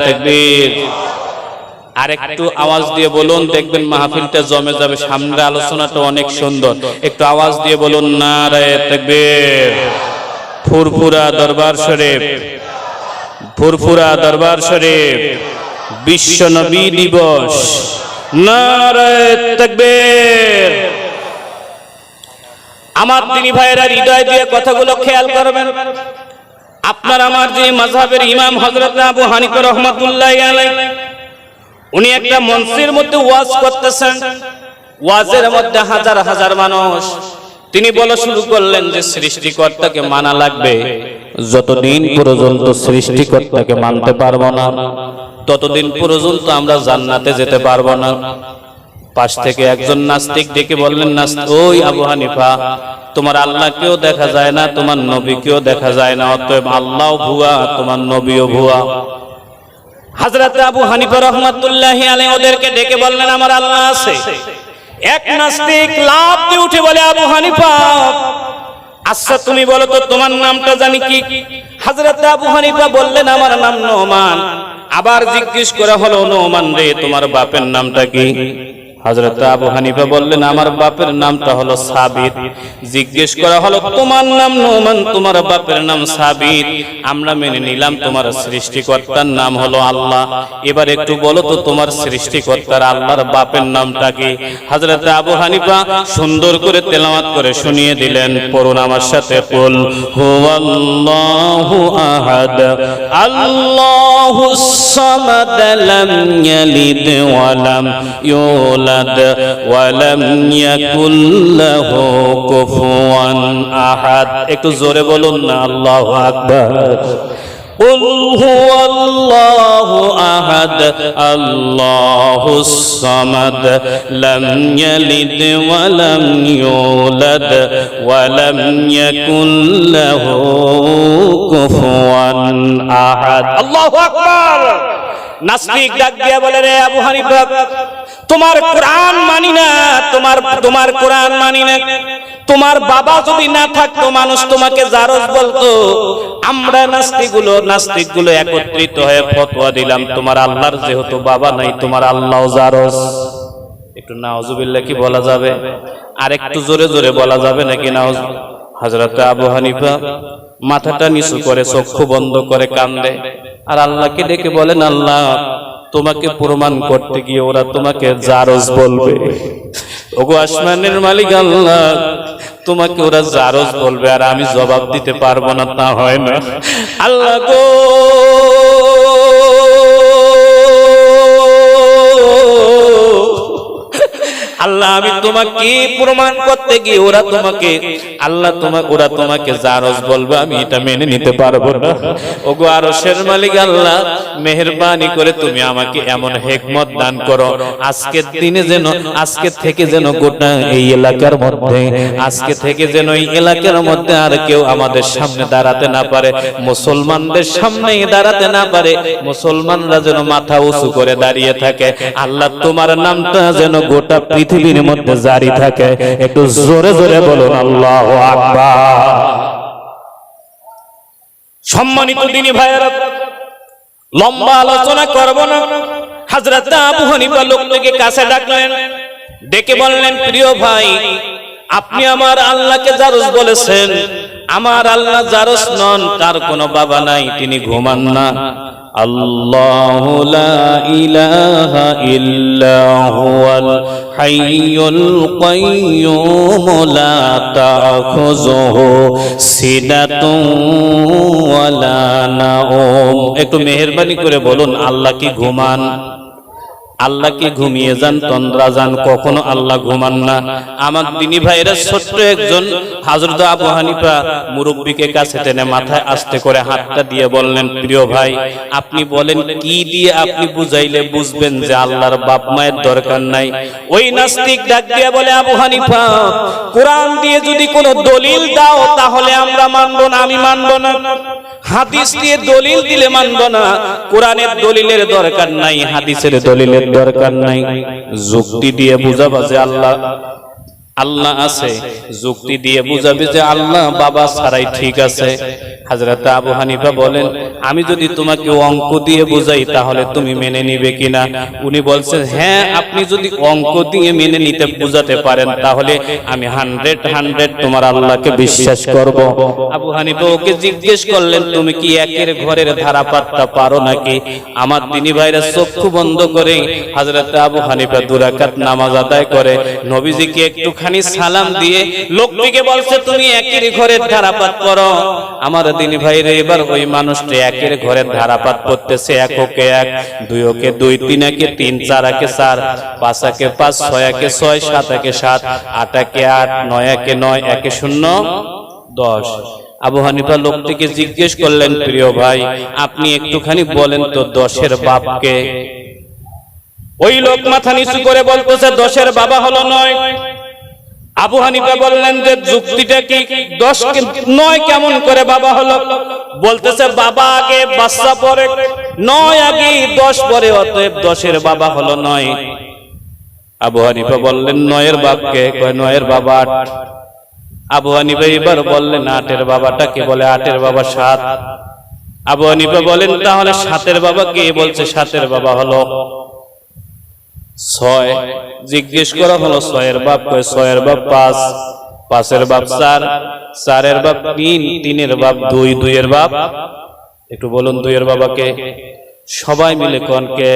তাকবীর। আর একটু আওয়াজ দিয়ে বলুন, দেখবেন মাহফিলটা জমে যাবে। সামনের আলোচনাটা অনেক সুন্দর, একটু আওয়াজ দিয়ে বলুন নারায়ে তাকবীর। ফুরফুরা দরবার শরীফ, ফুরফুরা দরবার শরীফ, বিশ্ব নবী দিবস, নারায়ে তাকবীর। আমার দিনী ভাইয়েরা হৃদয় দিয়ে কথাগুলো খেয়াল করবেন। আপনার আমার যে মাযহাবের ইমাম হযরত আবু হানিফা রাহমাতুল্লাহি আলাইহি, উনি একটা মঞ্চের মধ্যে ওয়াজ করতেছেন। ওয়াজের মধ্যে হাজার হাজার মানুষ। তিনি বলা শুরু করলেন যে সৃষ্টিকর্তাকে মানা লাগবে। যতদিন পর্যন্ত সৃষ্টিকর্তাকে মানতে পারবো না, ততদিন পর্যন্ত আমরা জান্নাতে যেতে পারবো না। পাশ থেকে একজন নাস্তিক ডেকে বললেন, ওই আবু হানিফা, তোমার আল্লাহকেও দেখা যায় না, তোমার নবীকেও দেখা যায় না, অতএব আল্লাহও ভুয়া, তোমার নবীও ভুয়া। হযরত আবু হানিফা রাহমাতুল্লাহি আলাইহি ওদেরকে ডেকে বললেন, আমার আল্লাহ আছে। এক নাস্তিক লাফ দিয়ে উঠে বলে, আবু হানিফা, আচ্ছা তুমি বলো তো তোমার নামটা জানি কি? হযরত আবু হানিফা বললেন, আমার নাম নোমান। আবার জিজ্ঞেস করা হলো, নোমান রে, তোমার বাপের নামটা কি? হযরত আবু হানিফা বললেন, আমার বাপের নামটা হলো সাবিত। জিজ্ঞেস করা হলো, তোমার নাম নোমান, তোমার বাপের নাম সাবিত, আমরা মেনে নিলাম তোমার সৃষ্টিকর্তার নাম হলো আল্লাহ। এবার একটু বলো তো তোমার সৃষ্টিকর্তার আল্লাহর বাপের নামটা কি? হযরত আবু হানিফা সুন্দর করে তেলাওয়াত করে শুনিয়ে দিলেন। পড়ুন আমার সাথে, কুল হুয়াল্লাহু আহাদ আল্লাহুস সামাদ লাম ইয়ালিদ ওয়া লাম ইউলাদ ওয়ালাম ইয়াকুল লাহু কুফুয়ান আহাদ। একটু জোরে বলুন না, আল্লাহু আকবার। কুল হুয়াল্লাহু আহাদ আল্লাহুস সামাদ লাম ইয়ালিদ ওয়া লাম ইউলাদ ওয়ালাম ইয়াকুল লাহু কুফুয়ান আহাদ। আল্লাহু আকবার। নাস্তিক ডাক দিয়া বলে, রে আবু হানিফা, তোমার কোরআন মানি না, তোমার কোরআন মানি না। তোমার বাবা যদি না থাকতো, মানুষ তোমাকে জারজ বলতো। আমরা নাস্তিকগুলো একত্রিত হয়ে ফতোয়া দিলাম, তোমার আল্লাহর যেহেতু বাবা নাই, তোমার আল্লাহ জারজ। একটু নাউজুবিল্লাহ কি বলা যাবে? আর একটু জোরে জোরে বলা যাবে নাকি নাউজ? হযরত আবু হানিফা মাথাটা নিচু করে, চক্ষু বন্ধ করে কান্দে, আর আল্লাহকে ডেকে বলেন, আল্লাহ, তোমাকে প্রমাণ করতে গিয়ে ওরা তোমাকে জারজ বলবে। ওগো আসমানের মালিক আল্লাহ, তোমাকে ওরা জারজ বলবে, আর আমি জবাব দিতে পারবো না, তা হয় না। আল্লাহ গো, আল্লাহ, আমি তোমাকে প্রমাণ করতে গিয়ে ওরা তোমাকে জারজ বলবে, আমি এটা মেনে নিতে পারবো না। ওগো আরশের মালিক আল্লাহ, মেহেরবানি করে তুমি আমাকে এমন হিকমত দান করো, আজকে থেকে যেন গোটা এই এলাকার মধ্যে আর কেউ আমাদের সামনে দাঁড়াতে না পারে, মুসলমানদের সামনে দাঁড়াতে না পারে, মুসলমানরা যেন মাথা উঁচু করে দাঁড়িয়ে থাকে। আল্লাহ, তোমার নামটা যেন গোটা পৃথিবীর মধ্যে জারি থাকে। একটু জোরে জোরে বলুন আল্লাহু আকবার। সম্মানিত দিনী ভাইয়েরা, লম্বা আলোচনা করব না। হযরত আবু হানিফা লোকটাকে কাছে ডাকলেন, ডেকে বললেন, প্রিয় ভাই, আপনি আমার আল্লাহকে জারজ বলেছেন। আমার আল্লাহ জারজ নন, তার কোনো বাবা নাই, তিনি ঘুমান না। আল্লাহু লা ইলাহা ইল্লা হুয়াল হাইয়ুল কাইয়্যুম লা তাখুযুহু সিনাতুন ওয়া লা নাওম। একটু মেহেরবানি করে বলুন, আল্লাহ কি ঘুমান? আল্লাহ কি ঘুমিয়ে যান, তন্দ্রা যান? কখনো আল্লাহ ঘুমান না। আমার দিনী ভাইরা, ছোট্ট একজন হযরত আবু হানিফা মুরব্বিকে কাছে টেনে মাথায় আস্তে করে হাতটা দিয়ে বললেন, প্রিয় ভাই, আপনি বলেন, কি দিয়ে আপনি বুঝাইলে বুঝবেন যে আল্লাহর বাপ মায়ের দরকার নাই? ওই নাস্তিক ডাক দিয়ে বলে, আবু হানিফা, কোরআন দিয়ে যদি কোনো দলিল দাও তাহলে আমরা মানবো না, আমি মানবো না। হাদিস দিয়ে দলিল দিলে মানবো না। কোরআনের দলিলের দরকার নাই, হাদিসের দলিলের দরকার নাই। যুক্তি দিয়ে বুঝাবা যে আল্লাহ আছে, যুক্তি দিয়ে বুঝাবে যে আল্লাহ বাবা ছাড়াই ঠিক আছে। হযরত আবু হানিফা বলেন, আমি যদি তোমাকে অঙ্ক দিয়ে বুঝাই তাহলে তুমি মেনে নিবে কিনা? উনি বলছেন, হ্যাঁ, আপনি যদি অঙ্ক দিয়ে মেনে নিতে বুঝাতে পারেন তাহলে আমি 100 তোমার আল্লাহকে বিশ্বাস করব। আবু হানিফা ওকে জিজ্ঞেস করলেন, তুমি কি একের ঘরের ধারাপাতটা পারো নাকি? আমার দিনী ভাইরা চক্ষু বন্ধ করে হযরত আবু হানিফা 2 রাকাত নামাজ আদায় করে নবীজিকে একটুখানি সালাম দিয়ে লোকটিকে বলছে, তুমি একের ঘরের ধারাপাত করো। আমার দিনী ভাইরা এবার ওই মানুষটা একের ঘরের ধারাপাত করতেছে। 1 ওকে 1, 2 ওকে 2, 3 একে 3, 4 একে 4, 5 একে 5, 6 একে 6, 7 একে 7, 8 একে 8, 9 একে 9, 1 এ 0, 10। আবু হানিফা লোকটিকে জিজ্ঞেস করলেন, প্রিয় ভাই, আপনি একটুখানি বলেন তো 10-এর বাপকে? ওই লোক মাথা নিচু করে বলতেছে, 10-এর বাবা হলো 9। আবু হানিফা বললেন যে যুক্তিটা কি? 10 কে 9 কেমন করে বাবা হলো? বলতেছে, বাবা আগে বাচ্চা পরে, 9 আগে 10 পরে, অতএব 10-এর বাবা হলো 9। আবু হানিফা বললেন, 9-এর বাপকে? কয় 9-এর বাবা 8। আবু হানিফা এবার বললেন, 8-এর বাবাটা কে? বলে 8-এর বাবা 7। আবু হানিফা বলেন, তাহলে 7-এর বাবা কে? বলছে 7-এর বাবা হলো 6। জিজ্ঞেস করা হলো 6-এর বাপ? কয় 6-এর বাপ 5, 5-এর বাপ 4, 4-এর বাপ 3, 3-এর বাপ 2, 2-এর বাপ? একটু বলুন 2-এর বাবাকে? সবাই মিলে কোন কে?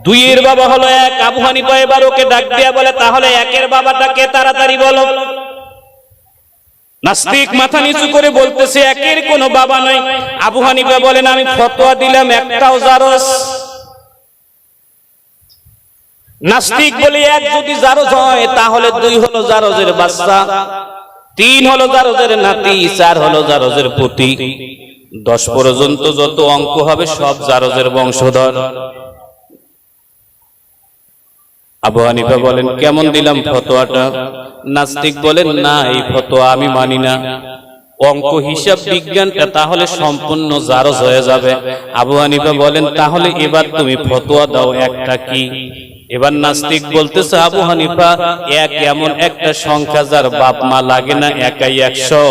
2-এর বাবা হলো 1। আবু হানিফা এবার ওকে ডাক দিয়া বলে, তাহলে 1-এর বাবাটা কে? তাড়াতাড়ি বলো। নাস্তিক মাথা নিচু করে বলতেছে, 1-এর কোনো বাবা নাই। আবু হানিফা বলেন, আমি ফতোয়া দিলাম একটাও জারজ। নাস্তিক বলে 1 যদি জারজ হয় তাহলে 2 হলো জারজের বাচ্চা, 3 হলো জারজের নাতি, 4 হলো জারজের পুতি, 10 পর্যন্ত যত অঙ্ক হবে সব জারজের বংশধর। আবু হানিফা বলেন, কেমন দিলাম ফতোয়াটা? নাস্তিক বলেন, না, এই ফতোয়া আমি মানি না। অঙ্ক হিসাব বিজ্ঞানটা তাহলে সম্পূর্ণ জারজ হয়ে যাবে। আবু হানিফা বলেন, তাহলে এবার তুমি ফতোয়া দাও, একটা কি? এবার নাস্তিক বলতেছে, আবু হানিফা, 1 এমন একটা সংখ্যা যার বাপ মা লাগে না, একাই 100,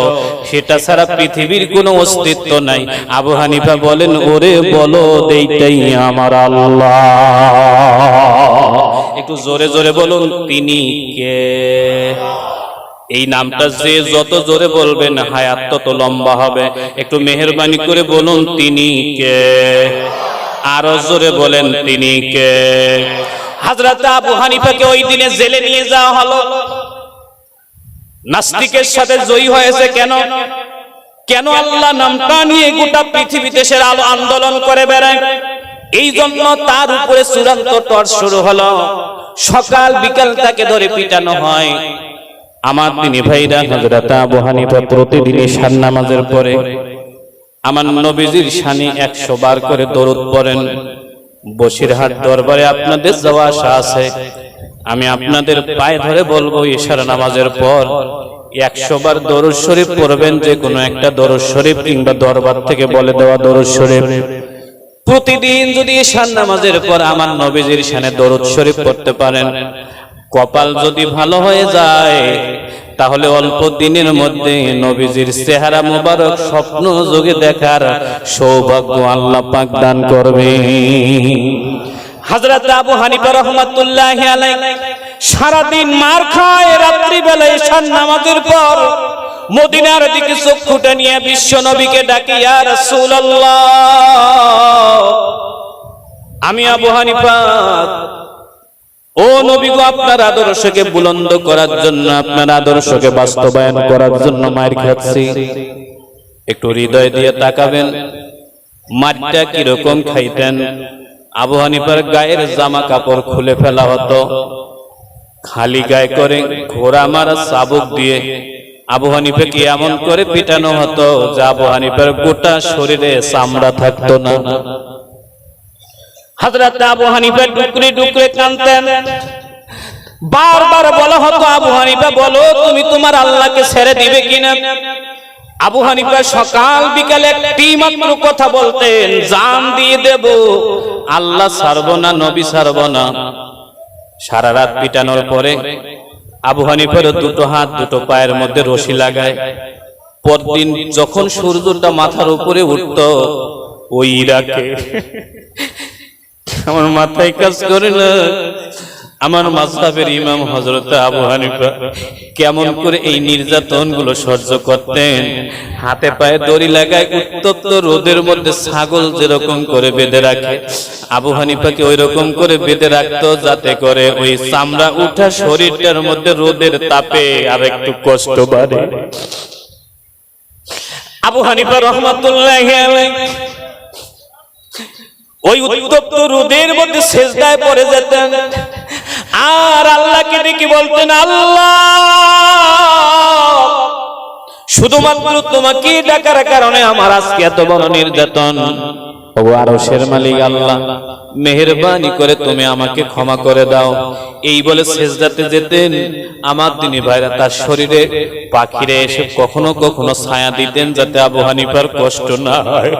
সেটা ছাড়া পৃথিবীর কোনো অস্তিত্ব নাই। আবু হানিফা বলেন, ওরে বলো এইটাই আমার আল্লাহ। একটু জোরে জোরে বলুন, তিনি কে? এই নামটা যে যত জোরে বলবেন হায়াত তত লম্বা হবে। একটু মেহেরবানি করে বলুন, তিনি কে? আরো জোরে বলেন, তিনি কে? হযরত আবু হানিফাকে ওই দিনে জেলে নিয়ে যাওয়া হলো। নাস্তিকের সাথে জয়ী হয়েছে কেন? কেন আল্লাহ নামটা নিয়ে গোটা পৃথিবীতে সে আলো আন্দোলন করে বেড়ায়, এই জন্য তার উপরে চূড়ান্ত টর্চ শুরু হলো। সকাল বিকাল তাকে ধরে পিটানো হয়। আমার দিনী ভাইরা, হযরত আবু হানিফা প্রতিদিন ঈশার নামাজের পরে আমার নবীজির শানে 100 বার করে দরুদ পড়েন। বসিরহাট দরবারে আপনাদের যাওয়া আসা আছে, আমি আপনাদের পায়ে ধরে বলবো, ঈশার নামাজের পর 100 বার দরুদ শরীফ পড়বেন। যে কোনো একটা দরুদ শরীফ কিংবা দরবার থেকে বলে দেওয়া দরুদ শরীফ প্রতিদিন যদি ঈশার নামাজের পর আমার নবীজির শানে দরুদ শরীফ পড়তে পারেন, কপাল যদি ভালো হয়ে যায় তাহলে অল্প দিনের মধ্যে নবীজির চেহারা মোবারক স্বপ্ন যোগে দেখার সৌভাগ্য আল্লাহ পাক দান করবে। হযরত আবু হানিফা রাহমাতুল্লাহি আলাইহি সারাদিন মার খায়, রাত্রি বেলা ঈশার নামাজের পর মদিনার দিকে চক্ষুটা নিয়ে বিশ্ব নবীকে ডাকে, ইয়া রাসূলুল্লাহ, আমি আবু হানিফা, ও নবী গো, আপনার আদর্শকে বুলন্দ করার জন্য, আপনার আদর্শকে বাস্তবায়ন করার জন্য মার খাচ্ছি। একটু হৃদয় দিয়ে তাকাবেন, মারটা কিরকম খাইতেন? আবু হানিফার গায়ের জামা কাপড় খুলে ফেলা হতো, খালি গায়ে করে ঘোড়া মারা চাবুক দিয়ে আবু হানিফাকে এমন করে পিটানো হতো যে আবু হানিফার গোটা শরীরে চামড়া থাকতো না। হযরত আবু হানিফা ডুকরে ডুকরে কাঁদতেন। বারবার বলা হতো, আবু হানিফা বলো, তুমি তোমার আল্লাহকে ছেড়ে দিবে কিনা? আবু হানিফা সকাল বিকালে একটি মাত্র কথা বলতেন, জান দিয়ে দেব, আল্লাহ ছাড়বো না, নবী ছাড়বো না। সারা রাত পিটানোর পরে আবু হানিফার দুটো হাত দুটো পায়ের মধ্যে রশি লাগায়। পরদিন যখন সূর্যটা মাথার উপরে উঠত, ওই ইরাকে আমার মাথায় কাজ করে না, আমার মাযহাবের ইমাম হযরত আবু হানিফা কেমন করে এই নির্যাতন গুলো সহ্য করতেন। হাতে পায়ে দড়ি লাগায় উত্তপ্ত রোদের মধ্যে ছাগল যেরকম করে বেঁধে রাখে, আবু হানিফাকে ওই রকম করে বেঁধে রাখতো, যাতে করে ওই চামড়া উঠা শরীরটার মধ্যে রোদের তাপে আর একটু কষ্ট বাড়ে। আবু হানিফা রাহমাতুল্লাহি আলাইহি ওই উত্তপ্ত রোদের মধ্যে সিজদায় পড়ে যেতেন আর আল্লাহকে ডেকে বলতেন, আল্লাহ শুধুমাত্র তোমাকে ডাকার কারণে আমার আজকে এত বড় নির্যাতন। ও আরশের মালিক আল্লাহ, মেহেরবানি করে তুমি আমাকে ক্ষমা করে দাও। এই বলে সিজদাতে যেতেন। আমার দিনী ভাইরা তার শরীরে পাখিরে এসে কখনো কখনো ছায়া দিতেন, যাতে আবু হানিফার কষ্ট না হয়।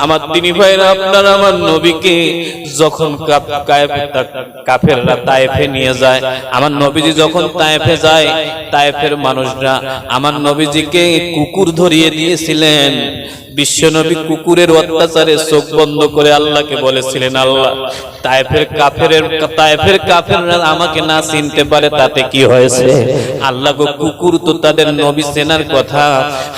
আমার দিনী ভাইরা, আপনারা আমার নবীকে যখন কাফেররা তায়েফে নিয়ে যায়, আমার নবীজি যখন তায়েফে যায়, তায়েফের মানুষরা আমার নবীজিকে কুকুর ধরিয়ে দিয়েছিলেন। বিশ্বনবী কুকুরের অত্যাচারে চোখ বন্ধ করে আল্লাহকে বলেছিলেন, আল্লাহ তায়েফের কাফেররা আমাকে না চিনতে পারে তাতে কি হয়েছে, আল্লাহ গো কুকুর তো তাদের নবী চেনার কথা।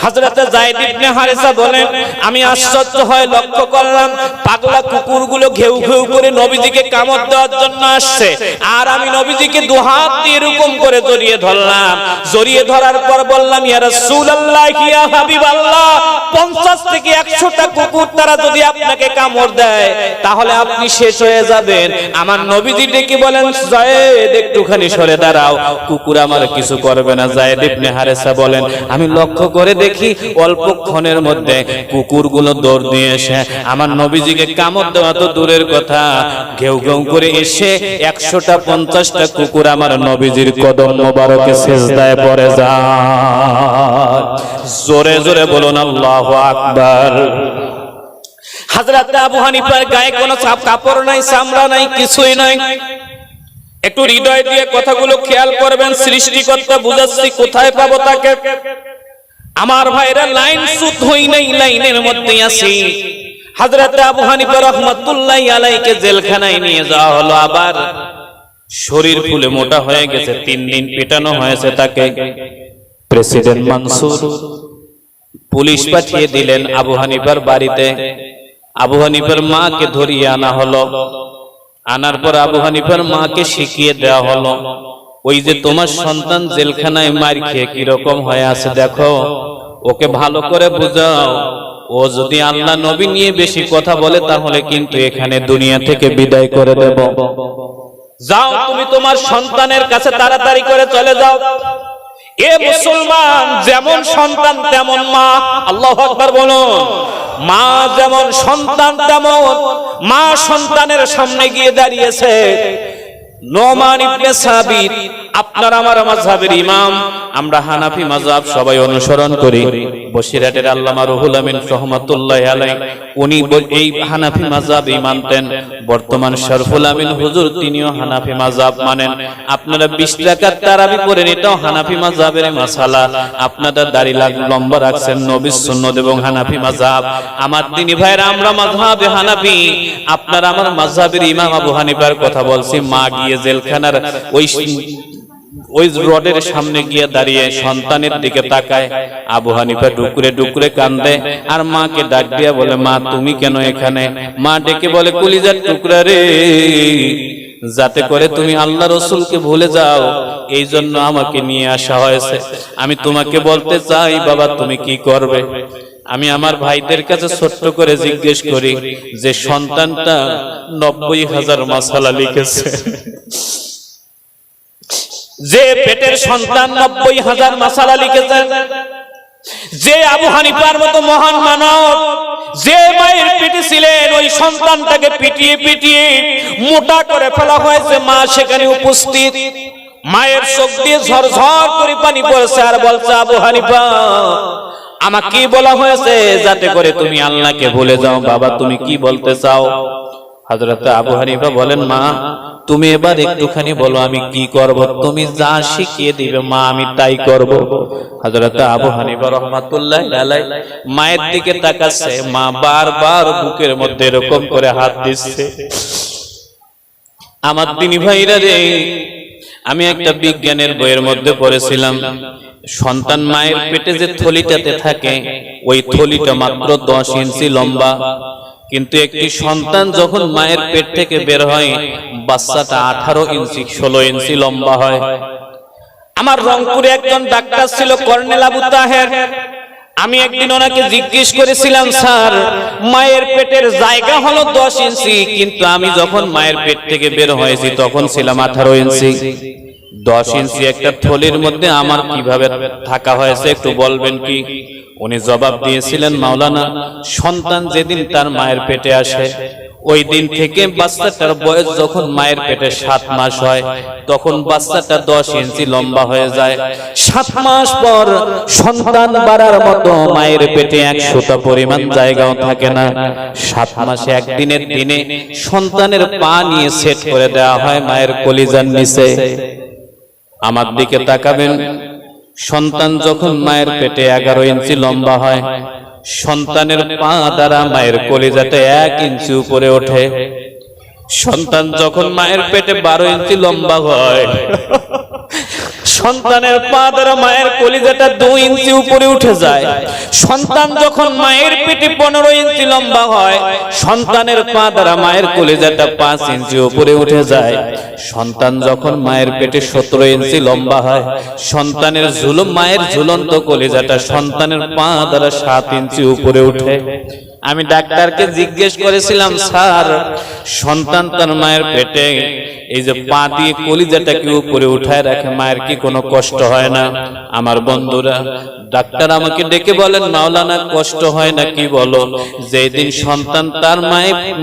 হযরত যায়েদ ইবনে হারেসা বলেন, আমি আশ্চর্য হয়ে লক্ষ্য করলাম পাগলা কুকুরগুলো ঘেউ ঘেউ করে নবীজিকে কামড় দেওয়ার জন্য আসছে, আর আমি নবীজিকে দুহাত দিয়ে এরকম করে জড়িয়ে ধরলাম। জড়িয়ে ধরার পর বললাম, ইয়া রাসূলুল্লাহ, ইয়া হাবিবাল্লাহ, 50 থেকে 100টা কুকুর তারা যদি আপনাকে কামড় দেয় তাহলে আপনি শেষ হয়ে যাবেন। আমার নবীজি ডেকে বলেন, যায়েদ একটুখানি সরে দাঁড়াও, কুকুর আমার কিছু করবে না। যায়েদ ইবনে হারেসা বলেন, আমি লক্ষ্য করে দেখি অল্পক্ষণের মধ্যে কুকুরগুলো দৌড় দিয়ে এসে আমার নবীজিকে কামড় দেওয়া তো দূরের কথা, ঘেউ ঘেউ করে এসে 100টা 50টা কুকুর আমার নবীজির কদম মোবারকে সিজদায় পড়ে যায়। জোরে জোরে বলুন আল্লাহু আকবার। হযরত আবু হানিফার গায়ে কোনো কাপড় নাই, চামড়া নাই, কিছুই নাই। একটু হৃদয় দিয়ে কথাগুলো খেয়াল করবেন, সৃষ্টিকর্তা বুঝাচ্ছি কোথায় পাবো তাকে। আমার ভাইরা, লাইন সুত হই নাই, লাইনের মধ্যেই আছি। হযরত আবু হানিফা রাহমাতুল্লাহি আলাইহিকে জেলখানায় নিয়ে যাওয়া হলো। আবার শরীর ফুলে মোটা হয়ে গেছে, 3 দিন পেটানো হয়েছে তাকে। প্রেসিডেন্ট মানসুর পুলিশ পাঠিয়ে দিলেন আবু হানিফার বাড়িতে। আবু হানিফার মাকে ধরিয়ে আনা হলো। আনার পর আবু হানিফার মাকে শিখিয়ে দেওয়া হলো, ওই যে তোমার সন্তান জেলখানায় মার খেয়ে কিরকম হয়ে আছে দেখো, ওকে ভালো করে বুঝাও। ও যদি আল্লাহ নবী নিয়ে বেশি কথা বলে তাহলে কিন্তু এখানে দুনিয়া থেকে বিদায় করে দেব। যাও তুমি তোমার সন্তানের কাছে তাড়াতাড়ি করে চলে যাও। এ মুসলমান, যেমন সন্তান তেমন মা। আল্লাহু আকবার বলুন। মা যেমন সন্তান তেমন মা সন্তানের সামনে গিয়ে দাঁড়িয়েছে। নোমান ইবনে সাবিত, আপনার আমার মাযহাবের ইমাম, আমরা হানাফি মাযহাব সবাই অনুসরণ করি। বসিরহাটের আল্লামা রুহুল আমিন রাহমাতুল্লাহি আলাইহি উনি এই হানাফি মাযহাবই মানতেন। বর্তমান শরফুল আমিন হুজুর তিনিও হানাফি মাযহাব মানেন। আপনারা 20 রাকাত তারাবি পড়েন, এটাও হানাফি মাযহাবের মাসালা। আপনারা দাড়ি লম্বা রাখছেন, নবীর সুন্নাত এবং হানাফি মাযহাব। আমার দিনী ভাইরা, আমরা মাযহাবে হানাফি। আপনারা আমার মাযহাবের ইমাম আবু হানিফার কথা বলছি। মা গিয়ে জেলখানার ওই রডের সামনে গিয়ে দাঁড়িয়ে সন্তানের দিকে তাকায়। আবু হানিফা ডুকরে ডুকরে কান্দে আর মাকে ডাক দিয়া বলে, মা তুমি কেন এখানে? মা ডেকে বলে, কলিজার টুকরা রে, যাতে করে তুমি আল্লাহ রসুলকে ভুলে যাও, এই জন্য আমাকে নিয়ে আসা হয়েছে। আমি তোমাকে বলতে চাই বাবা, তুমি কি করবে? আমি আমার ভাইদের কাছে ছোট্ট করে জিজ্ঞেস করি যে সন্তানটা 90,000 মাসালা লিখেছে, যে পেটের সন্তান 90,000 মাসালা লিখেছেন, যে আবু হানিফার মতো মহান মানব, যে মায়ের পেটে ছিলেন, ওই সন্তানটাকে পিটিয়ে পিটিয়ে মোটা করে ফেলা হয়েছে। মা সেখানে উপস্থিত। মায়ের চোখ দিয়ে ঝরঝর করে পানি পড়ছে আর বলছে, আবু হানিফা আমাকে বলা হয়েছে যাতে করে তুমি আল্লাহকে ভুলে যাও। বাবা তুমি কি বলতে চাও? হযরত আবু হানিফা বলেন, মা তুমি এবার একটুখানি বলো আমি কি করব, তুমি যা শিখিয়ে দিবে মা আমি তাই করব। হযরত আবু হানিফা রাহমাতুল্লাহি আলাইহি মায়ের দিকে তাকাচ্ছে, মা বারবার বুকের মধ্যে এরকম করে হাত দিচ্ছে। আমার দিনী ভাইরা রে, আমি একটা বিজ্ঞানের বইয়ের মধ্যে পড়েছিলাম, সন্তান মায়ের পেটে যে থলিটাতে থাকে ওই থলিটা মাত্র 10 ইঞ্চি লম্বা, কিন্তু একটি সন্তান যখন মায়ের পেট থেকে বের হয় বাচ্চাটা 18 ইঞ্চি 16 ইঞ্চি লম্বা হয়। আমার রংপুরে একজন ডাক্তার ছিল কর্নেল আবু তাহের। আমি একদিন ওনাকে জিজ্ঞেস করেছিলাম, স্যার মায়ের পেটের জায়গা হলো 10 ইঞ্চি, কিন্তু আমি যখন মায়ের পেট থেকে বের হয়েছি তখন ছিলাম 18 ইঞ্চি। 10 ইঞ্চি একটা থলির মধ্যে আমার কিভাবে থাকা হয়েছে একটু বলবেন কি? উনি জবাব দিয়েছিলেন, মাওলানা সন্তান যেদিন তার মায়ের পেটে আসে ওই দিন থেকে বাচ্চাটার বয়স যখন মায়ের পেটে 7 মাস হয় তখন বাচ্চাটা 10 ইঞ্চি লম্বা হয়ে যায়। 7 মাস পর সন্তান বাড়ার মতো মায়ের পেটে 100টা পরিমাণ জায়গাও থাকে না। 7 মাসে একদিনের দিনে সন্তানের পা নিয়ে সেট করে দেওয়া হয় মায়ের কলিজার নিচে। আমার দিকে তাকাবেন, সন্তান যখন মায়ের পেটে 11 ইঞ্চি লম্বা হয় সন্তানের পা দ্বারা মায়ের কলিজাতে 1 ইঞ্চি উপরে ওঠে। সন্তান যখন মায়ের পেটে 12 ইঞ্চি লম্বা হয় সন্তানের পা দ্বারা মায়ের কলিজাটা 2 ইঞ্চি উপরে উঠে যায়। সন্তান যখন মায়ের পেটে 15 ইঞ্চি লম্বা হয় সন্তানের পা দ্বারা মায়ের কলিজাটা 5 ইঞ্চি উপরে উঠে যায়। সন্তান যখন মায়ের পেটে 17 ইঞ্চি লম্বা হয় সন্তানের মায়ের ঝুলন্ত কলিজাটা সন্তানের পা দ্বারা 7 ইঞ্চি উপরে উঠে। আমি ডাক্তারকে জিজ্ঞেস করেছিলাম, স্যার সন্তান তার মায়ের পেটে এই যে পা দিয়ে কলিজাটাকে উপরে উঠায় রাখে মায়ের কি কোনো কষ্ট হয় না? আমার বন্ধুরা, ডাক্তার আমাকে ডেকে বলেন, মাওলানা কষ্ট হয় না কি বলো? যেদিন সন্তান তার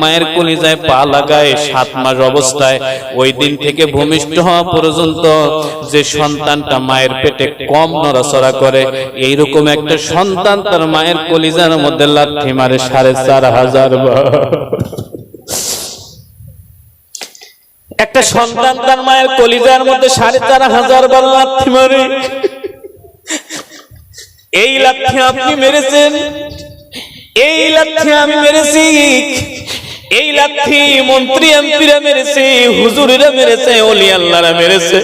মায়ের কলিজায় পা লাগায় 7 মাস অবস্থায় ওই দিন থেকে ভূমিষ্ঠ হওয়া পর্যন্ত যে সন্তানটা মায়ের পেটে কম নড়াচড়া করে এইরকম একটা সন্তান তার মায়ের কলিজার মধ্যে লাথি মারে 4500 বার। একটা সন্তান তার মায়ের কলিজার মধ্যে 4500 বার লাথি মারে। এই লাথি আপনি মেরেছেন, এই লাথি আমি মেরেছি, এই লাথি মন্ত্রী এমপিরা মেরেছে, হুজুরেরা মেরেছে, ওলি আল্লাহরা মেরেছে।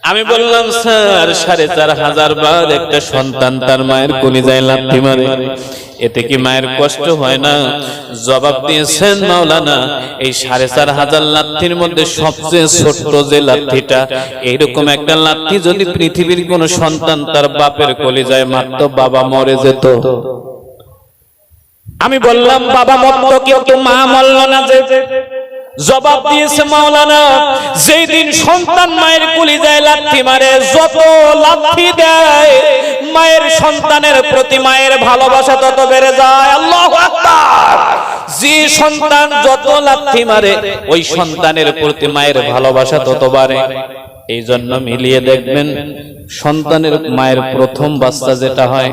আমি বললাম, স্যার 4500 বার একটা সন্তান তার মায়ের কলিজায় লাথি মারে, এতে কি মায়ের কষ্ট হয় না? জবাব দিয়েছেন, মাওলানা এই 4500 লাথির মধ্যে সবচেয়ে ছোট্ট যে লাথিটা, এইরকম একটা লাথি যদি পৃথিবীর কোন সন্তান তার বাপের কলিজায় মারত বাবা মরে যেত। আমি বললাম, বাবা মরত কেউ তো মা মরল না যে? জবাব দিয়েছে, মাওলানা যেই দিন সন্তান মায়ের কলিজায় লাথি মারে যত লাথি দেয় মায়ের সন্তানের প্রতি মায়ের ভালোবাসা তত বেড়ে যায়। আল্লাহু আকবার। যে সন্তান যত লাথি মারে ওই সন্তানের প্রতি মায়ের ভালোবাসা তত বাড়ে। এই জন্য মিলিয়ে দেখবেন, সন্তানের মায়ের প্রথম বাচ্চা যেটা হয়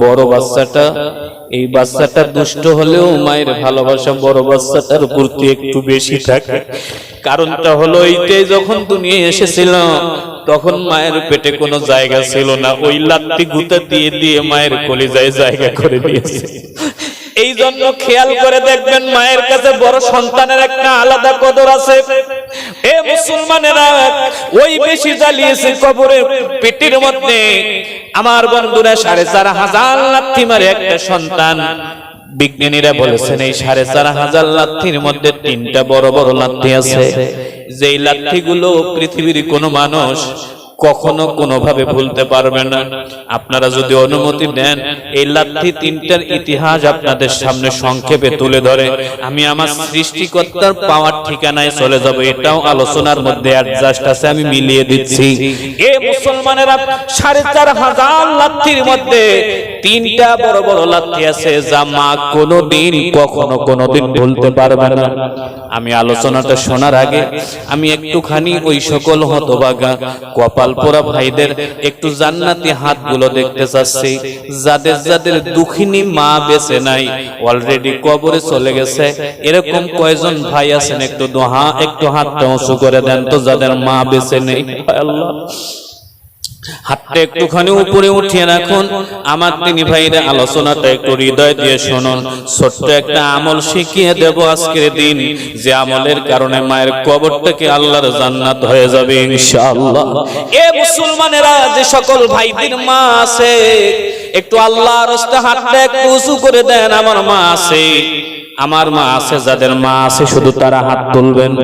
বড় বাচ্চাটা, এই বাচ্চাটা দুষ্ট হলেও মায়ের ভালোবাসা বড় বাচ্চাটার প্রতি একটু বেশি থাকে। কারণটা হলো এইটাই, যখন দুনিয়ায় এসেছিল তখন মায়ের পেটে কোনো জায়গা ছিল না, ওই লাত্তি গুঁতা দিয়ে দিয়ে মায়ের কলিজায় জায়গা করে দিয়েছে। এই জন্য খেয়াল করে দেখবেন, মায়ের কাছে বড় সন্তানের একটা আলাদা কদর আছে। এ মুসলমানেরা, ওই বেশি জ্বালিয়েছে কবরের পেটের মধ্যে আমার বন্ধুরা 4500 লাথি মারে একটা সন্তান। বিজ্ঞানীরা বলেছেন এই 4500 লাথির মধ্যে 3টা বড় বড় লাথি আছে, যেই লাথিগুলো পৃথিবীর কোনো মানুষ কখনো কোনোভাবে ভুলতে পারবে না। আপনারা যদি অনুমতি দেন এই লাথি 3টার ইতিহাস আপনাদের সামনে সংক্ষেপে তুলে ধরে আমি আমার সৃষ্টিকর্তার পাওয়ার ঠিকানায় চলে যাব। এটাও আলোচনার মধ্যে অ্যাডজাস্ট আছে, আমি মিলিয়ে দিচ্ছি। এ মুসলমানেরা 4500 লাথির মধ্যে 3টা বড় বড় লাথি আছে যা মা কোনোদিন কখনো কোনোদিন ভুলতে পারবে না। আমি আলোচনাটা শোনার আগে আমি একটুখানি ওই সকল হতভাগা কপাল কপাল পোড়া ভাইদের একটু জান্নাতি হাতগুলো দেখতে চাচ্ছি, যাদের যাদের দুঃখিনী মা বেঁচে নাই, অলরেডি কবরে চলে গেছে, এরকম কয়জন ভাই আছেন একটু হাতটা উঁচু করে দেন তো, যাদের মা বেঁচে নেই। আল্লাহ, হাতটা একটুখানি উপরে উঠিয়ে রাখুন। আমার তিনি ভাইরা আলোচনাটা একটু হৃদয় দিয়ে শুনুন। ছোট্ট একটা আমল শিখিয়ে দেব আজকের দিন, যে আমলের কারণে মায়ের কবরটাকে আল্লাহর জান্নাত হয়ে যাবে ইনশাআল্লাহ। এ মুসলমানেরা, যে সকল ভাইদের মা আছে, একটু আল্লাহর রাস্তা হাতটা একটু উঁচু করে দেন। আমার মা আছে, আমার মা আছে, যাদের মা আছে শুধু তারা হাত তুলবেন।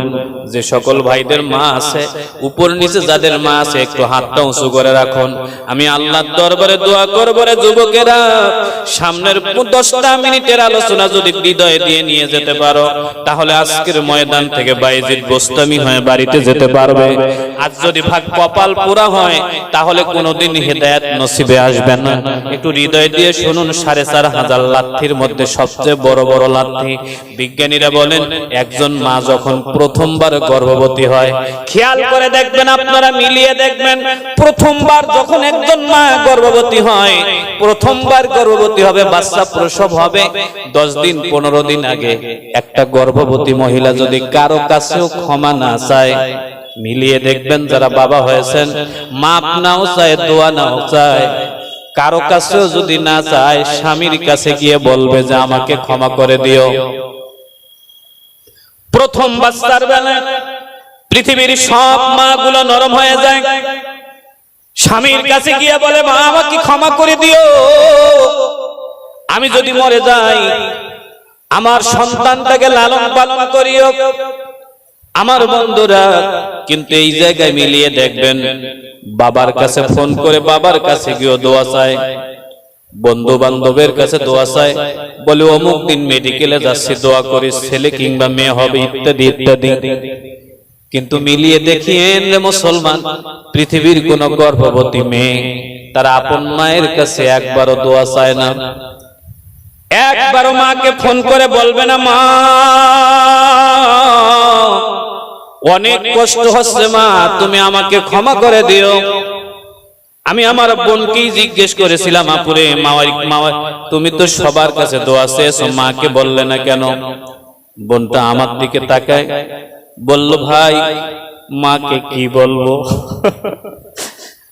যে সকল ভাইদের মা আছে, উপর নিচে যাদের মা আছে, একটু হাতটা উঁচু করে রাখুন। আমি আল্লাহর দরবারে দোয়া করব রে যুবকেরা, সামনের 10টা মিনিটের আলোচনা যদি হৃদয়ে দিয়ে নিয়ে যেতে পারো, তাহলে আজকের ময়দান থেকে বাইজিদ বোস্তামি হয়ে বাড়িতে যেতে পারবে। আজ যদি ভাগ কপাল পুরা হয়, তাহলে কোনোদিন হেদায়েত নসিবে আসবে না। একটু হৃদয় দিয়ে শুনুন। 4500 লাঠির মধ্যে সবচেয়ে বড় বড় লাঠি। বিজ্ঞানীরা বলেন, একজন মা যখন প্রথমবার গর্ভবতী হয়, খেয়াল করে দেখবেন, আপনারা মিলিয়ে দেখবেন, প্রথমবার যখন একজন মা গর্ভবতী হয়, প্রথমবার গর্ভবতী হবে, বাচ্চা প্রসব হবে, 10 দিন 15 দিন আগে একটা গর্ভবতী মহিলা যদি কারো কাছেও ক্ষমা না চায়, মিলিয়ে দেখবেন, যারা বাবা হয়েছেন, মাপ নাও চায়, দোয়া নাও চায়, কারো কাছেও যদি না চায়, স্বামীর কাছে গিয়ে বলবে যে আমাকে ক্ষমা করে দিও। প্রথম বাচ্চার বেলায় পৃথিবীর সব মা গুলো নরম হয়ে যায়, স্বামীর কাছে গিয়ে বলে, মা আমাকে ক্ষমা করে দিও, আমি যদি মরে যাই, আমার সন্তানটাকে লালন পালন করিও। আমার বন্ধুরা, কিন্তু এই জায়গায় মিলিয়ে দেখবেন, বাবার কাছে ফোন করে বাবার কাছে গিয়ে দোয়া চায়, বন্ধু বান্ধবের কাছে দোয়া চায়, বলে অমুক দিন মেডিকেলে যাচ্ছি, দোয়া করি ছেলে কিংবা মেয়ে হবে, ইত্যাদি ইত্যাদি। কিন্তু মিলিয়ে দেখিয়েন রে মুসলমান, পৃথিবীর কোন গর্ভবতী মেয়ে তার আপন মায়ের কাছে একবারও দোয়া চায় না। একবারও মাকে ফোন করে বলবে না, মা অনেক কষ্ট হচ্ছে, মা তুমি আমাকে ক্ষমা করে দিও। আমি আমার বোনকেই জিজ্ঞেস করেছিলাম, আপুরে মাওয়া তুমি তো সবার কাছে দোয়া চেয়েছো, মাকে বললে না কেন? বোনটা আমার দিকে তাকায়, বলল, ভাই মাকে কি বলবো?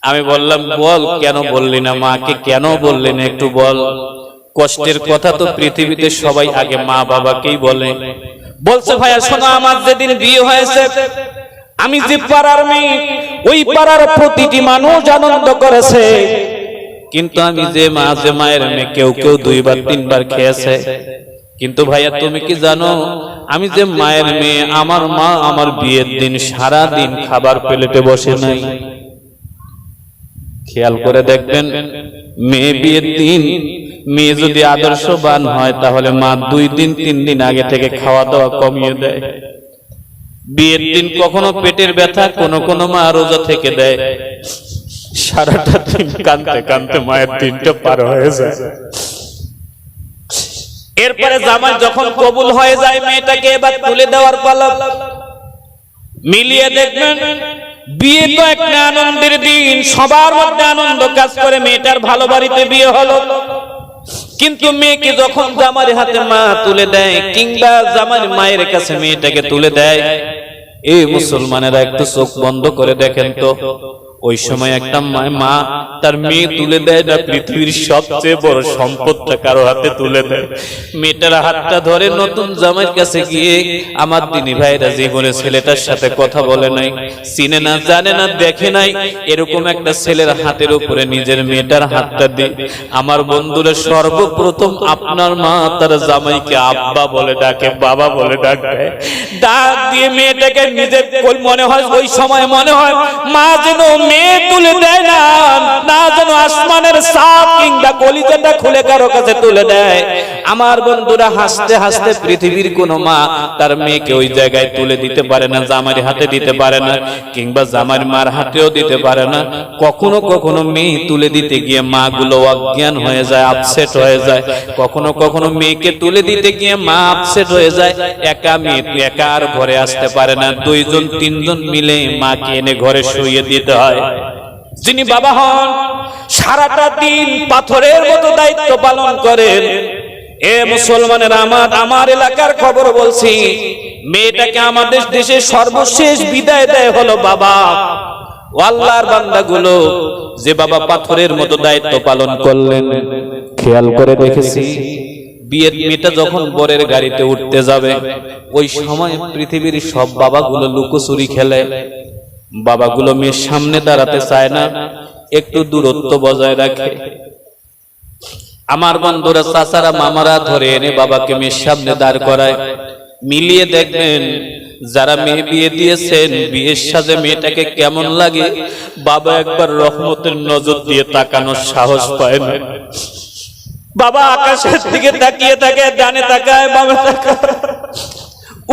আমি বললাম, বল, কেন বললি না? মাকে কেন বললি না একটু বল। কষ্টের কথা তো পৃথিবীতে সবাই আগে মা বাবাকেই বলে। বলছে, ভাইয়া শোনো, আমার যেদিন বিয়ে হয়েছে, আমি যে পাড়ার মেয়ে, ওই পাড়ার প্রতিটি মানুষ আনন্দ করেছে, কিন্তু আমি যে মায়ের মেয়ে, কেউ কেউ 2 বার 3 বার খেয়েছে। কিন্তু ভাইয়া তুমি কি জানো, আমি যে মায়ের মেয়ে, আমার মা আমার বিয়ের দিন সারা দিন খাবার প্লেটে বসে নাই। খেয়াল করে দেখবেন, মেয়ে বিয়ের দিন মেয়ে যদি আদর্শবান হয়, তাহলে মা 2 দিন 3 দিন আগে থেকে খাওয়া দাওয়া কমিয়ে দেয়। বিয়ের দিন কখনো পেটের ব্যথা, কোন মা রোজা থেকে দেয়, সারাটা দিন কাঁদতে কাঁদতে মায়ের দিনটা পার হয়ে যায়। এরপরে জামাই যখন কবুল হয়ে যায়, মেয়েটাকে এবার তুলে দেওয়ার পালা। মিলিয়ে দেখবেন, বিয়ে তো একটা আনন্দের দিন, সবার মধ্যে আনন্দ কাজ করে, মেয়েটার ভালো বাড়িতে বিয়ে হলো। কিন্তু মেয়েকে যখন জামার হাতে মা তুলে দেয়, কিংবা জামার মায়ের কাছে মেয়েটাকে তুলে দেয়, এই মুসলমানেরা একটু চোখ বন্ধ করে দেখেন তো, ওই সময় একটা মা তার মেয়ে তুলে দেয় না, পৃথিবীর সবচেয়ে বড় সম্পদটা কারো হাতে তুলে দেয়। মেয়েটার হাতটা ধরে নতুন জামাইয়ের কাছে গিয়ে, আমার দিনী ভাইরা জীবনে ছেলেটার সাথে কথা বলে নাই, চিনে না, জানে না, দেখে নাই, এরকম একটা ছেলের হাতের উপরে নিজের মেয়েটার হাতটা দিয়ে, আমার বন্ধুরা, সর্বপ্রথম আপনার মা তার জামাইকে আব্বা বলে ডাকে, বাবা বলে ডাকে, ডাক দিয়ে মেয়েটাকে নিজের মনে হয়, ওই সময় মনে হয় মা যেন মেয়ে তুলে দেয় না, না যেন আসমানের সাপ কিংবা কলিজাটা খুলে কারো কাছে তুলে দেয়। আমার বন্ধুরা, হাসতে হাসতে পৃথিবীর কোন মা তার মেয়েকে ওই জায়গায় তুলে দিতে পারে না, জামাইয়ের হাতে দিতে পারে না, কিংবা জামাইয়ের মার হাতেও দিতে পারে না। কখনো কখনো মেয়ে তুলে দিতে গিয়ে মা গুলো অজ্ঞান হয়ে যায়, আপসেট হয়ে যায়। কখনো কখনো মেয়েকে তুলে দিতে গিয়ে মা আপসেট হয়ে যায়, একা মেয়ে একা আর ঘরে আসতে পারে না, 2 জন 3 জন মিলে মাকে এনে ঘরে শুইয়ে দিতে হয়। যিনি বাবা হন সারাটা দিন পাথরের মতো দায়িত্ব পালন করেন। এ মুসলমানের আমার এলাকার খবর বলছি, মেয়েটাকে আমাদের দেশে সর্বশেষ বিদায় দেয় হলো বাবা। আল্লাহর বান্দাগুলো যে বাবা পাথরের মতো দায়িত্ব পালন করলেন, খেয়াল করে দেখেছি বিয়ের মেয়েটা যখন বরের গাড়িতে উঠতে যাবে ওই সময় পৃথিবীর সব বাবাগুলো লুকোচুরি খেলে। বাবাগুলো মেয়ের সামনে দাঁড়াতে চায় না, একটু দূরত্ব বজায় রাখে। আমার বন্ধুরা, চাচারা, মামারা ধরে এনে বাবাকে মেয়ের সামনে দাঁড় করায়। মিলিয়ে দেখবেন যারা মেয়ে বিয়ে দিয়েছেন, বিয়ের সাজে মেয়েটাকে কেমন লাগে, বাবা একবার রহমতের নজর দিয়ে তাকানোর সাহস পায় না। বাবা আকাশের দিকে তাকিয়ে থাকে, ডানে তাকায়, বাবা তাকায়,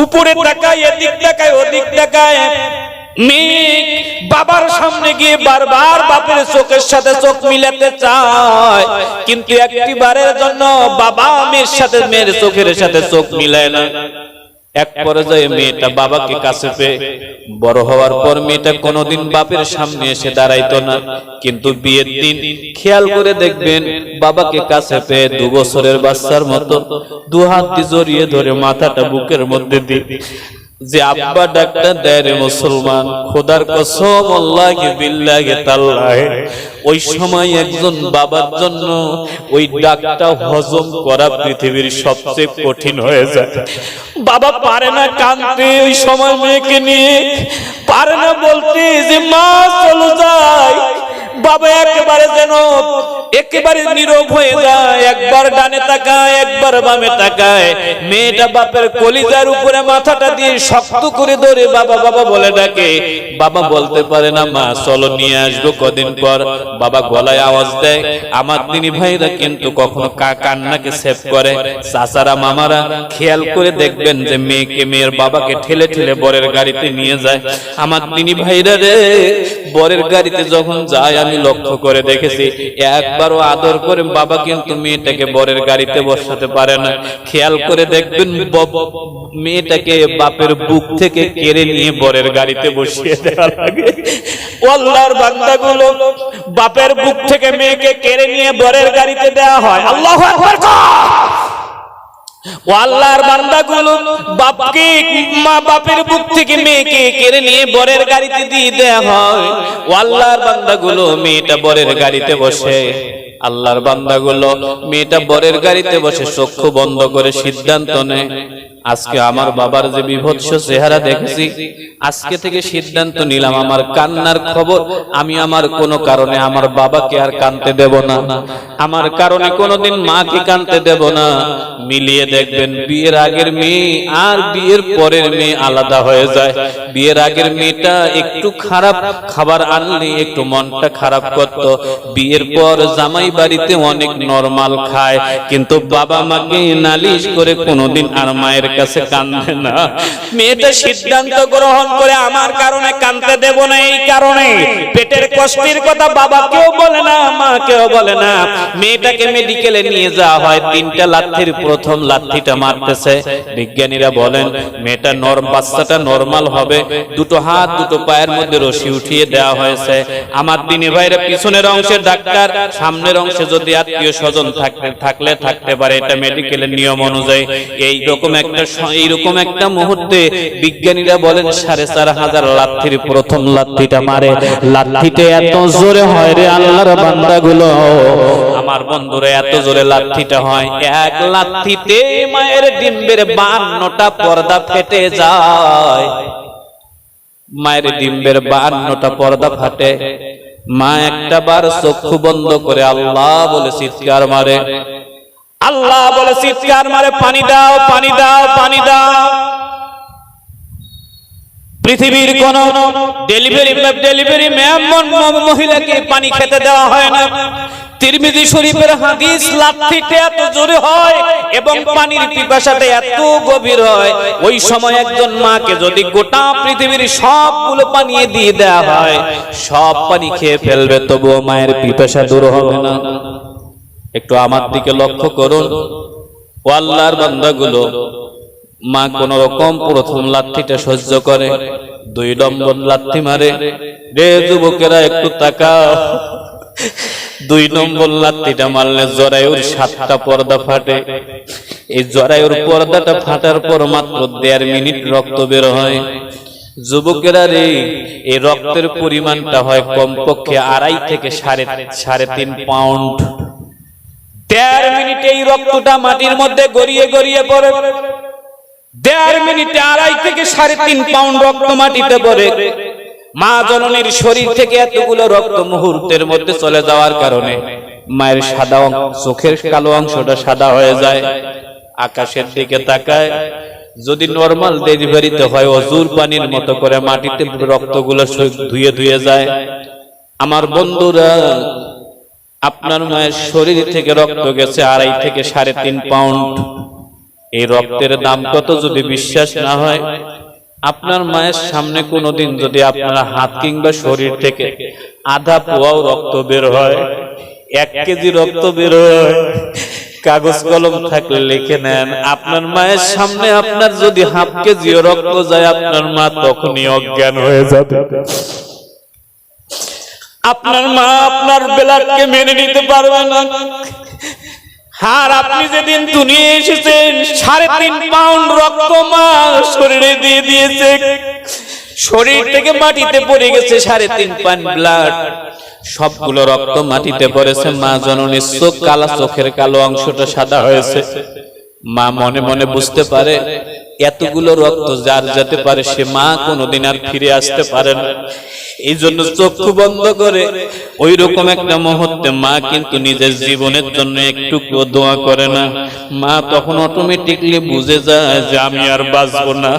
উপরে তাকায়, এদিক তাকায়, ওদিক তাকায়। মেয়ে বাবার সামনে গিয়ে বারবার বাপের চোখের সাথে চোখ মিলাতে চায়, কিন্তু একটি বারের জন্য বাবা মেয়ের সাথে, মেয়ের চোখের সাথে চোখ মিলায় না। এক পর্যায়ে মেয়েটা বাবাকে কাছে পেয়ে বড় হওয়ার পর মেয়েটা কোনোদিন বাপের সামনে এসে দাঁড়াইতো না, কিন্তু বিয়ের দিন খেয়াল করে দেখবেন বাবাকে কাছে পেয়ে 2 বছরের বাচ্চার মতো 2 হাত দিয়ে জড়িয়ে ধরে মাথাটা বুকের মধ্যে দিয়ে যে আব্বা ডাক্তার দেয় রে মুসলমান, খোদার কসম, আল্লাহি বিল্লাহি তাআলাহি, ওই সময় একজন বাবার জন্য ওই ডাকটা হজম করা পৃথিবীর সবচেয়ে কঠিন হয়ে যায়। বাবা পারে না কাঁদতে, ওই সময় মেয়েকে নিয়ে পারে না বলতে যে মা চলে যায়। বাবা একেবারে নীরব হয়ে যায়, একবার ডানে তাকায়, একবার বামে তাকায়। মেয়েটা বাপের কলিজার উপরে মাথাটা দিয়ে শক্ত করে ধরে বাবা বাবা বলে ডাকে। বাবা বলতে পারে না, মা চলো নিয়ে আসবো কদিন পর। বাবা গলায় আওয়াজ দেয়। আমার দিনী ভাইরা কিন্তু কখনো কান্নাকে সেভ করে। চাচারা, মামারা খেয়াল করে দেখবেন যে মেয়েকে, মেয়ের বাবাকে ঠেলে ঠেলে বরের গাড়িতে নিয়ে যায়। আমার দিনী ভাইরা রে, বরের গাড়িতে যখন যায় আমি লক্ষ্য করে দেখেছি একবারও আদর করে বাবা কিন্তু মেয়েটাকে বরের গাড়িতে বসাতে পারে না। খেয়াল করে দেখবেন মেয়েটাকে বাপের বুক থেকে কেড়ে নিয়ে বরের গাড়িতে বসিয়ে দেওয়া লাগে। আল্লাহর বান্দাগুলো, বাপের বুক থেকে মেয়েকে কেড়ে নিয়ে বরের গাড়িতে দেওয়া হয়। আল্লাহু আকবার। ও আল্লাহর বান্দাগুলো, বাপকে, মা বাপের বুক থেকে মেয়েকে কেড়ে নিয়ে বরের গাড়িতে দিয়ে দেয়া হয়। ও আল্লাহর বান্দাগুলো, মেয়েটা বরের গাড়িতে বসে। আল্লাহর বান্দাগুলো, মেয়েটা বরের গাড়িতে বসে চক্ষু বন্ধ করে সিদ্ধান্ত নেয়, আজকে আমার বাবার যে বিভৎস চেহারা দেখেছি, আজকে থেকে সিদ্ধান্ত নিলাম আমার কান্নার খবর আমি আমার কোনো কারণে আমার বাবাকে আর কাঁদতে দেব না, আমার কারণে কোনোদিন মাকে কাঁদতে দেব না। মিলিয়ে দেখবেন বিয়ের আগের মেয়ে আর বিয়ের পরের মেয়ে আলাদা হয়ে যায়। বিয়ের আগের মেয়েটা একটু খারাপ খাবার আনলে একটু মনটা খারাপ করত, বিয়ের পর জামাই বাড়িতে অনেক নরমাল খায়, কিন্তু বাবা মাকে নালিশ করে কোনোদিন আর মায়ের কাছে কাঁদে না। মেয়েটা সিদ্ধান্ত গ্রহণ করে আমার কারণে কাঁদতে দেব না, এই কারণে পেটের কষ্টের কথা বাবাকেও বলে না, মাকেও বলে না। মেয়েটাকে মেডিকেলে নিয়ে যাওয়া হয়। 3টা লাথির প্রথম লাথিটা মারতেছে, বিজ্ঞানীরা বলেন মেয়েটা বাচ্চাটা নরমাল হবে। 2টো হাত 2টো পায়ের মধ্যে রশি উঠিয়ে দেওয়া হয়েছে। আমার দিনী ভাইরা, পিছনের অংশে ডাক্তার, সামনের অংশে যদি আত্মীয় স্বজন থাকলে থাকতে পারে, এটা মেডিকেলের নিয়ম অনুযায়ী। এইরকম একটা মুহূর্তে বিজ্ঞানীরা বলেন 4500 লাথির প্রথম লাথিটা মারে। লাথিতে এত জোরে হয় রে আল্লাহর বান্দাগুলো, আমার বন্ধুরা, এত জোরে লাথিটা হয়, এক লাথিতে মায়ের ডিম্বের 52টা পর্দা ফেটে যায়। মায়ের ডিম্বের 52টা পর্দা ফাটে। মা একটা বার চক্ষু বন্ধ করে আল্লাহ বলে চিৎকার মারে, আল্লাহ বলে চিৎকার মারে, পানি দাও, পানি দাও, পানি দাও। পৃথিবীর কোন ডেলিভারি মহিলাকে পানি খেতে দেওয়া হয় না। তিরমিজি শরীফের হাদিস, লাথিতে এত জোরে হয় এবং পানির পিপাসাটা এত গভীর হয়, ওই সময় একজন মাকে যদি গোটা পৃথিবীর সবগুলো পানি দিয়ে দেওয়া হয়, সব পানি খেয়ে ফেলবে, তবুও মায়ের পিপাসা দূর হবে না। একটু আমার দিকে লক্ষ্য করুন, ও আল্লাহর বান্দাগুলো, মা কোন রকম প্রথম লাথিটা সহ্য করে, 2 নম্বর লাথি মারে। রে যুবকেরা একটু তাকাও, 2 নম্বর লাথিটা মারলে জরায়ুর 7টা পর্দা ফাটে। এই জরায়ুর পর্দাটা ফাটার পর মাত্র 1.5 মিনিট রক্ত বের হয়। যুবকেরা রে, এই রক্তের পরিমাণটা হয় কমপক্ষে 2.5 থেকে 3.5 পাউন্ড। 1.5 মিনিটে এই রক্তটা মাটির মধ্যে গড়িয়ে গড়িয়ে পড়ে। 1.5 মিনিটে 2.5 থেকে 3.5 পাউন্ড রক্ত মাটিতে পড়ে। মা জননীর শরীর থেকে এতগুলো রক্ত মুহূর্তের মধ্যে চলে যাওয়ার কারণে মায়ের সাদা চোখের কালো অংশটা সাদা হয়ে যায়। আকাশের দিকে তাকায়, যদি নরমাল ডেলিভারিতে হয় অজুর পানির মতো করে মাটিতে রক্তগুলো ধুয়ে ধুয়ে যায়। আমার বন্ধুরা, আপনার মায়ের শরীর থেকে রক্ত গেছে 2.5 থেকে 3.5 পাউন্ড। এই রক্তের দাম কত যদি বিশ্বাস না হয়, আপনার মায়ের সামনে কোনোদিন যদি আপনার হাত কিংবা শরীর থেকে আধা পোয়াও রক্ত বের হয়, 1 কেজি রক্ত বের হয়, কাগজ কলম থাকলে লিখে নেন। আপনার মায়ের সামনে আপনার যদি 1/2 কেজিও রক্ত যায়, আপনার মা তখনই অজ্ঞান হয়ে যাবে। আপনার মা আপনার ব্লাডকে মেনে নিতে পারবে না। আর আপনি যেদিন দুনিয়া এসেছেন 3.5 পাউন্ড রক্ত মা শরীরে দিয়ে দিয়েছে। শরীর থেকে মাটিতে পড়ে গেছে 3.5 পাউন্ড ব্লাড। সবগুলো রক্ত মাটিতে পড়েছে। মা জননীর চোখ কালা, চোখের কালো অংশটা সাদা হয়েছে। মা মনে মনে বুঝতে পারে এতগুলো রক্ত যার যেতে পারে সে মা কোনোদিন আর ফিরে আসতে পারে না। এই জন্য চক্ষু বন্ধ করে ওই রকম একটা মুহূর্তে মা কিন্তু নিজের জীবনের জন্য একটু দোয়া করে না। মা তখন অটোমেটিকলি বুঝে যায় যে আমি আর বাঁচবো না।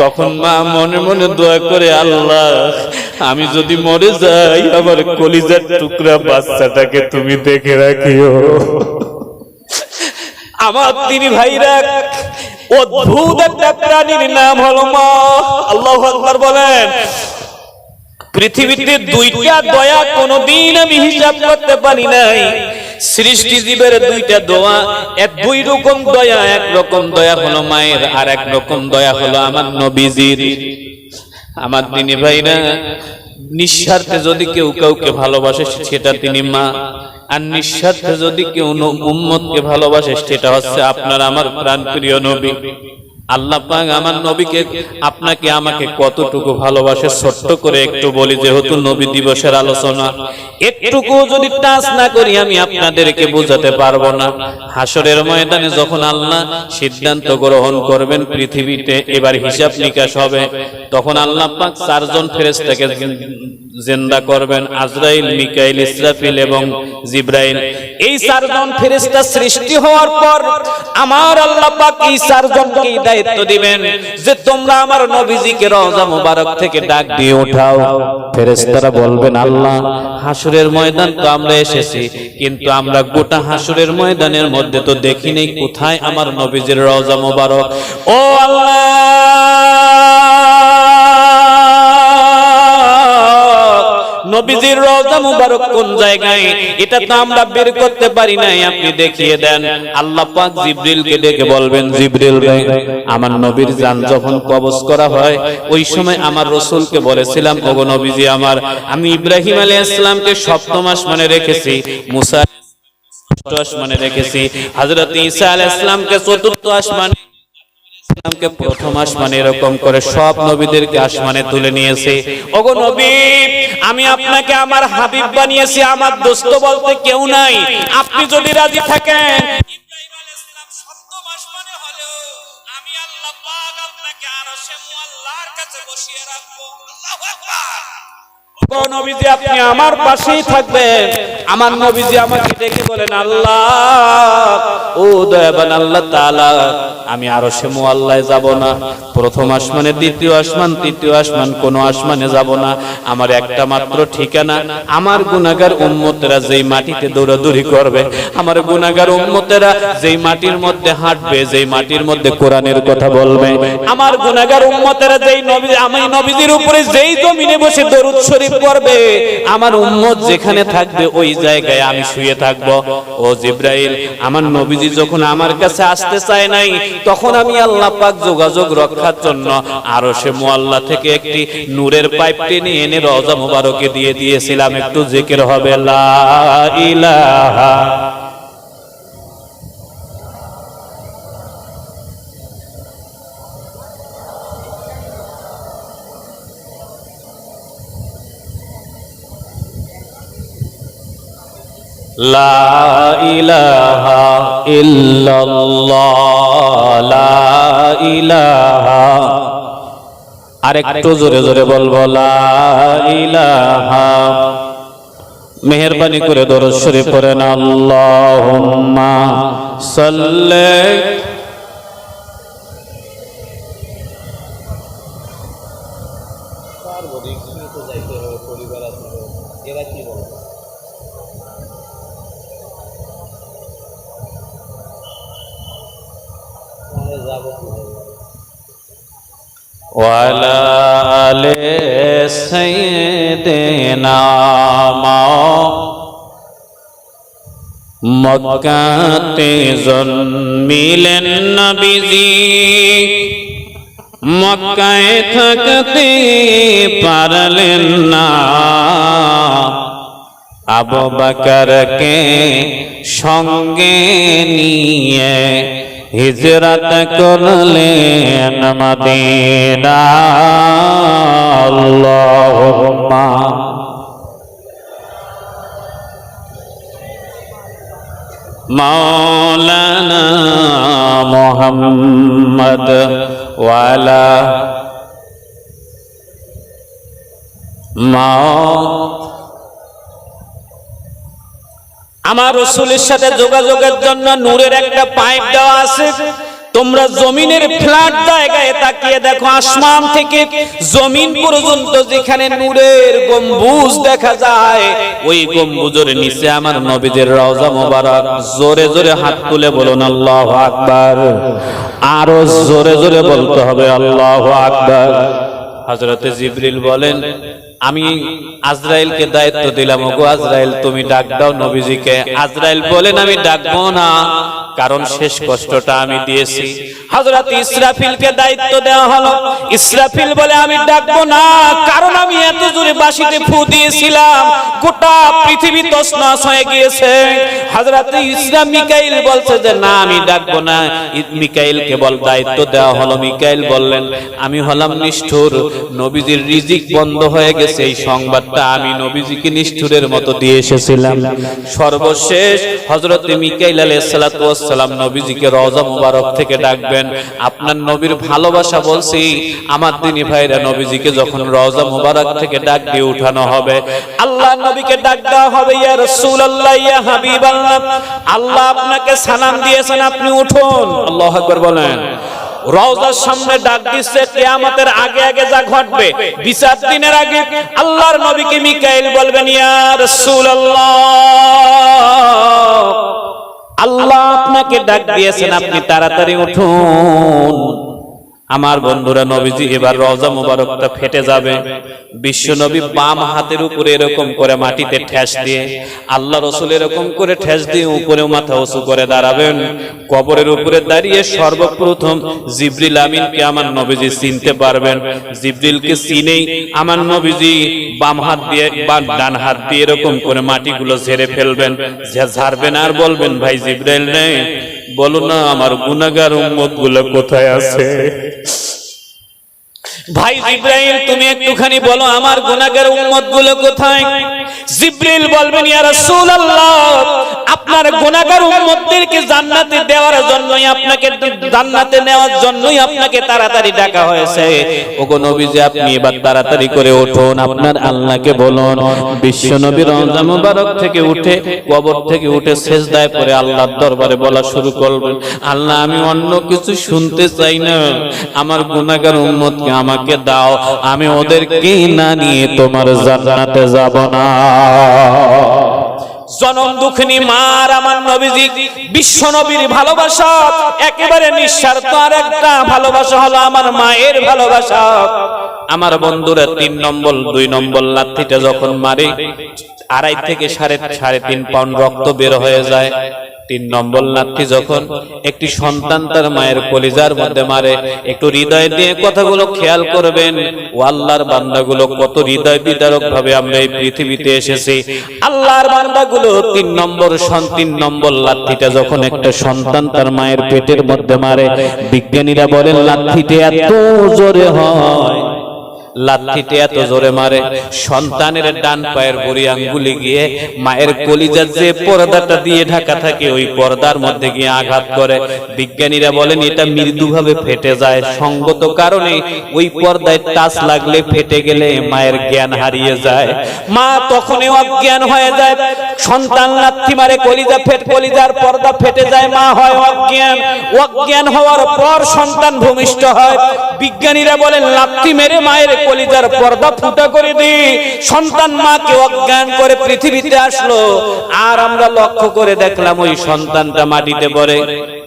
তখন মা মনে মনে দোয়া করে, আল্লাহ আমি যদি মরে যাই আমার কলিজার টুকরা বাচ্চাটাকে তুমি দেখে রাখিও। আমার তিনি ভাইরা, অদ্ভুত একটা প্রাণীর নাম হলো মা। আল্লাহু আকবার বলেন। পৃথিবীতে 2টা দয়া কোনদিন আমি হিসাব করতে পারি নাই। সৃষ্টি জীবের 2টা দোয়া, 2 রকম দয়া। এক রকম দয়া হলো মায়ের, আর এক রকম দয়া হলো আমার নবীজির। আমার দিনী ভাইরা, নিঃস্বার্থে যদি কেউ কাউকে ভালোবাসে সেটা তিনি মা, আর নিঃস্বার্থে যদি কেউ উম্মতকে ভালোবাসে সেটা হচ্ছে আপনার আমার প্রাণপ্রিয় নবী। আল্লাহ পাক আমার নবীকে, আপনাকে আমাকে কতটুকু ভালোবাসে ছোট্ট করে একটু বলি, যেহেতু নবী দিবসের আলোচনা। একটুকু যদি টাচ না করি আমি আপনাদেরকে বোঝাতে পারবো না। হাসরের ময়দানে যখন আল্লাহ সিদ্ধান্ত গ্রহণ করবেন পৃথিবীতে এবার হিসাব নিকাশ হবে, তখন আল্লাহ পাক 4 জন ফেরেশতাকে জিন্দা করবেন, আজরাইল, মিকাইল, ইসরাফিল এবং জিবরাইল। এই 4 জন ফেরেশতা সৃষ্টি হওয়ার পর আমার আল্লাহ পাক এই 4 জনকে দায়িত্ব দিবেন যে তোমরা আমার নবীজিকে রওজা মুবারক থেকে ডাক দিয়ে উঠাও। ফেরেশতারা বলবেন, আল্লাহ হাসরের ময়দান তো আমরা এসেছি, কিন্তু আমরা গোটা হাসরের ময়দানের মধ্যে তো দেখি নেই কোথায় আমার নবীজির রওজা মুবারক। ও আল্লাহ, নবীজির রওজা মুবারক কোন জায়গায় এটা তো আমরা বের করতে পারি নাই, আপনি দেখিয়ে দেন। আল্লাহ পাক জিবরিলকে ডেকে বলবেন, জিবরিল রে, আমার নবীর জান যখন কবজ করা হয় ওই সময় আমার রাসূলকে বলেছিলাম, ওগো নবীজি আমার, আমি ইব্রাহিম আলাইহিস সালামকে 7ম আসমানে রেখেছি, মুসা 6ম আসমানে রেখেছি, হযরত ঈসা আলাইহিস সালামকে 4র্থ আসমানে, ইসলামকে 1ম আসমানে, এরকম করে সব নবীদেরকে আসমানে তুলে নিয়েছে। ওগো নবী, আমি আপনাকে আমার হাবিব বানিয়েছি, আমার দোস্ত বলতে কেউ নাই। আপনি যদি রাজি থাকেন ইব্রাহিম আলাইহিস সালাম 7ম আসমানে হলেও আমি আল্লাহ পাক আপনাকে আরশে মুআল্লার কাছে বসিয়ে রাখবো। আল্লাহু আকবার। ওগো নবীজি, আপনি আমার পাশেই থাকবেন। আমার নবীজি আমাকে ডেকে বলেন, আল্লাহ, ও দয়াবান আল্লাহ তাআলা, আমি আরশে মুআল্লায় যাব না, 1ম আসমানে, 2য় আসমান, 3য় আসমান, কোন আসমানে যাব না। আমার একটা মাত্র ঠিকানা, আমার গুনাহগার উম্মতেরা যেই মাটিতে দৌড়াদৌড়ি করবে, আমার গুনাহগার উম্মতেরা যেই মাটির মধ্যে হাঁটবে, যেই মাটির মধ্যে কোরআনের কথা বলবে, আমার গুনাহগার উম্মতেরা যেই নবী, আমি নবীজির উপরে যেই জমিনে বসে দরুদ শরীফ শরীফ পড়বে, আমার উম্মত যেখানে থাকবে ওই জায়গায় আমি শুয়ে থাকব। ও জিবরাইল, আমার নবীজি যখন আমার কাছে আসতে চায় নাই, তখন আমি আল্লাহ পাক যোগাযোগ রক্ষার জন্য আরশে মুআল্লা থেকে একটি নূরের পাইপ টেনে এনে রওজা মুবারকে দিয়ে দিয়েছিলাম। একটু জিকির হবে, লা ইলাহা লা ইলাহা ইল্লাল্লাহ, লা ইলাহা। আরেকটু জোরে জোরে বলবো, লা ইলাহা। মেহেরবানি করে দরুদ শরীফ পড়েন, আল্লাহুম্মা সাল্লি। ওয়ালা আলে সাইয়্যিদিনা মক্কাতে জন্মিলেন নবীজি, মক্কায় থাকতে পারলেন না, আবু বকরকে সঙ্গে নিয়ে হিজরত করলেন মদিনা। আল্লাহুম্মা মাওলানা মুহাম্মদ ওয়ালা আমার রাসূলের সাথে যোগাযোগের জন্য নূরের একটা পাইপ দেওয়া আছে। তোমরা জমিনের ফ্ল্যাট জায়গায় তাকিয়ে দেখো, আসমান থেকে জমিন পর্যন্ত যেখানে নূরের গম্বুজ দেখা যায়, ওই গম্বুজের নিচে আমার নবীদের রওজা মোবারক। জোরে জোরে হাত তুলে বলুন আল্লাহু আকবার। আরো জোরে জোরে বলতে হবে আল্লাহু আকবার। হযরতে জিবরিল বলেন, আমি আজরাইলকে দায়িত্ব দিলাম, ওগো আজরাইল তুমি ডাক দাও নবীজিকে। আজরাইল বলেন, আমি ডাকবো না, কারণ শেষ কষ্টটা আমি দিয়েছি। হযরত ইসরাফিলকে দায়িত্ব দেওয়া হলো। ইসরাফিল বলে, আমি ডাকবো না, কারণ আমি এত জোরে বাঁশিতে ফু দিয়েছিলাম, গোটা পৃথিবী তছনছ হয়ে গিয়েছে। হযরত মিকাইল বলছে যে না, আমি ডাকবো না। মিকাইলকে দায়িত্ব দেওয়া হলো। মিকাইল বললেন, আমি হলাম নিষ্ঠুর, নবীজির রিজিক বন্ধ হয়ে গেছে, এই সংবাদটা আমি নবীজিকে নিষ্ঠুরের মতো দিয়ে এসেছিলাম। সর্বশেষ হযরত মিকাইল আলাইহিস সালাতু ওয়াস সালাম নবীজিকে রওজা মুবারক থেকে ডাকবেন। আপনার নবীর ভালোবাসা বলছি, আমার দিনী ভাইরা, নবীজিকে যখন রওজা মুবারক থেকে ডাক দিয়ে উঠানো হবে, আল্লাহ নবীকে ডাক দেওয়া হবে, ইয়া রাসূলুল্লাহ, ইয়া হাবিবাল্লাহ, আল্লাহ আপনাকে সালাম দিয়েছেন, আপনি উঠুন। আল্লাহু আকবার বলেন। রওজার সামনে ডাক দিচ্ছে, কিয়ামতের আগে আগে যা ঘটবে, বিচার দিনের আগে আল্লাহর নবীকে মিকাইল বলবেন, ইয়া রাসূলুল্লাহ, আল্লাহ আপনাকে ডাক দিয়েছেন, আপনি তাড়াতাড়ি উঠুন। আমার বন্ধুরা, নবীজি এবার রওজা মুবারকটা ফেটে যাবে। বিশ্ব নবী বাম হাতের উপরে এরকম করে মাটিতে ঠেস দিয়ে, আল্লাহ রাসূল এরকম করে ঠেস দিয়ে উপরে মাথা উঁচু করে দাঁড়াবেন। কবরের উপরে দাঁড়িয়ে সর্বপ্রথম জিবরিল আমিনকে আমার নবীজি চিনতে পারবেন। জিবরিলকে চিনেই আমার নবীজি বাম হাত দিয়ে বা ডান হাত দিয়ে এরকম করে মাটিগুলো ঝেড়ে ফেলবেন। ঝাড়বেন আর বলবেন, ভাই জিবরাইল নেই, বলো না আমার গুনাহগার উম্মত গুলো কোথায় আছে? ভাই জিবরাইল, তুমি একটুখানি বলো আমার গুনাহগার উম্মত গুলো কোথায়? জিবরিল বলবেন, ইয়া রাসূলুল্লাহ, আপনার গুনাহগার উম্মতদেরকে জান্নাতে দেওয়ার জন্যই, আপনাকে জান্নাতে নেওয়ার জন্যই আপনাকে তাড়াতাড়ি ডাকা হয়েছে। ওগো নবীজি, আপনি এবার তাড়াতাড়ি করে উঠুন, আপনার আল্লাহকে বলুন। বিশ্ব নবী রওজা মুবারক থেকে উঠে, কবর থেকে উঠে সিজদায় পড়ে আল্লাহর দরবারে বলা শুরু করবেন, আল্লাহ, আমি অন্য কিছু শুনতে চাই না, আমার গুনাহগার উম্মতকে আমাকে দাও, আমি ওদেরকে না নিয়ে তোমার জান্নাতে যাব না। জনম দুঃখিনী মার আমার নবীজি বিশ্ব নবীর ভালোবাসা একেবারে নিঃস্বার্থ। আর একটা ভালোবাসা হলো আমার মায়ের ভালোবাসা। আমার বন্ধুরা 3 নম্বর 2 নম্বর লাথিটা যখন মারে 2.5 থেকে 3.5 পাউন্ড রক্ত বের হয়ে যায়। 3 নম্বর লাথি যখন একটি সন্তান তার মায়ের কলিজার মধ্যে মারে, একটু হৃদয় দিয়ে কথাগুলো খেয়াল করবেন। ও আল্লাহর বান্দাগুলো, কত হৃদয় বিদারক ভাবে আমরা এই পৃথিবীতে এসেছি। আল্লাহর বান্দাগুলো 3 নম্বর লাথিটা যখন একটা সন্তান তার মায়ের পেটের মধ্যে মারে, বিজ্ঞানীরা বলেন লাথিটা এত জোরে হয়, লাথিতে এত জোরে মারে, সন্তানের ডান পায়ের বুড়ি আঙ্গুলে গিয়ে মায়ের কলিজার যে পর্দাটা দিয়ে ঢাকা থাকে ওই পর্দার মধ্যে গিয়ে আঘাত করে। বিজ্ঞানীরা বলেন এটা মৃদুভাবে ফেটে যায়, সঙ্গত কারণে ওই পর্দায় টাচ লাগলে ফেটে গেলে মায়ের জ্ঞান হারিয়ে যায়, মা তখনই অজ্ঞান হয়ে যায়। সন্তান লাথি মারে, কলিজার পর্দা ফেটে যায়, মা হয় অজ্ঞান হওয়ার পর সন্তান ভূমিষ্ঠ হয়। বিজ্ঞানীরা বলেন লাথি মেরে মায়ের কলিজার পর্দা ফুটা করে দিই, সন্তান মাকে অজ্ঞান করে পৃথিবীতে আসলো। আর আমরা লক্ষ্য করে দেখলাম ওই সন্তানটা মাটিতে পড়ে।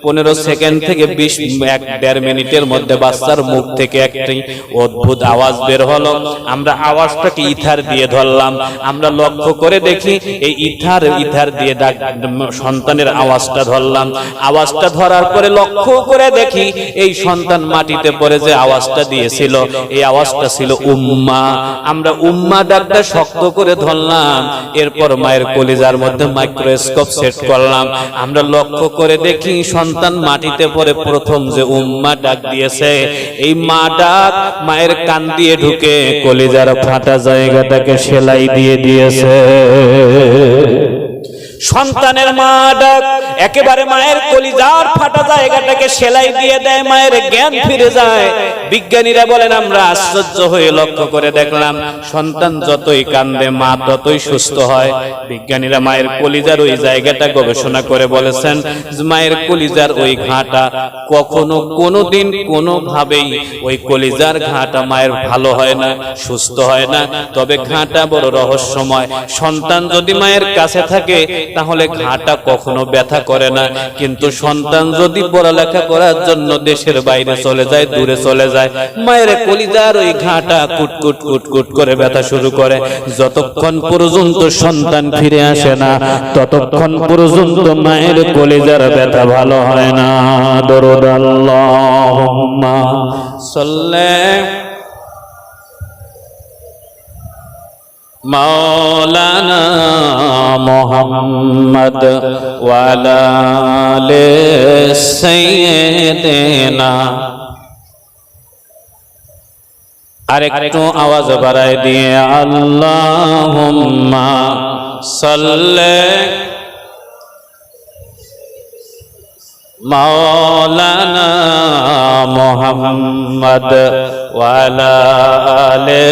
15 সেকেন্ড থেকে 1.5 মিনিটের মধ্যে বাচ্চার মুখ থেকে একটি অদ্ভুত আওয়াজ বের হলো। আমরা আওয়াজটাকে ইথার দিয়ে ধরলাম। আমরা লক্ষ্য করে দেখি এই ইথার দিয়ে সন্তানের আওয়াজটা ধরলাম। আওয়াজটা ধরার পরে লক্ষ্য করে দেখি এই সন্তান মাটিতে পড়ে যে আওয়াজটা দিয়েছিল এই আওয়াজটা ছিল উম্মা। আমরা উম্মা ডাকটা শক্ত করে ধরলাম। এরপর মায়ের কলিজার মধ্যে মাইক্রোস্কোপ সেট করলাম। আমরা লক্ষ্য করে দেখি সন্তান মাটিতে পড়ে প্রথম যে উম্মা ডাক দিয়েছে, এই মা ডাক মায়ের কান দিয়ে ঢুকে কলিজার ফাটা জায়গাটাকে সেলাই দিয়ে দিয়েছে। সন্তানের মা ডাক একেবারে মায়ের কলিজার ফাটা জায়গাটাকে সেলাই দিয়ে দেয়, মায়ের জ্ঞান ফিরে যায়। বিজ্ঞানীরা বলেন আমরা আশ্চর্য হয়ে লক্ষ্য করে দেখলাম সন্তান যতই কান্দে মা ততই সুস্থ হয়। বিজ্ঞানীরা মায়ের কলিজার ওই জায়গাটা গবেষণা করে বলেছেন মায়ের কলিজার ওই ঘাটা কখনো কোনোদিন কোনোভাবেই ওই কলিজার ঘাটা মায়ের ভালো হয় না, সুস্থ হয় না। তবে ঘাটা বড় রহস্যময়। সন্তান যদি মায়ের কাছে থাকে তাহলে ঘাটা কখনো ব্যথা করে না, কিন্তু সন্তান যদি পড়ালেখা করার জন্য দেশের বাইরে চলে যায়, দূরে চলে যায়, মায়ের কলিজার ওই ঘাটা কুটকুট কুটকুট করে ব্যথা শুরু করে। যতক্ষণ পর্যন্ত সন্তান ফিরে আসে না ততক্ষণ পর্যন্ত মায়ের কলিজার ব্যথা ভালো হয় না। দরুদ আল্লাহুম্মা সাল্লি মাওলানা মুহাম্মদ ওয়া আলা আলি সাইয়্যিদিনা। আরেকটু আওয়াজ বাড়ায় দিয়ে আল্লাহুম্মা সাল্লি মাওলানা মুহাম্মদ ওয়া আলা আলি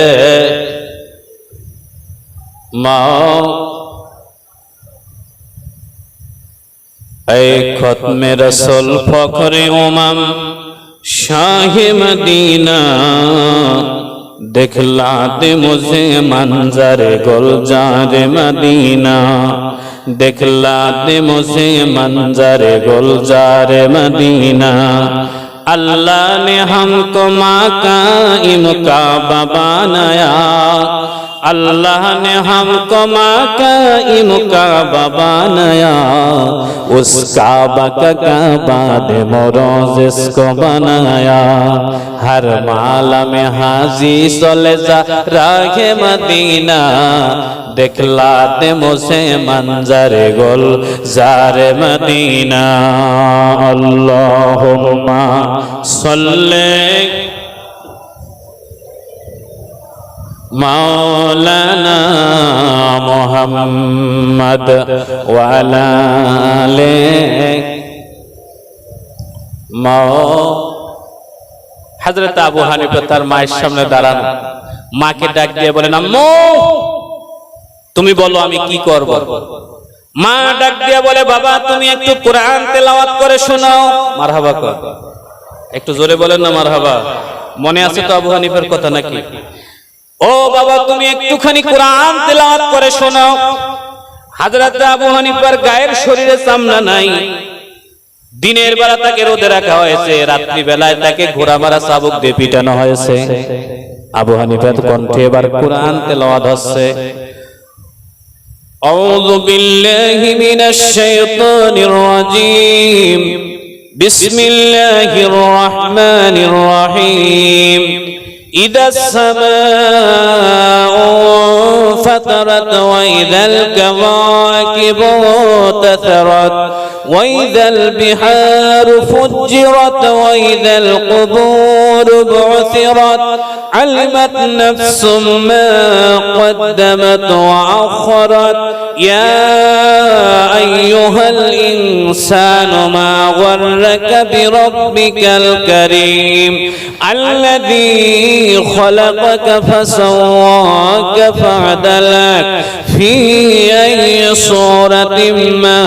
ऐ खत्म रसूल फखरे उमम शाह मदीना दिखला दे मुझे मंजर गुलजार मदीना, दिखला दे मुझे मंजर गुलजार मदीना। अल्लाह ने हमको माकाइम काबा बनाया, अल्लाह ने हमको माकाइम काबा बनाया, उस काबा का काबा ने मोरोज इसको बनाया। हर माला में हाजी सोले जा राहे मदीना, दिखला दे मुझे मंजर गुल जार मदीना। अल्लाहुम्मा सल्ले मौलाना मुहम्मद वा अला आले हजरत আবু হানিফা তার মায়ের সামনে দাঁড়ান, মাকে ডাক দিয়ে বলেন আম্মু তুমি বলো আমি কি করব। মা ডাক দিয়ে বলে বাবা তুমি একটু কোরআন তেলাওয়াত করে শোনাও। মারহাবা কর, একটু জোরে বলেন না মারহাবা। মনে আছে তো আবু হানিফার কথা নাকি? ও বাবা তুমি একটুখানি কোরআন তেলাওয়াত করে শোনাও। হযরত আবু হানিফার গায়ের শরীরে চামড়া নাই, দিনের বেলা তাকে রোদে রাখা হয়েছে, রাত্রি বেলায় তাকে ঘোড়া মারা চাবুক দিয়ে পিটানো হয়েছে। আবু হানিফার কণ্ঠে এবার কুরআন তেলাওয়াত হচ্ছে। আউযু বিল্লাহি মিনাশ শাইতানির রাজীম, বিসমিল্লাহির রহমানির রহিম। ইদাস সামাউ ফাতারাত ওয়া ইদাল কাওয়াকিবু তাসারাত وإذا البحار فجرت وإذا القبور بعثرت علمت نفس ما قدمت وأخرت يا أيها الإنسان ما غرك بربك الكريم الذي خلقك فسواك فعدلك في أي صورة ما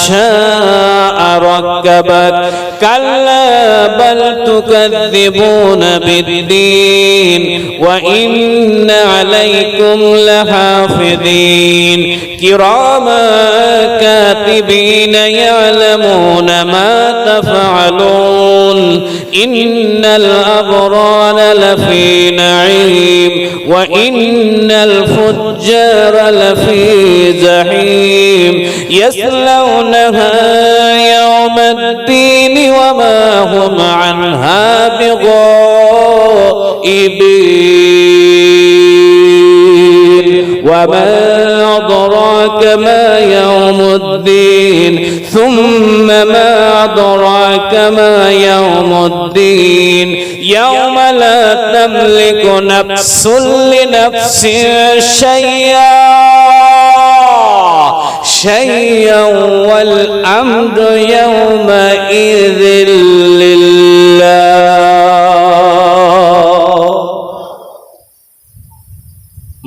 شاء ركبك كلا بل تكذبون بالدين وإن عليكم لحافظين كراما كاتبين يعلمون ما تفعلون إن الأبرار لفي نعيم وإن الفجار لفي جحيم يصلونها يوم الدين وما هم عنها بغائبين وما أدراك ما يوم الدين ثم ما أدراك ما يوم الدين يوم لا تملك نفس لنفس شيئا والأمر يومئذ لله।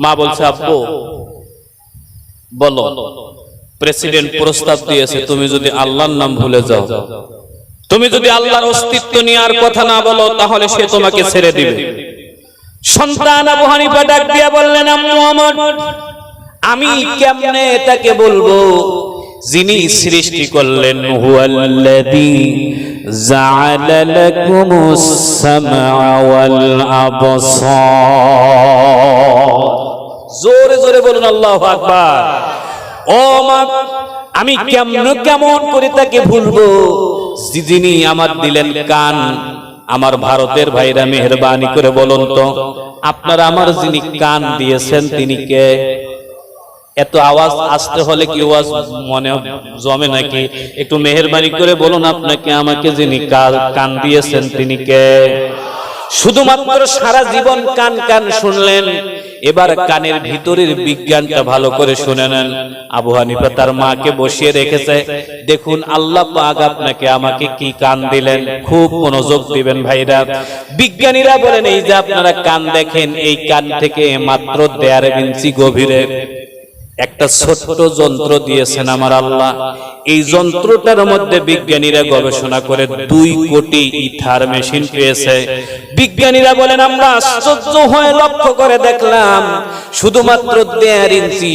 মা বলছে, আব্বু বলো, প্রেসিডেন্ট প্রস্তাব দিয়েছে তুমি যদি আল্লাহর নাম ভুলে যাও, তুমি যদি আল্লাহর অস্তিত্ব নিয়ে আর কথা না বলো, তাহলে সে তোমাকে ছেড়ে দিবে। সন্তান আবু হানিফা ডাক দিয়া বললেন, আম্মু আমার, আমি কেমনে তাকে বলবো যিনি সৃষ্টি করলেন? হুয়াল্লাযী জাআলা লাকুমুস সামআ ওয়াল আবসার। জোরে জোরে বলুন আল্লাহু আকবার। ও মা, আমি কেমন করে তাকে ভুলবো যিনি আমার দিলেন কান? আমার ভারতের ভাইরা মেহেরবানি করে বলুন তো, আপনারা আমার যিনি কান দিয়েছেন তিনি কে? এত আওয়াজ আসতে হলে কি আওয়াজ মনে জমে নাকি? একটু মেহেরবানি করে বলুন, আপনাকে আমাকে যিনি কান দিয়েছেন তিনি কে? শুধুমাত্র সারা জীবন কান কান শুনলেন, এবার কানের ভিতরের বিজ্ঞানটা ভালো করে শুনে নেন। আবু হানিফা তার মাকে বসিয়ে রেখেছে, দেখুন আল্লাহ পাক আপনাকে আমাকে কি কান দিলেন, খুব মনোযোগ দিবেন ভাইরা। বিজ্ঞানীরা বলেন, এই যে আপনারা কান দেখেন, এই কান থেকে মাত্র 1.5 ইঞ্চি গভীরে একটা ছোট্ট যন্ত্র দিয়েছেন আমার আল্লাহ। এই যন্ত্রটার মধ্যে বিজ্ঞানীরা গবেষণা করে 2 কোটি ইথার মেশিন পেয়েছে। বিজ্ঞানীরা বলেন, আমরা আশ্চর্য হয়ে লক্ষ্য করে দেখলাম শুধুমাত্র 1.5 ইঞ্চি,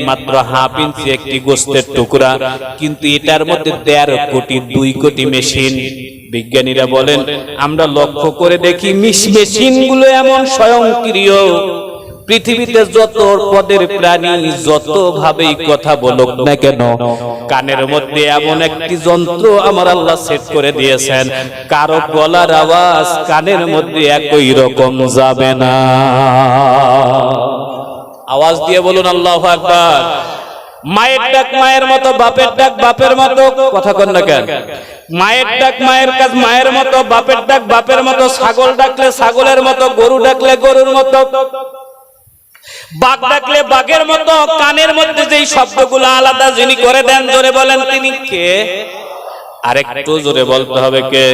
মাত্র হাফ ইঞ্চি একটি গোস্তের টুকরা, কিন্তু এটার মধ্যে 1.5 কোটি 2 কোটি মেশিন। বিজ্ঞানীরা বলেন, আমরা লক্ষ্য করে দেখি মেশিনগুলো এমন স্বয়ংক্রিয়, পৃথিবীতে যত পদের প্রাণী যত ভাবেই কথা বলুক না কেন, কানের মধ্যে এমন একটি যন্ত্র আমার আল্লাহ সেট করে দিয়েছেন, কারো গলার আওয়াজ কানের মধ্যে একই রকম যাবে না। আওয়াজ দিয়ে বলুন আল্লাহু আকবার। মায়ের ডাক মায়ের মতো, বাপের ডাক বাপের মতো, কথা কন না কেন? মায়ের ডাক মায়ের কাজ মায়ের মতো, বাপের ডাক বাপের মতো, ছাগল ডাকলে ছাগলের মতো, গরু ডাকলে গরুর মতো, বাঘ ডাকলে বাঘের মতো। কানের মধ্যে যেই শব্দগুলো আলাদা যিনি করে দেন, জোরে বলেন তিনি কে? আরেকটু জোরে বলতে হবে কে?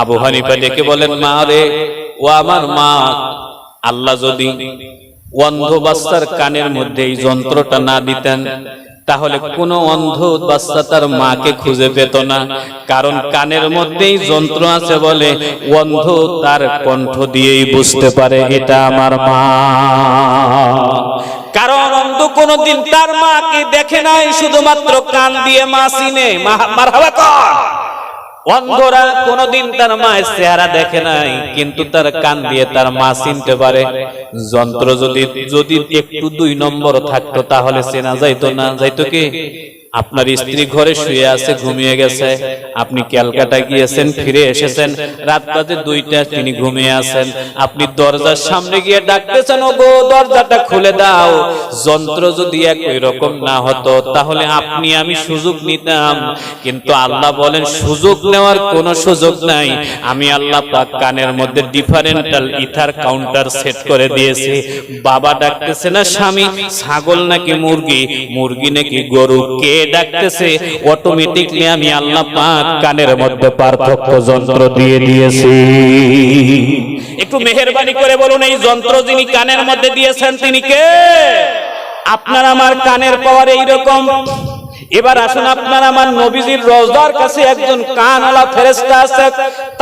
আবু হানিফা ডেকে বলেন, মা রে, ও আমার মা, আল্লাহ যদি অন্ধ বাচ্চার কানের মধ্যে এই যন্ত্রটা না দিতেন, তাহলে কোন অন্ধ বাচ্চা তার মাকে খুঁজে পেত না, কারণ কানের মধ্যেই যন্ত্র আছে বলে অন্ধ তার কণ্ঠ দিয়েই বুঝতে পারে এটা আমার মা। কারণ অন্ধ কোনদিন তার মাকে দেখে নাই, শুধুমাত্র কান দিয়ে মা চিনে। মারহাবা কর। অন্ধরা কোনদিন তার মায়ের চেহারা দেখে নাই, কিন্তু তার কান দিয়ে তার মা চিনতে পারে। যন্ত্র যদি একটু 2 নম্বর থাকতো তাহলে চেনা যাইতো না। যাইতো কি? আপনার স্ত্রী ঘরে শুয়ে আছে, ঘুমিয়ে গেছে, আপনি ক্যালকাটা গিয়েছেন, ফিরে এসেছেন, রাত বাজে 2টা, তিনি ঘুমিয়ে আছেন, আপনি দরজার সামনে গিয়ে ডাকতেছেন, ওগো দরজাটা খুলে দাও। যন্ত্র যদি একই রকম না হতো তাহলে আপনি আমি সুযোগ নিতাম, কিন্তু আল্লাহ বলেন সুযোগ নেওয়ার কোনো সুযোগ নাই। আমি আল্লাহ পাক কানের মধ্যে ডিফারেন্টাল ইথার কাউন্টার সেট করে দিয়েছি। বাবা ডাকতেছে না স্বামী, ছাগল নাকি মুরগি, মুরগি নাকি গরু, কে ডাকতেছে, অটোমেটিকলি আমি আল্লাহ পাক কানের মধ্যে পার্থক্য যন্ত্র দিয়ে দিয়েছি। একটু মেহেরবানি করে বলুন, এই যন্ত্র যিনি কানের মধ্যে দিয়েছেন তিনি কে? আপনার আমার কানের পাওয়ার এইরকম। এবার আসুন, আপনার আমার নবীজির রওজার কাছে একজন কানওয়ালা ফেরেশতা আছে,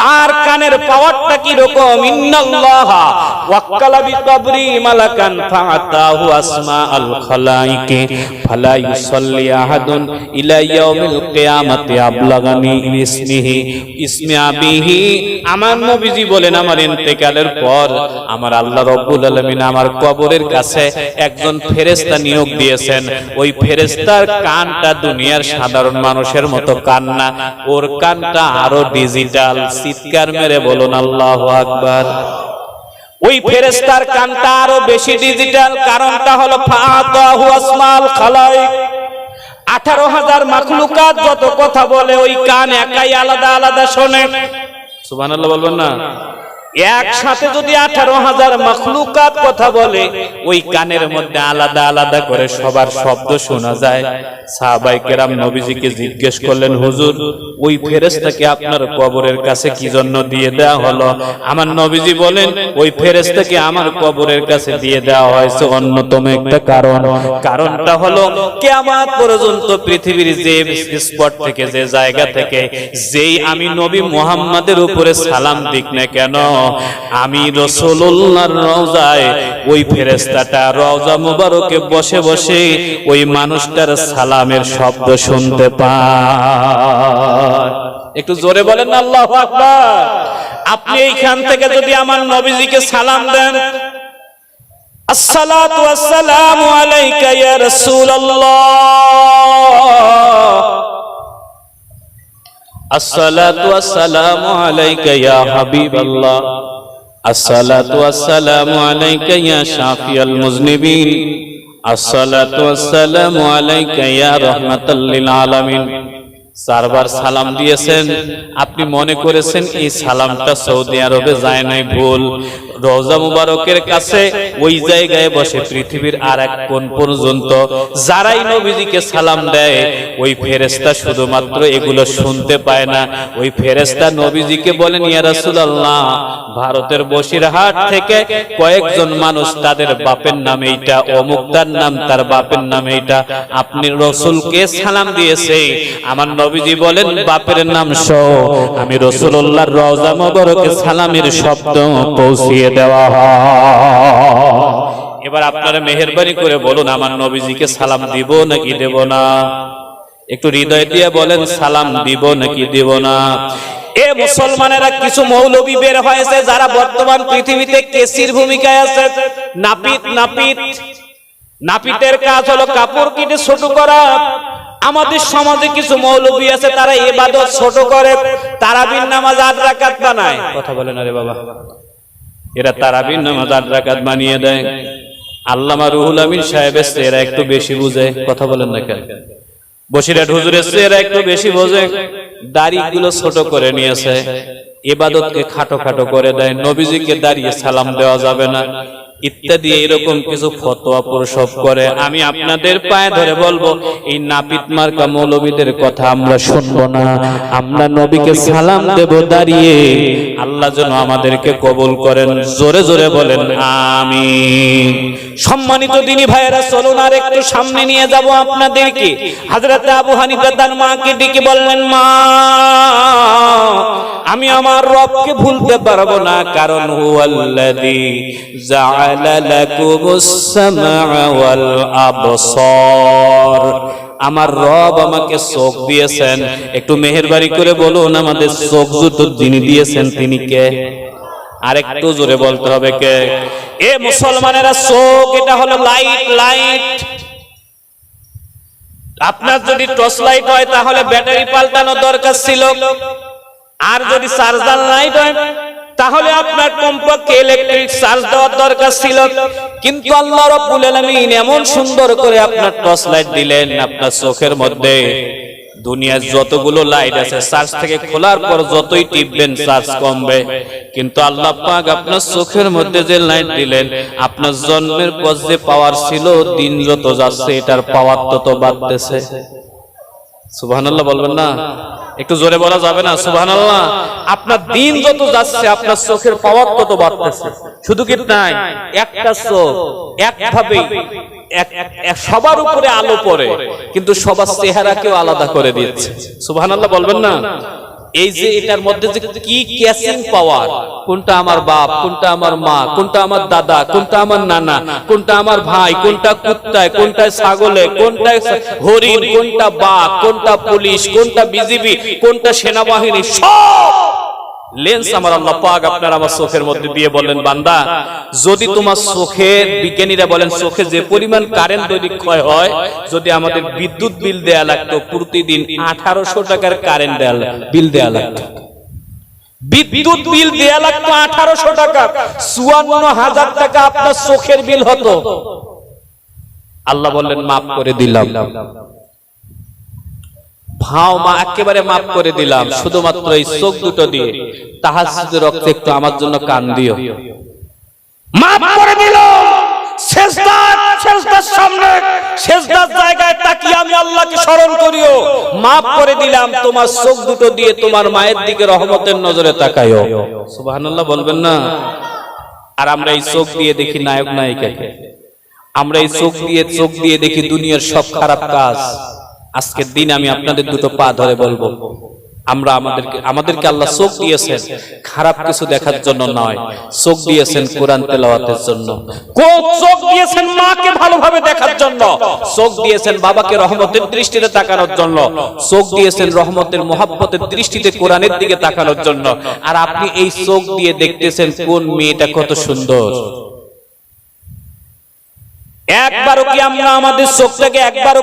তার কানের পাওয়ারটা কি রকম? ইন্নাল্লাহা ওয়াক্কালা বিকবরি মালাকান ফাআতাহু আসমাআল খালাইকি ফালা ইউসাল্লি আহাদুন ইলা ইয়াউমিল কিয়ামাতি আবলাগানি ইসমি আবিহি। আমার নবীজি বলেন, আমার ইন্তেকালের পর আমার আল্লাহ রাব্বুল আলামিন আমার কবরের কাছে একজন ফেরেশতা নিয়োগ দিয়েছেন। ওই ফেরেশতার কানটা দুনিয়ার সাধারণ মানুষের মতো কান না, ওর কানটা আরো ডিজিটাল। চিৎকার মেরে বলুন আল্লাহু আকবার। ওই ফেরেশতার কানটা আরো বেশি ডিজিটাল। কারণটা হলো ফাআতাহু আসমাল খালাইক। 18,000 মাখলুকাত যত কথা বলে ওই কান একাই আলাদা আলাদা শোনে। সুবহানাল্লাহ বলবেন না? একসাথে যদি 18,000 মাখলুকাত কথা বলে, ওই কানের মধ্যে আলাদা আলাদা করে সবার শব্দ শোনা যায়। সাহাবায়ে কেরাম নবীজিকে জিজ্ঞেস করলেন, হুজুর ওই ফেরেশতাকে আপনার কবরের কাছে কি জন্য দিয়ে দেওয়া হলো? আমার নবীজি বলেন, ওই ফেরেশতাকে আমার কবরের কাছে দিয়ে দেওয়া হয়েছে অন্যতম একটা কারণ। কারণটা হলো কিয়ামত পর্যন্ত পৃথিবীর যে স্পট থেকে, যে জায়গা থেকে যেই আমি নবী মুহাম্মাদের উপরে সালাম দিক না কেন, আমি রাসূলুল্লাহর রওজায় ওই ফেরেশতাটা রওজা মুবারকে বসে বসে ওই মানুষটার সালামের শব্দ শুনতে পায়। একটু জোরে বলেন না আল্লাহু আকবার। আপনি এইখান থেকে যদি আমার নবীজিকে সালাম দেন, আসসালাতু ওয়াসসালামু আলাইকা ইয়া রাসূলুল্লাহ, আসসালাতু ওয়াসসালামু আলাইকা ইয়া হাবিবাল্লাহ, আসসালাতু ওয়াসসালামু আলাইকা ইয়া শাফিয়াল মুজনিবিন, আসসালাতু ওয়াসসালামু আলাইকা ইয়া রাহমাতাল লিল আলামিন। 4 বার সালাম দিয়েছেন। আপনি মনে করেছেন এই সালামটা সৌদি আরবে যায় নাই, ভুল। রওজা মুবারকের কাছে ওই জায়গায় বসে পৃথিবীর আর এক কোণ পর্যন্ত যারাই নবীজিকে সালাম দেয়, ওই ফেরেশতা শুধুমাত্র এগুলো শুনতে পায় না। ওই ফেরেশতা নবীজিকে বলেন, ইয়া রাসূলুল্লাহ, ভারতের বসিরহাট থেকে কয়েকজন মানুষ, তাদের বাপের নাম এইটা, অমুক তার নাম, তার বাপের নাম এইটা, আপনি রাসূলকে সালাম দিয়েছে। আমার নবীজি বলেন, বাপের নাম সহ আমি রাসূলুল্লাহর রওজা মুবারকে সালামের শব্দ পৌঁছিয়ে দেওয়া হয়। এবার আপনারা মেহেরবানি করে বলুন, আমার নবীজিকে সালাম দিব নাকি দেব না? একটু হৃদয় দিয়ে বলেন, সালাম দিব নাকি দেব না? এ মুসলমানেরা, কিছু মৌলবী বের হয়েছে যারা বর্তমান পৃথিবীতে কেসির ভূমিকায় আছে। নাপিতের কাজ হলো কাপড় কেটে ছোট করা। আমাদের সমাজে কিছু মৌলবী আছে, তারা ইবাদত ছোট করে, তারাবির নামাজ 8 রাকাত বানায়। কথা বলেন আরে বাবা, এরা তারাবির নামাজ 8 রাকাত বানিয়ে দেয়। আল্লামা রুহুল আমিন সাহেবের চেহারা একটু বেশি বুঝে। কথা বলেন না কেন? বসিরহাট হুজুরের চেহারা একটু বেশি বোঝে। দাড়িগুলো ছোট করে নিয়েছে, ইবাদতকে খাটো খাটো করে দেয়। নবীজিকে দাঁড়িয়ে সালাম দেওয়া যাবে না ইত্যাদি এরকম কিছু ফতোয়া প্রসব করে। আমি আপনাদের পায়ে ধরে বলবো, এই নাপিত মার্কা মৌলবীদের কথা আমরা শুনবো না। আমরা নবীকে সালাম দেব দাঁড়িয়ে। আল্লাহ যেন আমাদেরকে কবুল করেন। জোরে জোরে বলেন আমিন। সম্মানিত দিনী ভাইয়েরা, চলুন আর একটু সামনে নিয়ে যাব আপনাদেরকে। হযরত আবু হানিফা তার মাকে ডেকে বললেন, মা, আমি আমার রবকে ভুলতে পারবো না, কারণ হুয়াল্লাযী জাআলা জাআলা লাকুমুস সামআ ওয়াল আবসার। আমার রব আমাকে চোখ দিয়েছেন। একটু মেহেরবানি করে বলুন, আমাদের চোখ দুটো যিনি দিয়েছেন তিনি কে? আর একটু জোরে বলতে হবে কে? এ মুসলমানেরা, চোখ এটা হলো লাইট। আপনার যদি টর্চ লাইট হয় তাহলে ব্যাটারি পাল্টানো দরকার ছিল, আর যদি চার্জার লাইট হয় তাহলে আপনার কমপক্ষে ইলেকট্রিক চার্জ দেওয়ার দরকার ছিল। কিন্তু আল্লাহ রাব্বুল আলামিন এমন সুন্দর করে আপনার টর্চ লাইট দিলেন, আপনার চোখের মধ্যে দুনিয়ার যতগুলো লাইট আছে চার্জ থেকে খোলার পর যতই টিপবেন চার্জ কমবে, কিন্তু আল্লাহ পাক আপনার চোখের মধ্যে যে লাইট দিলেন, আপনার জন্মের পর যে পাওয়ার ছিল, দিন যত যাচ্ছে এটার পাওয়ার তত বাড়তেছে। সুবহানাল্লাহ বলবেন না? একটু জোরে বলা যাবে না সুবহানাল্লাহ? আপনার দিন যত যাচ্ছে আপনার চোখের পাওয়ার তত বাড়তেছে। শুধু কি তাই, একটা চোখ একভাবেই সবার উপরে আলো পড়ে, কিন্তু সবার চেহারাকেও আলাদা করে দিচ্ছে। সুবহানাল্লাহ বলবেন না? এই যে এটার মধ্যে যে কি ক্যাচিং পাওয়ার, কোনটা আমার বাপ, কোনটা আমার মা, কোনটা আমার দাদা, কোনটা আমার নানা, কোনটা আমার ভাই, কোনটা কুত্তায়, কোনটা ছাগলে, কোনটা হরিণ, কোনটা বাঘ, কোনটা পুলিশ, কোনটা বিজিবি, কোনটা সেনাবাহিনী, সব লেন্স আমার আল্লাহ পাক আপনার আমার চোখের মধ্যে দিয়ে বললেন, বান্দা যদি তোমার চোখের, বিজ্ঞানীরা বলেন চোখে যে পরিমাণ কারেন্ট দৈনিক ক্ষয় হয়, যদি আমাদের বিদ্যুৎ বিল দেয়া লাগতো প্রতিদিন 1800 টাকার কারেন্ট বিল দেয়া লাগতো, বিদ্যুৎ বিল দেয়া লাগতো 1800 টাকা, 54,000 টাকা আপনার চোখের বিল হতো। আল্লাহ বললেন মাফ করে দিলাম, ভাও মা একেবারে মাফ করে দিলাম, শুধুমাত্র এই চোখ দুটো দিয়ে তাহাজ্জুদের রক্তে একটু আমার জন্য কান দিও। মাফ করে দিল। সেজদার সামনে, সেজদার জায়গায় তাকিয়ে আমি আল্লাহকে স্মরণ করিও। মাফ করে দিলাম, তোমার চোখ দুটো দিয়ে তোমার মায়ের দিকে রহমতের নজরে তাকাইও। সুবহানাল্লাহ বলবেন না? আর আমরা এই চোখ দিয়ে দেখি নায়ক নায়িকাকে, আমরা এই চোখ দিয়ে দেখি দুনিয়ার সব খারাপ কাজ। আজকের দিন আমি আপনাদের দুটো পা ধরে বলবো, আমরা আমাদেরকে আল্লাহ চোখ দিয়েছেন খারাপ কিছু দেখার জন্য নয়, চোখ দিয়েছেন কোরআন তেলাওয়াতের জন্য, চোখ দিয়েছেন মাকে ভালোভাবে দেখার জন্য, চোখ দিয়েছেন বাবাকে রহমতের দৃষ্টিতে তাকানোর জন্য, চোখ দিয়েছেন রহমতের মহব্বতের দৃষ্টিতে কোরআনের দিকে তাকানোর জন্য। আর আপনি এই চোখ দিয়ে দেখতেছেন কোন মেয়েটা কত সুন্দর। একবারও কি আমরা আমাদের চোখটাকে একবারও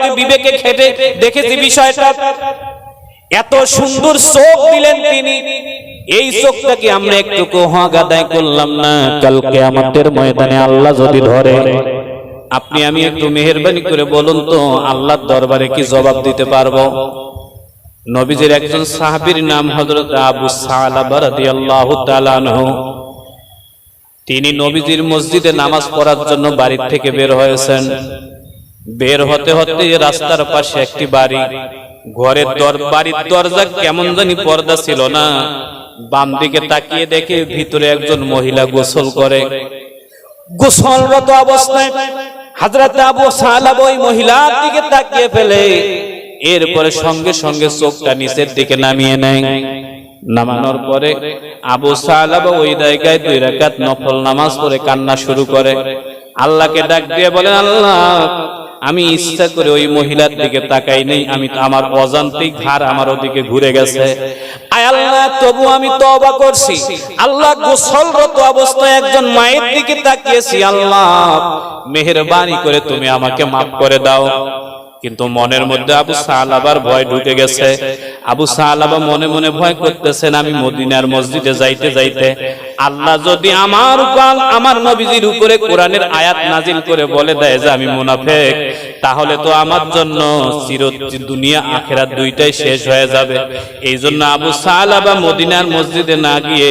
কি বিবেকে খেটে দেখেছি বিষয়টা? এত সুন্দর চোখ দিলেন তিনি, এই চোখটাকে আমরা একটু হক আদায় করলাম না? কাল কিয়ামতের ময়দানে আল্লাহ যদি ধরে, আপনি আমি একটু মেহেরবানি করে বলুন তো, আল্লাহর দরবারে কি জবাব দিতে পারবো? নবীজির একজন সাহাবীর নাম হযরত আবু সালাবা রাদিয়াল্লাহু তাআলা আনহু। তিনি নবীজির মসজিদে নামাজ পড়ার জন্য বাড়ি থেকে বের হয়েছেন। বের হতে হতে রাস্তার পাশে একটি বাড়ি, বাড়ির দরজা কেমন জানি পর্দা ছিল না। বাম দিকে তাকিয়ে দেখে ভিতরে একজন মহিলা গোসল করে। গোসলরত অবস্থায় হযরত আবু সালাবা ওই মহিলার দিকে তাকিয়ে ফেলে, এরপরে সঙ্গে সঙ্গে চোখটা নিচের দিকে নামিয়ে নেয়। নামানোর পরে আবু সালাবা ওই জায়গায় 2 রাকাত নফল নামাজ পড়ে কান্না শুরু করে। আল্লাহকে ডাক দিয়ে বলেন, আল্লাহ আমি ইচ্ছা করে ওই মহিলার দিকে তাকাই নাই, আমি আমার অজান্তেই ঘাড় আমার ওদিকে ঘুরে গেছে। আয় আল্লাহ, তবু আমি তওবা করছি। আল্লাহ, গোসলরত অবস্থায় একজন মায়ের দিকে তাকিয়েছি, আল্লাহ মেহেরবানি করে তুমি আমাকে মাফ করে দাও। কিন্তু মনের মধ্যে আবু সালাবার ভয় ঢুকে গেছে। আবু সালাবা মনে মনে ভয় করতেছেন, আমি মদিনার মসজিদে যাইতে যাইতে আল্লাহ যদি আমার নবীজির উপরে কোরআনের আয়াত নাজিল করে বলে দেয় যে আমি মুনাফিক, তাহলে তো আমার জন্য দুনিয়া আখিরাত দুইটাই শেষ হয়ে যাবে। এই জন্য আবু সালাবা মদিনার মসজিদে না গিয়ে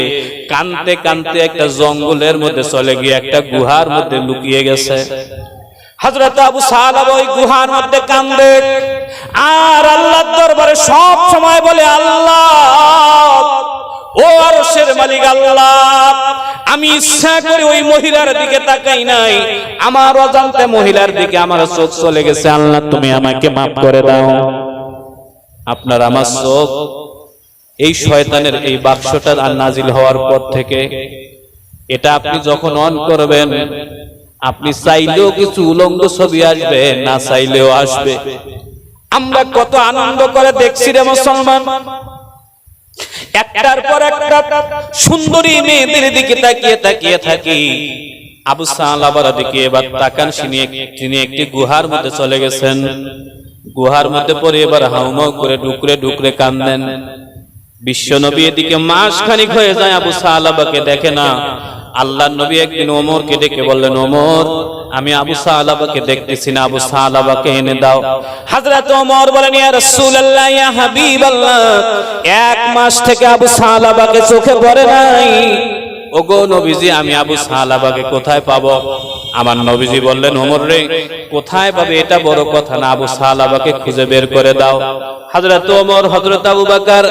কানতে কানতে একটা জঙ্গলের মধ্যে চলে গিয়ে একটা গুহার মধ্যে লুকিয়ে গেছে। হযরত আবু সালাবা ওই গুহার মধ্যে কান্দে আর আল্লাহর দরবারে সব সময় বলে, আল্লাহ ও আরশের মালিক আল্লাহ, আমি ইচ্ছা করে ওই মহিলার দিকে তাকাই নাই, আমার অজান্তে মহিলার দিকে আমার চোখ চলে গেছে, আল্লাহ তুমি আমাকে মাফ করে দাও। আপনার আমার চোখ এই শয়তানের এই বাক্সটা নাজিল হওয়ার পর থেকে এটা আপনি যখন অন করবেন, আপনি চাইলেও কিছু উলঙ্গ ছবি আসবে, না চাইলেও আসবে। আমরা কত আনন্দ করে দেখছি রে মুসলমান, একটার পর একটা সুন্দরী মেয়েদের দিকে তাকিয়ে তাকিয়ে থাকি। আবু সালাবার দিকে এবার তাকান, তিনি একটি গুহার মধ্যে চলে গেছেন। গুহার মধ্যে পড়ে এবার হাউমাউ করে ডুকরে ডুকরে কান্দেন। বিশ্ব নবী এদিকে মাস খানিক হয়ে যায় আবু সালাবাকে দেখে না। আল্লাহর নবী একদিন ওমরকে ডেকে বললেন, ওমর, আমি আবু সালাবাকে দেখতেছি না, আবু সালাবাকে এনে দাও। হযরত ওমর বলেন, ইয়া রাসূলুল্লাহ, ইয়া হাবিবাল্লাহ, এক মাস থেকে আবু সালাবাকে চোখে পড়ে নাই। ওগো নবীজি, আমি আবু সালাবাকে কোথায় পাবো? আমার নবীজি বললেন, ওমর রে, কোথায় পাবে এটা বড় কথা না, আবু সালাবাকে খুঁজে বের করে দাও। হযরত ওমর, হযরত আবু বকর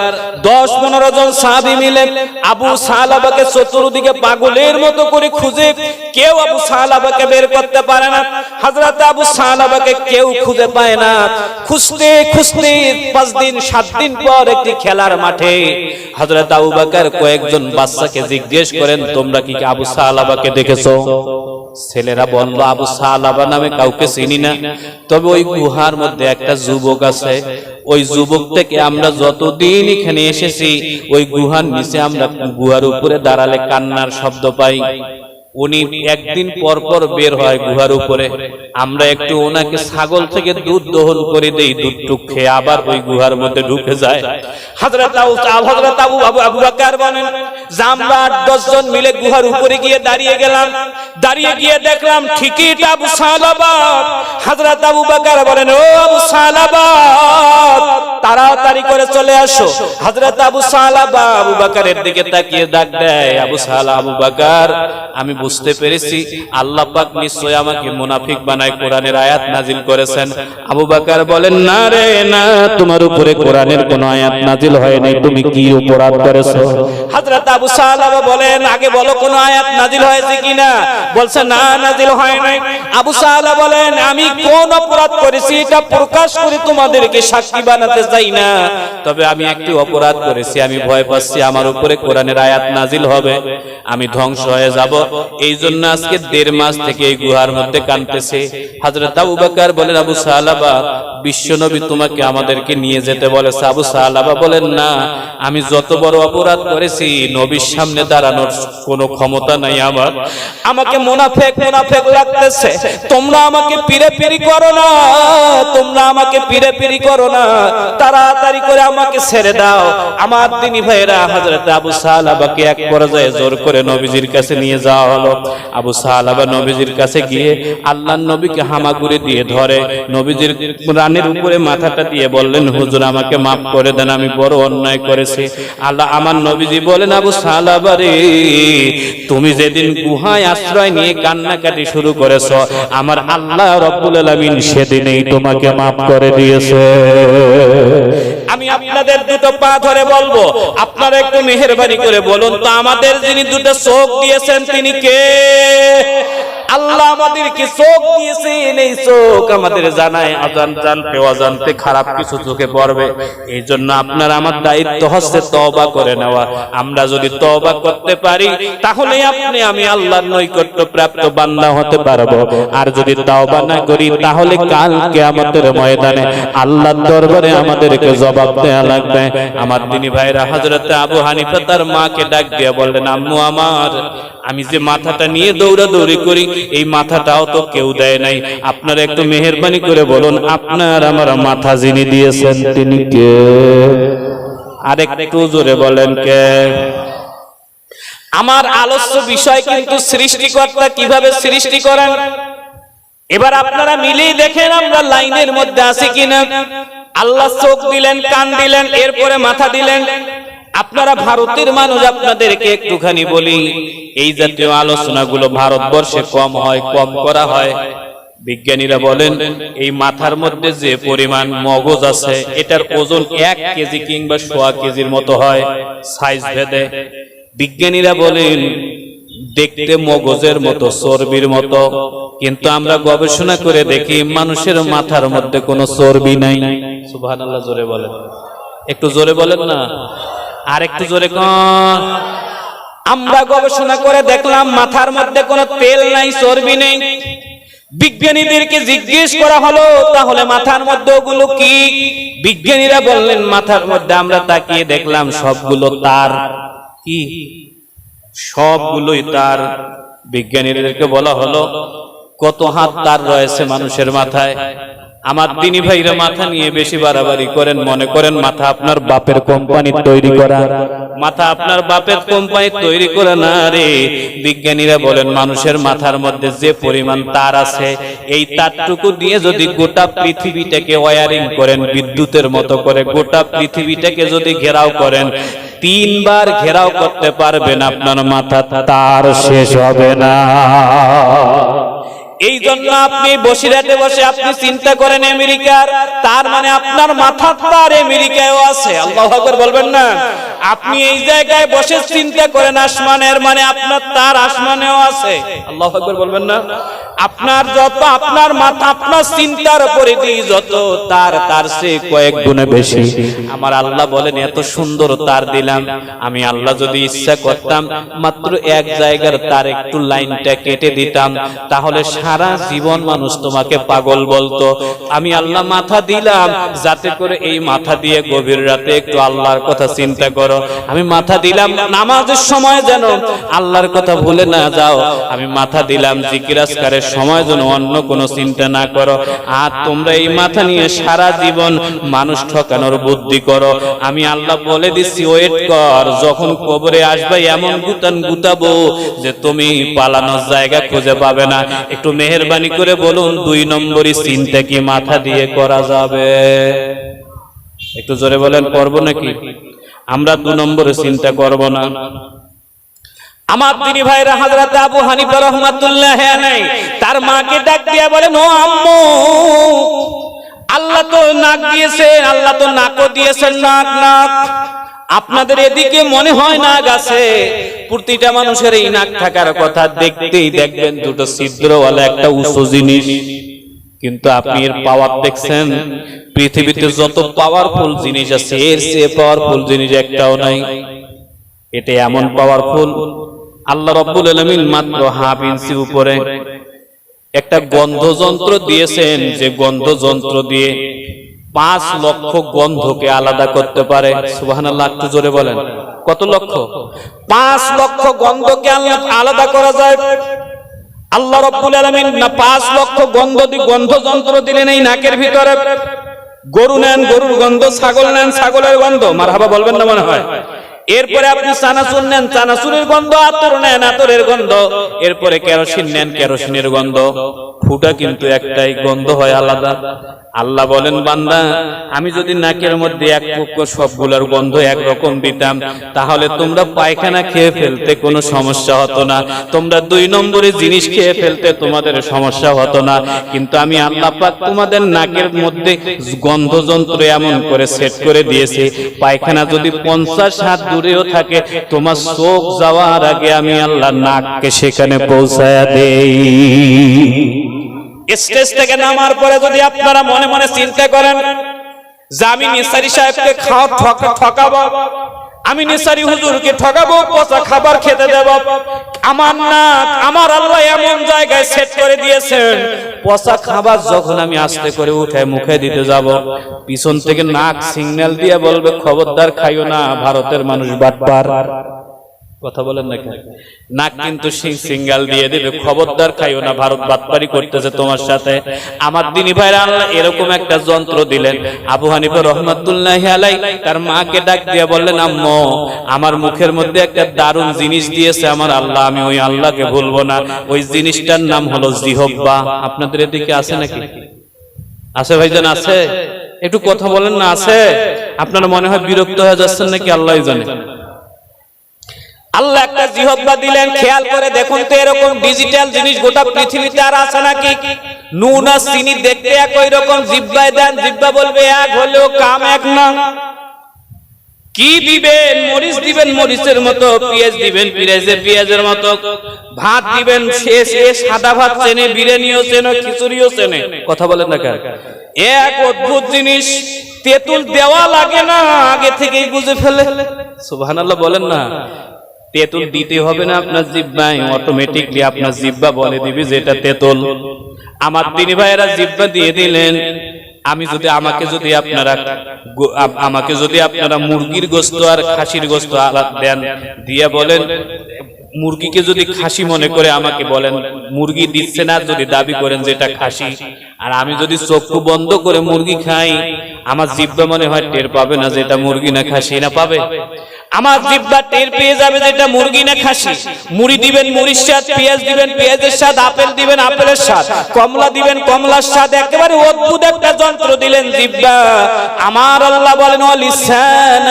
10-15 জন সাহাবী মিলে আবু সালাবাকে চতুর্দিকে পাগলের মতো করে খুঁজে, কেউ আবু সালাবাকে বের করতে পারে না। হযরত আবু সালাবাকে কেউ খুঁজে পায় না। খুঁজতে খুঁজতে 5 দিন 7 দিন পর একটি খেলার মাঠে হযরত আবু বকর কয়েকজন বাচ্চাকে জিজ্ঞেস করেন, তোমরা কি আবু সালাবাকে দেখেছো? ছেলেরা বলল, আবু সালাবা নামে কাউকে চিনি না, তবে ওই গুহার মধ্যে একটা যুবক আছে। ওই যুবক থেকে আমরা যতদিন এখানে এসেছি, ওই গুহার নিচে আমরা গুহার উপরে দাঁড়ালে কান্নার শব্দ পাই। উনি একদিন পর পর বের হয় গুহার উপরে, আমরা একটু ওনাকে ছাগল থেকে দুধ দহন করে দেই, দুধটুক খেয়ে আবার ওই গুহার মধ্যে ঢুকে যায়। হযরত আবু বকর বলেন যে আমরা 8-10 জন মিলে গুহার উপরে গিয়ে দাঁড়িয়ে গেলাম। দাঁড়িয়ে গিয়ে দেখলাম ঠিকই এটা আবু সালাবা। হযরত আবু বকর বলেন, ও আবু সালাবা, তাড়াতাড়ি করে চলে আসো। হযরত আবু সালাবা আবু বকরের দিকে তাকিয়ে ডাক দেয়, আবু বকর, আমি বুঝতে পেরেছি আল্লাহ পাক নিশ্চয় আমাকে মুনাফিক বানায় কোরআনের আয়াত নাজিল করেছেন। আবু বকর বলেন, না রে না, তোমার উপরে কোরআনের কোনো আয়াত নাজিল হয় নাই, তুমি কি অপরাধ করেছো? হযরত আবু সালাবা বলেন, আগে বলো কোন আয়াত নাজিল হয়েছে কিনা। বলছে, না, নাজিল হয় নাই। আবু সালাবা বলেন, আমি কোন অপরাধ করেছি এটা প্রকাশ করে তোমাদেরকে সাক্ষী বানাতে চাই না, তবে আমি একটি অপরাধ করেছি, আমি ভয় পাচ্ছি আমার উপরে কোরআনের আয়াত নাজিল হবে, আমি ধ্বংস হয়ে যাব। এই জন্য আজকে 1.5 মাস থেকে এই গুহার মধ্যে কাঁদতেছে। হযরত আবু বকর বলেন, আবু সালাবা, বিশ্বনবী তোমাকে আমাদেরকে নিয়ে যেতে বলেছে। আবু সালাবা বলেন, না, আমি যত বড় অপরাধ করেছি নবীর সামনে দাঁড়ানোর কোনো ক্ষমতা নাই আমার। আমাকে মুনাফিক লাগতেছে। তোমরা আমাকে পিড়ি করো না, তোমরা আমাকে পিড়ি করো না, তাড়াতাড়ি করে আমাকে ছেড়ে দাও। আমার দিনী ভাইরা, হযরত আবু সালাবাকে এক পর্যায়ে জোর করে নবীজির কাছে নিয়ে যাওয়া হলো। আবু সালাবা নবীজির কাছে গিয়ে আল্লাহর নবীকে হামাগুড়ি দিয়ে ধরে নবীজির রানের উপরে মাথাটা দিয়ে বললেন, হুজুর, আমাকে মাফ করে দেন, আমি বড় অন্যায় করেছি। আল্লাহ আমার নবীজি বলেন, আবু সালাবা রে, তুমি যেদিন গুহায় আশ্রয় নিয়ে কান্নাকাটি শুরু করেছো, আমার আল্লাহ রব্বুল আলামিন সেদিনেই তোমাকে মাফ করে দিয়েছে। আমি আপনাদের দুটো পা ধরে বলবো, আপনারা একটু মেহেরবানি করে বলুন তো, আমাদের যিনি দুটো চোখ দিয়েছেন তিনি কে? আল্লাহ আমাদেরকে চোখ দিয়েছেন। এই চোখ আমাদের জানায় জানতে অজান্তে খারাপ কিছু চোখে পড়বে। এই জন্য আপনার আমার দায়িত্ব হচ্ছে তওবা করে নেওয়া। আমরা যদি তওবা করতে পারি তাহলে আপনি আমি আল্লাহর নৈকট্য প্রাপ্ত বান্দা হতে পারবো। আর যদি তওবা না করি তাহলে কাল কিয়ামতের ময়দানে আল্লাহর দরবারে আমাদেরকে জবাব দেয়া লাগবে। আমার দিনী ভাইরা, হযরত আবু হানিফা তার মাকে ডাক দিয়ে বললেন, আম্মু আমার, আমি যে মাথাটা নিয়ে দৌড়াদৌড়ি করি এই মাথাটাও তো কেউ দেয় নাই। আপনারা একটু মেহেরবানি করে বলুন, আপনার আমার মাথা যিনি দিয়েছেন তিনি কে? আরেকটু জোরে বলেন, কে? আমার আলোচ্য বিষয় কিন্তু সৃষ্টিকর্তা কিভাবে সৃষ্টি করেন। এবার আপনারা মিলেই দেখেন আমরা লাইনের মধ্যে আছি কিনা। আল্লাহ চোখ দিলেন, কান দিলেন, এরপরে মাথা দিলেন। আপনারা ভারতের মানুষ, আপনাদেরকে একটুখানি বলি, এই জাতীয় আলোচনাগুলো ভারতবর্ষে কম হয়, কম করা হয়। বিজ্ঞানীরা বলেন এই মাথার মধ্যে যে পরিমাণ মগজ আছে এটার ওজন 1 কেজি কিংবা 1.5 কেজির মতো হয় সাইজ ভেদে। বিজ্ঞানীরা বলেন দেখতে মগজের মতো, চর্বির মতো, কিন্তু আমরা গবেষণা করে দেখি মানুষের মাথার মধ্যে কোনো চর্বি নাই। সুবহানাল্লাহ, জোরে বলেন, একটু জোরে বলেন না, আর একটু জোরে কন। আমরা গবেষণা করে দেখলাম মাথার মধ্যে কোনো তেল নাই, চর্বি নেই। বিজ্ঞানীদেরকে জিজ্ঞেস করা হলো তাহলে মাথার মধ্যে ওগুলো কি? বিজ্ঞানীরা বললেন মাথার মধ্যে আমরা তাকিয়ে দেখলাম সবগুলো তার। কি? সবগুলোই তার। বিজ্ঞানীদেরকে বলা হলো কত হাত তার রয়েছে মানুষের মাথায়? আমার দিনী ভাইরা মাথা নিয়ে বেশি বাড়াবাড়ি করেন, মনে করেন মাথা আপনার বাপের কোম্পানি তৈরি করা। মাথা আপনার বাপের কোম্পানি তৈরি করা না রে। বিজ্ঞানীরা বলেন মানুষের মাথার মধ্যে যে পরিমাণ তার আছে, এই তারটুকু দিয়ে যদি গোটা পৃথিবীটাকে ওয়্যারিং করেন, বিদ্যুতের মতো করে গোটা পৃথিবীটাকে যদি ঘেরাও করেন, 3 বার ঘেরাও করতে পারবেন, আপনার মাথা তার শেষ হবে না। এই জন্য আপনি বসিরহাটে বসে আপনি চিন্তা করেন আমেরিকার, তার মানে আপনার মাথার তার আমেরিকায়ও আছে। আল্লাহু আকবার বলবেন না? আপনি এই জায়গায় বসে চিন্তা করেন আসমানের, মানে আপনার তার আসমানেও আছে। আল্লাহু আকবার বলবেন না? আপনার যত আপনার মাথা আপনার চিন্তার পরিধি যত, তার সে কয়েক গুণে বেশি। আমার আল্লাহ বলেন এত সুন্দর তার দিলাম, আমি আল্লাহ যদি ইচ্ছা করতাম মাত্র এক জায়গার তার একটু লাইনটা কেটে দিতাম, তাহলে সারা জীবন মানুষ তোমাকে পাগল বলতো। আমি আল্লাহ মাথা দিলাম যাতে করে এই মাথা দিয়ে গভীর রাতে একটু আল্লাহর কথা চিন্তা করো। আমি মাথা দিলাম নামাজের সময় যেন আল্লাহর কথা ভুলে না যাও। আমি মাথা দিলাম জিকির আজকারের সময় যেন অন্য কোনো চিন্তা না করো। আর তোমরা এই মাথা নিয়ে সারা জীবন মানুষ ঠকানোর বুদ্ধি করো। আমি আল্লাহ বলে দিচ্ছি ওয়েট কর, যখন কবরে আসবে এমন গুতান গুতাবো যে তুমি পালানোর জায়গা খুঁজে পাবে না। একটু মেহেরবানি করে বলুন 2 নম্বরই চিন্তা কি মাথা দিয়ে করা যাবে? একটু জোরে বলেন, করবো নাকি? আমরা 2 নম্বরে চিন্তা করব না। আমার দিনী ভাইরা হযরত আবু হানিফা রাহমাতুল্লাহ আলাইহি তার মাকে ডাক দিয়ে বলেন, ও আম্মু, আল্লাহ তো নাক দিয়েছেন, আল্লাহ তো নাকও দিয়েছেন, নাক নাক। আপনাদের এদিকে মনে হয় নাক আছে? প্রতিটা মানুষের এই নাক থাকার কথা। দেখতেই দেখবেন দুটো ছিদ্রওয়ালা একটা উঁচু জিনিস, কিন্তু আপনি এর পাওয়ার দেখছেন? পৃথিবীতে যত পাওয়ারফুল জিনিস আছে এর চেয়ে পাওয়ারফুল জিনিস একটাও নাই। এটা এমন পাওয়ারফুল, আল্লাহ রাব্বুল আলামিন মাত্র হাফ ইঞ্চি উপরে একটা গন্ধযন্ত্র দিয়েছেন, যে গন্ধযন্ত্র দিয়ে 5 লক্ষ গন্ধকে আলাদা করতে পারে। সুবহানাল্লাহ, একটু জোরে বলেন, কত লক্ষ? 5 লক্ষ গন্ধকে আলাদা করা যায়। আল্লাহ রাব্বুল আলামিন না 5 লক্ষ গন্ধযন্ত্র দিলেন এই নাকের ভিতরে। গরু নেন, গরুর গন্ধ, ছাগল নেন, ছাগলের গন্ধ, মারহাবা বলবেন না মনে হয়। এরপরে আপনি চানাচুর নেন, চানাচুরের গন্ধ, আতর নেন, আতরের গন্ধ, এরপরে কেরোসিন নেন, কেরোসিনের গন্ধ। ফুটা কিন্তু একটাই, গন্ধ হয় আলাদা। আল্লাহ বলেন, বান্দা আমি যদি নাকের মধ্যে এক পক্ষ সবগুলোর গন্ধ একরকম দিতাম, তাহলে তোমরা পায়খানা খেয়ে ফেলতে কোনো সমস্যা হতো না, তোমরা 2 নম্বরে জিনিস খেয়ে ফেলতে তোমাদের সমস্যা হতো না। কিন্তু আমি আল্লাহ পাক তোমাদের নাকের মধ্যে গন্ধযন্ত্র এমন করে সেট করে দিয়েছি, পায়খানা যদি 50 হাত দূরেও থাকে, তোমার চোখ যাওয়ার আগে আমি আল্লাহ নাককে সেখানে পৌঁছায়া দেই। স্টেজ থেকে নামার পরে যদি আপনারা মনে মনে চিন্তা করেন যে আমি নিসারী সাহেবকে ঠকাবো, আমি নিসারী হুজুরকে ঠকাবো, পচা খাবার খেতে দেব, আমার নাক আমার আল্লাহ এমন জায়গায় সেট করে দিয়েছেন, পচা খাবার যখন আমি আস্তে করে উঠে মুখে দিতে যাব, পিছন থেকে নাক সিগন্যাল দিয়ে বলবে, খবরদার খাইও না, ভারতের মানুষ বাটপার। কথা বলেন না কেন? নাক কিন্তু সিঙ্গাল দিয়ে দিবে, খবরদার খাইও না, ভারত বাটপারি করতেছে তোমার সাথে। আমার দিনী ভাইরা আল্লাহ এরকম একটা যন্ত্র দিলেন। আবু হানিফা রাহমাতুল্লাহি আলাইহি তার মাকে ডাক দিয়ে বললেন, আম্মু, আমার মুখের মধ্যে একটা দারুণ জিনিস দিয়েছে আমার আল্লাহ, আমি ওই আল্লাহকে ভুলবো না। ওই জিনিসটার নাম হলো জিহ্বা। আপনাদের এদিকে আছে নাকি? আছে ভাইজান? আছে? একটু কথা বলেন না। আছে? আপনারা মনে হয় বিরক্ত হয়ে যাচ্ছেন নাকি, আল্লাহই জানে। আল্লাহ একটা জিহ্বা দিলেন, খেয়াল করে দেখুন তো এরকম ডিজিটাল জিনিস গোটা পৃথিবীতে আর আছে নাকি? নুন আর চিনি দেখতে একই রকম, জিহ্বায় দেন, জিহ্বা বলবে এক, হলেও কাম এক না। কি দিবেন? মরিচ দিবেন মরিচের মতো, পেঁয়াজ দিবেন পেঁয়াজের মতো, ভাত দিবেন সে সাদা ভাত চেনে, বিরিয়ানিও চেনে, খিচুড়িও চেনে। কথা বলেন না কেন? এক অদ্ভুত জিনিস, তেঁতুল দেওয়া লাগে না, আগে থেকেই বুঝে ফেলে। সুবহানাল্লাহ বলেন না। তেঁতুল দিতে হবে না আপনার জিহ্বায়, অটোমেটিকলি আপনার জিহ্বা বলে দিবে যে এটা তেঁতুল। আমার দিনী ভাইয়েরা জিহ্বা দিয়ে দিলেন। আমাকে যদি আপনারা মুরগির গোশত আর খাসির গোশত আলাদা দেন, দিয়ে বলেন মুরগিকে যদি খাসি মনে করে আমাকে বলেন মুরগি দিচ্ছে না, যদি দাবি করেন যে এটা খাসি, আর আমি যদি চক্ষু বন্ধ করে মুরগি খাই, আমার জিহ্বা মনে হয় টের পাবে না যে এটা মুরগি না খাসি? না পাবে? আমার জিহ্বা টের পেয়ে যাবে যে এটা মুরগি না খাসি। মুড়ি দিবেন মুড়ির স্বাদ, পেঁয়াজ দিবেন পেঁয়াজের স্বাদ, আপেল দিবেন আপেলের স্বাদ, কমলা দিবেন কমলার স্বাদ। একেবারে অদ্ভুত একটা যন্ত্র দিলেন জিহ্বা। আমার আল্লাহ বলেন ওয়ালিসান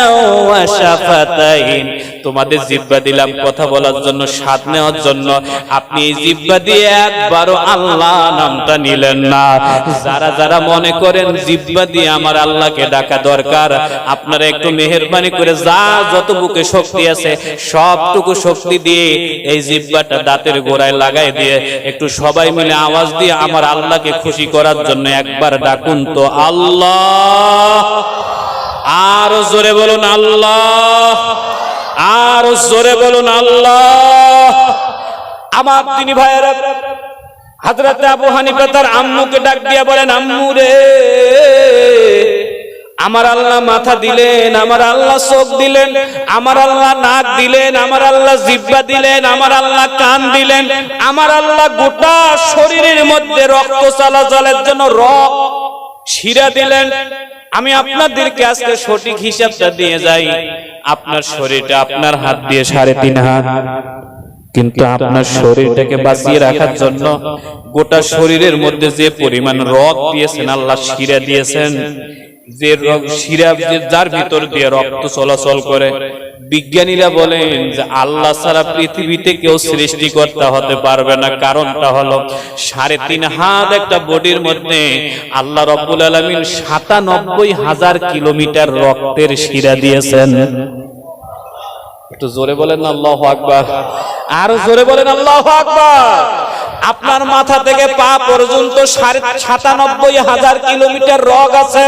ওয়া শাফাতাইন, তোমাদের জিহ্বা দিলাম কথা বলার জন্য, স্বাদ নেওয়ার জন্য। আপনি এই জিহ্বা দিয়ে একবারও আল্লাহ নামটা নিলেন না। যারা যারা মনে করেন জিহ্বা দিয়ে আমার আল্লাহকে ডাকা দরকার, আপনারা একটু মেহেরবানি করে যত বুকে শক্তি আছে সবটুকু শক্তি দিয়ে এই জিহ্বাটা দাঁতের গোড়ায় লাগাই দিয়ে একটু সবাই মিলে আওয়াজ দিয়ে আমার আল্লাহকে খুশি করার জন্য একবার ডাকুন তো আল্লাহ। আরো জোরে বলুন আল্লাহ, আরো জোরে বলুন আল্লাহ। আমার দিনী ভাইয়েরা, হযরত আবু হানিফা তার আম্মুকে ডাক দিয়া বলেন, আম্মু রে, আমার আল্লাহ মাথা দিলেন, আমার আল্লাহ চোখ দিলেন, আমার আল্লাহ নাক দিলেন, আমার আল্লাহ জিহ্বা দিলেন, আমার আল্লাহ কান দিলেন, আমার আল্লাহ গোটা শরীরের মধ্যে রক্ত চলাচলের জন্য রক্ত শিরা দিলেন। আমি আপনাদেরকে আজকে সঠিক হিসাবটা দিয়ে যাই। আপনার শরীরটা আপনার হাত দিয়ে 3.5 হাত, কিন্তু আপনার শরীরটাকে বাঁচিয়ে রাখার জন্য গোটা শরীরের মধ্যে যে পরিমাণ রক্ত দিয়েছেন আল্লাহ, শিরা দিয়েছেন, যে শিরা যার ভিতর দিয়ে রক্ত চলাচল করে, বিজ্ঞানীরা বলেন যে আল্লাহ ছাড়া পৃথিবীতে কেউ সৃষ্টিকর্তা হতে পারবে না। কারণটা হলো 3.5 হাত একটা বডির মধ্যে আল্লাহ রব্বুল আলামিন 97,000 কিলোমিটার রক্তের শিরা দিয়েছেন। একটু জোরে বলেন আল্লাহু আকবার, আরো জোরে বলেন আল্লাহু আকবার। আপনার মাথা থেকে পা পর্যন্ত 97,000 কিলোমিটার রগ আছে।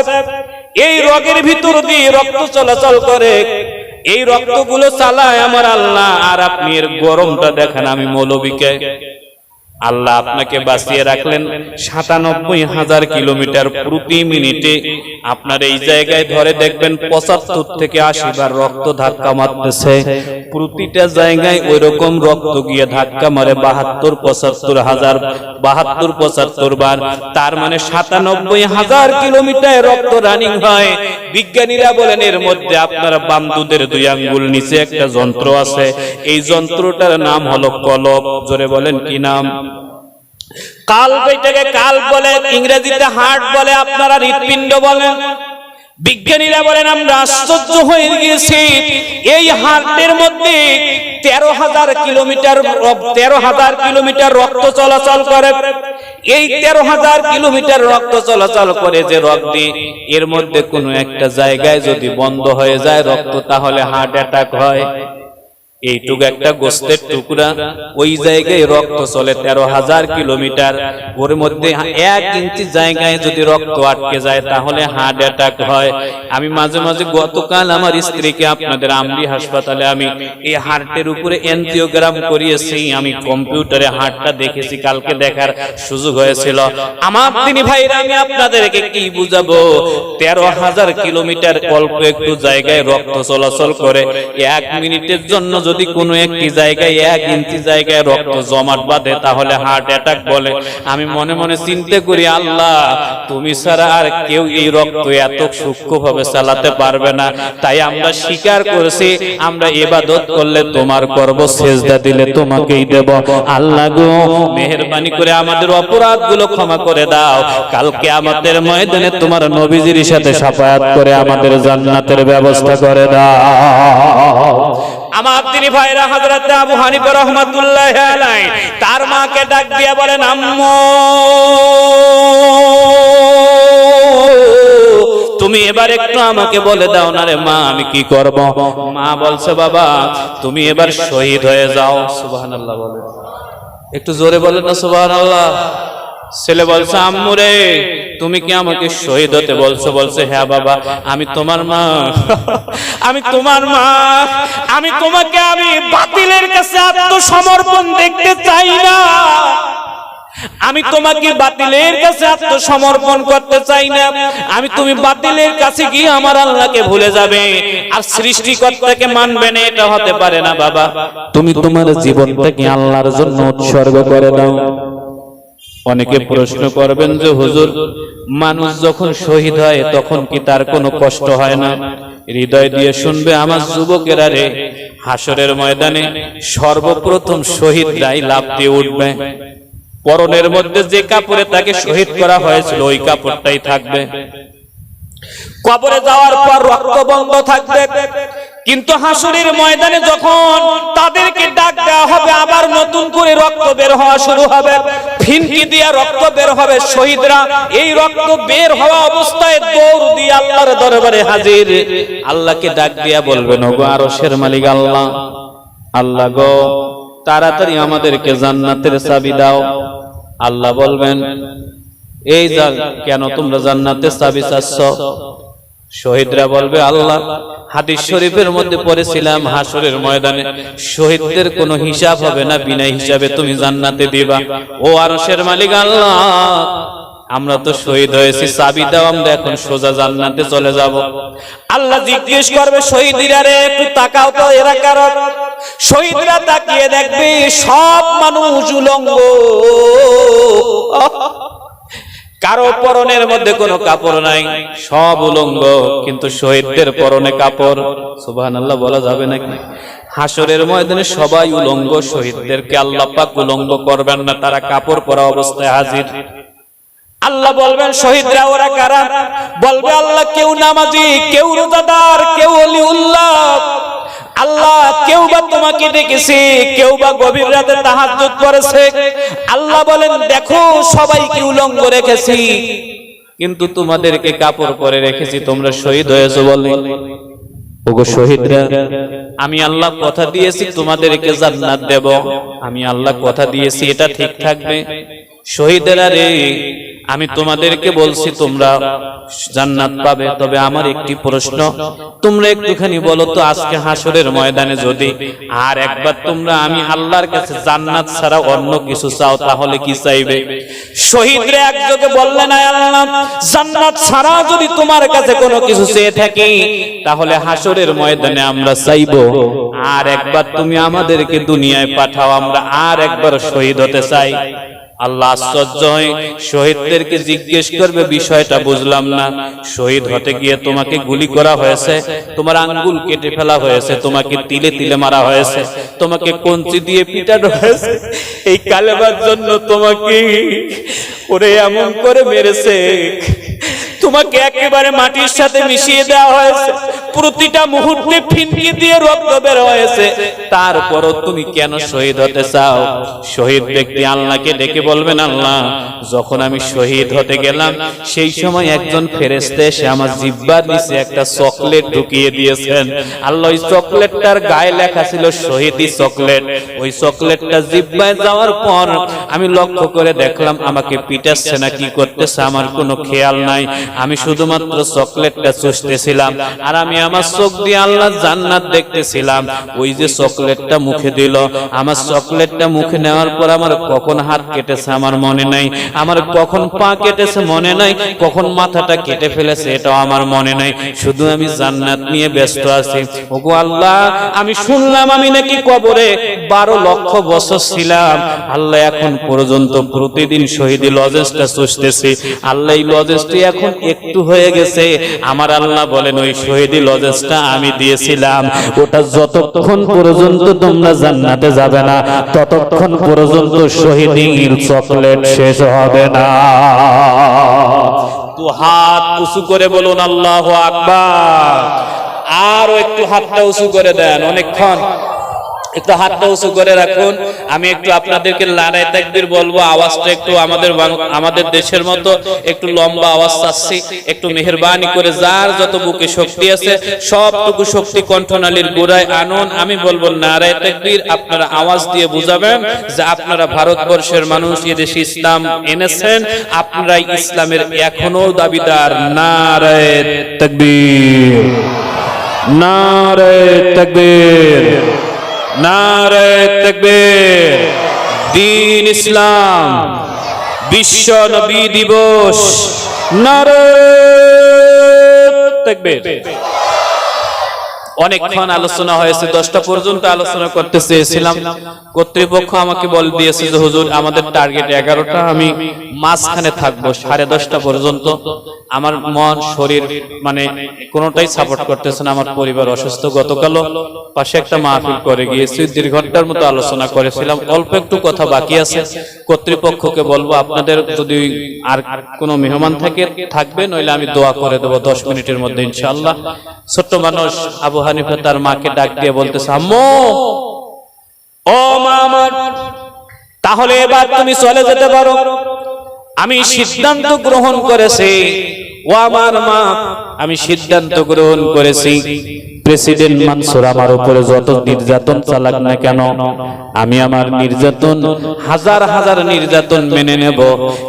এই রগের ভিতর দিয়ে রক্ত চলাচল করে, এই রক্তগুলো চালায় আমার আল্লাহ। আর আপনি এর গরমটা দেখেন। আমি মৌলবীকে, আল্লাহ আপনাকে বাঁচিয়ে রাখলেন 97,000 কিলোমিটার প্রতি মিনিটে। আপনার এই জায়গায় ধরে দেখবেন 75 থেকে 80 বার রক্ত ধাক্কা মারতেছে। প্রতিটা জায়গায় ওই রকম রক্ত গিয়ে ধাক্কা মারে 72-75 বার। তার মানে 97,000 কিলোমিটার রক্ত রানিং হয়। বিজ্ঞানীরা বলেন এর মধ্যে আপনার বাম দুধের 2 আঙ্গুল নিচে একটা যন্ত্র আছে। এই যন্ত্রটার নাম হলো কলব। জোরে বলেন কি নাম? কাল্ব। এটাকে কাল্ব বলে, ইংরেজিতে হার্ট বলে, আপনারা হৃৎপিণ্ড বলেন। বিজ্ঞানীরা বলেন আমরা আশ্চর্য হয়ে গিয়েছি, এই হার্টের মধ্যে 13,000 কিলোমিটার রক্ত চলাচল করে। এই 13,000 কিলোমিটার রক্ত চলাচল করে যে রক্ত, এর মধ্যে কোনো একটা জায়গায় যদি বন্ধ হয়ে যায় রক্ত, তাহলে হার্ট অ্যাটাক হয়। এইটুকু একটা গোস্তের টুকরা, ওই জায়গায় রক্ত চলে 13,000 কিলোমিটার। ওর মধ্যে 1 ইঞ্চি জায়গায় যদি রক্ত আটকে যায় তাহলে হার্ট অ্যাটাক হয়। আমি মাঝে মাঝে, গতকাল আমার স্ত্রীকে আপনাদের আমরি হাসপাতালে আমি এই হার্টের উপরে এনজিওগ্রাম করিয়েছি। আমি কম্পিউটারে হার্টটা দেখেছি, কালকে দেখার সুযোগ হয়েছিল। আমার দিনী ভাইরা, আমি আপনাদেরকে কি বুঝাবো? 13,000 কিলোমিটার অল্প একটু জায়গায় রক্ত চলাচল করে। 1 মিনিটের জন্য যদি কোনো একটি জায়গায় 1 ইঞ্চি জায়গায় রক্ত জমাট বাঁধে তাহলে হার্ট অ্যাটাক বলে। আমি মনে মনে চিন্তা করি, আল্লাহ তুমি ছাড়া আর কেউ এই রক্ত এত সূক্ষ্মভাবে চালাতে পারবে না। তাই আমরা স্বীকার করেছি, আমরা ইবাদত করলে তোমার করব, সেজদা দিলে তোমাকেই দেব। আল্লাহ গো, মেহেরবানি করে আমাদের অপরাধগুলো ক্ষমা করে দাও। কালকে আমাদের ময়দানে তোমার নবীজির সাথে শাফায়াত করে আমাদের জান্নাতের ব্যবস্থা করে দাও। আমার দিনী ভাইরা, হযরত আবু হানিফা রাহমাতুল্লাহি আলাইহি তার মাকে ডাক দিয়া বলেন, আম্মু তুমি এবার একটু আমাকে বলে দাও না রে মা, আমি কি করব? মা বলছে, বাবা তুমি এবার শহীদ হয়ে যাও। সুবহানাল্লাহ বলে, একটু জোরে বলেন না সুবহানাল্লাহ। ছেলে বলছে, আম্মু রে তুমি কি আমাকে শহীদ হতে বলছো? বলছে হ্যাঁ বাবা, আমি তোমার মা। আমি তোমার মা, আমি তোমাকে আমি বাতিলের কাছে আত্মসমর্পণ দেখতে চাই না। আমি তোমাকে বাতিলের কাছে আত্মসমর্পণ করতে চাই না। তুমি বাতিলের কাছে গিয়ে আমার আল্লাহকে ভুলে যাবে আর সৃষ্টিকর্তাকে মানবে না, এটা হতে পারে না বাবা। তুমি তোমার জীবনটাকে আল্লাহর জন্য উৎসর্গ করে দাও। অনেকে প্রশ্ন করবেন যে হুজুর, মানুষ যখন শহীদ হয় তখন কি তার কোনো কষ্ট হয় না? হৃদয় দিয়ে শুনবে আমার যুবকেরা রে, হাসরের ময়দানে সর্বপ্রথম শহীদরাই লাফ দিয়ে উঠবে। পরনের মধ্যে যে কাপড়ে তাকে শহীদ করা হয়েছিল ওই কাপড়টাই থাকবে। কবরে যাওয়ার পর রক্ত বন্ধ থাকবে, কিন্তু হাসরের ময়দানে যখন তাদেরকে ডাক দেওয়া হবে আবার নতুন করে রক্ত বের হওয়া শুরু হবে। ফিনকি দিয়ে রক্ত বের হবে। শহীদরা এই রক্ত বের হওয়া অবস্থায় দৌড় দিয়ে আল্লাহর দরবারে হাজির। আল্লাহকে ডাক দিয়া বলবেন, ওগো আরশের মালিক আল্লাহ, আল্লাহ গো তাড়াতাড়ি আমাদেরকে জান্নাতের চাবি দাও। আল্লাহ বলবেন, এই যা কেন তোমরা জান্নাতের চাবি চাচ্ছ? শহীদরা বলবে, আল্লাহ হাদিস শরীফের মধ্যে পড়েছিলাম হাসরের ময়দানে শহীদদের কোনো হিসাব হবে না, বিনা হিসাবে তুমি জান্নাতে দিবা। ও আরশের মালিক আল্লাহ, আমরা তো শহীদ হয়েছি, চাবি দাও, আমরা এখন সোজা জান্নাতে চলে যাব। আল্লাহ জিজ্ঞেস করবে, শহীদরা রে একটু তাকাও তো, এরা কারা? শহীদরা তাকিয়ে দেখবে সব মানুষ উলঙ্গ, কারো পরনের মধ্যে কোনো কাপড় নাই, সব উলঙ্গ, কিন্তু শহীদদের পরনে কাপড়। সুবহানাল্লাহ বলা যাবে নাকি? হাসরের ময়দানে সবাই উলঙ্গ, শহীদদেরকে আল্লাহ পাক উলঙ্গ করবেন না, তারা কাপড় পরা অবস্থায় হাজির। আল্লাহ বলবেন, শহীদরা ওরা কারা? বলবে, আল্লাহ কেউ নামাজি, কেউ রোজাদার, কেউ ওলিউল্লাহ। আল্লাহ কেউ বা তোমাকে ডেকেছে, কেউ বা গভীর রাতে তাহাজ্জুদ করেছে। আল্লাহ বলেন, দেখো সবাইকে উলঙ্গ রেখেছি, কিন্তু তোমাদেরকে কাপড় পরে রেখেছি, তোমরা শহীদ হয়েছো বলে। ওগো শহীদরা, আমি আল্লাহ কথা দিয়েছি তোমাদেরকে জান্নাত দেব, আমি আল্লাহ কথা দিয়েছি, এটা ঠিক থাকবে। শহীদেরা রে, আমি তোমাদেরকে বলছি তোমরা জান্নাত পাবে, তবে আমার একটি প্রশ্ন, তোমরা একটুখানি বলো তো, আজকে হাসরের ময়দানে যদি আর একবার তোমরা আমি আল্লাহর কাছে জান্নাত ছাড়া অন্য কিছু চাও, তাহলে কি চাইবে? শহীদরা একযোগে বললেন, আয় আল্লাহ, জান্নাত ছাড়া যদি তোমার কাছে কোনো কিছু চেয়ে থাকি, তাহলে হাসরের ময়দানে আমরা চাইবো আর একবার তুমি আমাদেরকে দুনিয়ায় পাঠাও, আমরা আর একবার শহীদ হতে চাই। আল্লাহ আশ্চর্য হয়ে শহীদদেরকে জিজ্ঞেস করবে, বিষয়টা বুঝলাম না, শহীদ হতে গিয়ে তোমাকে গুলি করা হয়েছে, তোমার আঙ্গুল কেটে ফেলা হয়েছে, তোমাকে তিলে তিলে মারা হয়েছে, তোমাকে কঞ্চি দিয়ে পিটানো হয়েছে, এই কালেমার জন্য তোমাকে ওরে এমন করে মেরেছে, তোমাকে একেবারে মাটির সাথে মিশিয়ে দেওয়া হয়েছে, প্রতিটা মুহূর্তে ফিনকি দিয়ে রক্ত বের হয়েছে, তারপরও তুমি কেন শহীদ হতে চাও? শহীদ ব্যক্তি আল্লাহকে ডেকে বলবেন, আল্লাহ যখন আমি শহীদ হতে গেলাম সেই সময় একজন ফেরেশতা এসে আমার জিহ্বার নিচে একটা চকলেট ঢুকিয়ে দিয়েছেন। আল্লাহ ওই চকলেটটার গায়ে লেখা ছিল শহীদি চকলেট। ওই চকলেটটা জিহ্বায় যাওয়ার পর আমি লক্ষ্য করে দেখলাম আমাকে পিটাচ্ছে না কি করতেছে আমার কোনো খেয়াল নাই, আমি শুধুমাত্র চকলেটটা চুষতেছিলাম আর আমি আমার চোখ দিয়ে আল্লাহ জান্নাত দেখতেছিলাম। ওই যে চকলেটটা মুখে দিল, আমার চকলেটটা মুখে নেওয়ার পর আমার কখন হাত কেটেছে আমার মনে নাই, আমার কখন পা কেটেছে মনে নাই, কখন মাথাটা কেটে ফেলেছে এটাও আমার মনে নাই, শুধু আমি জান্নাত নিয়ে ব্যস্ত আছি। ওগো আল্লাহ, আমি শুনলাম আমি নাকি কবরে 12 লক্ষ বছর ছিলাম, আল্লাহ এখন পর্যন্ত প্রতিদিন শহীদি লজেসটা চুষতেছি, আল্লাহ এই লজেসটি এখন একটু হয়ে গেছে। আমার আল্লাহ বলেন, ওই শহীদি লজেসটা আমি দিয়েছিলাম, ওটা যতক্ষণ পর্যন্ত তোমরা জান্নাতে যাবে না ততক্ষণ পর্যন্ত শহীদির চকলেট শেষ হবে না। তো হাত উঁচু করে বলুন আল্লাহু আকবার। আরো একটু হাতটা উঁচু করে দেন, অনেকক্ষণ একটু হাতটা উঁচু করে রাখুন। আমি একটু আপনাদেরকে নারায়ে তাকবীর বলবো, আওয়াজটা একটু আমাদের দেশের মতো একটু লম্বা আওয়াজ চাচ্ছি। একটু মেহেরবানি করে যার যত বুকে শক্তি আছে সবটুকু শক্তি কণ্ঠনালীর গোড়ায় আনুন। আমি বলবো নারায়ে তাকবীর, আপনারা আওয়াজ দিয়ে বুঝাবেন যে আপনারা ভারতবর্ষের মানুষ, এদেশে ইসলাম এনেছেন, আপনারাই ইসলামের এখনো দাবিদার। নারায়ে তাকবীর, নারায়ে তাকবীর, নারায়ে তাকবীর। দ্বীন ইসলাম, বিশ্ব নবী দিবস, নারায়ে তাকবীর। অনেকক্ষণ আলোচনা হয়েছে, 10টা পর্যন্ত আলোচনা করতে চেয়েছিলাম। কর্তৃপক্ষ আমাকে বল দিয়েছে যে হুজুর আমাদের টার্গেট 11টা, আমি মাঝখানে থাকবো 10:30 পর্যন্ত। আমার মন শরীর মানে কোনোটাই সাপোর্ট করতেছে না। আমার পরিবার অসুস্থ, গতকালও পাশে একটা মাহফিল করে গিয়েছি, 1.5 ঘন্টার মতো আলোচনা করেছিলাম। অল্প একটু কথা বাকি আছে। কর্তৃপক্ষকে বলবো আপনাদের যদি আর কোনো মেহমান থাকবে, নইলে আমি দোয়া করে দেবো 10 মিনিটের মধ্যে ইনশাআল্লাহ। ছোট্ট মানুষ আবু হানিফা তার মাকে ডাক দিয়ে বলতেছে, আম্মু, ও মা আমার, তাহলে এবার তুমি চলে যেতে পারো। আমি সিদ্ধান্ত গ্রহণ করেছি। ও আমার মা, আমি সিদ্ধান্ত গ্রহণ করেছি, প্রেসিডেন্ট মানসুর আমার উপরে যত নির্যাতন চালাক না কেন, আমি আমার নির্যাতন, হাজার হাজার নির্যাতন মেনে নেব,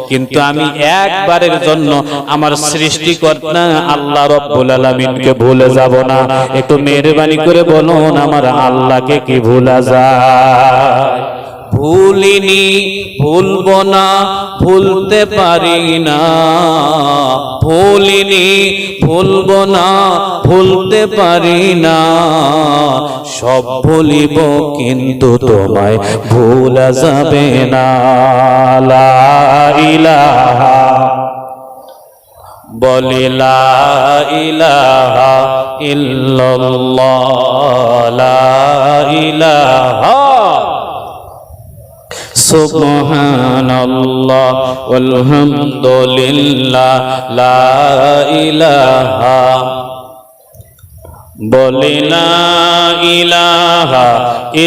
কিন্তু আমি একবারের জন্য আমার সৃষ্টিকর্তা আল্লাহ রাব্বুল আলামিনকে ভুলে যাব না। একটু মেহেরবানি করে বলুন, আমার আল্লাহকে কি ভুলা যায়? ভুলিনি, ভুলবো না, ভুলতে পারি না। ভুলিনি, ভুলবো না, ভুলতে পারি না। সব ভুলিব কিন্তু তোমায় ভুলা যাবে না। লা ইলাহা, বলি লা ইলাহা ইল্লাল্লাহ, লা ইলাহা সুবহানাল্লাহ ওয়ালহামদুলিল্লাহ, লা ইলাহা, বলি লা ইলাহা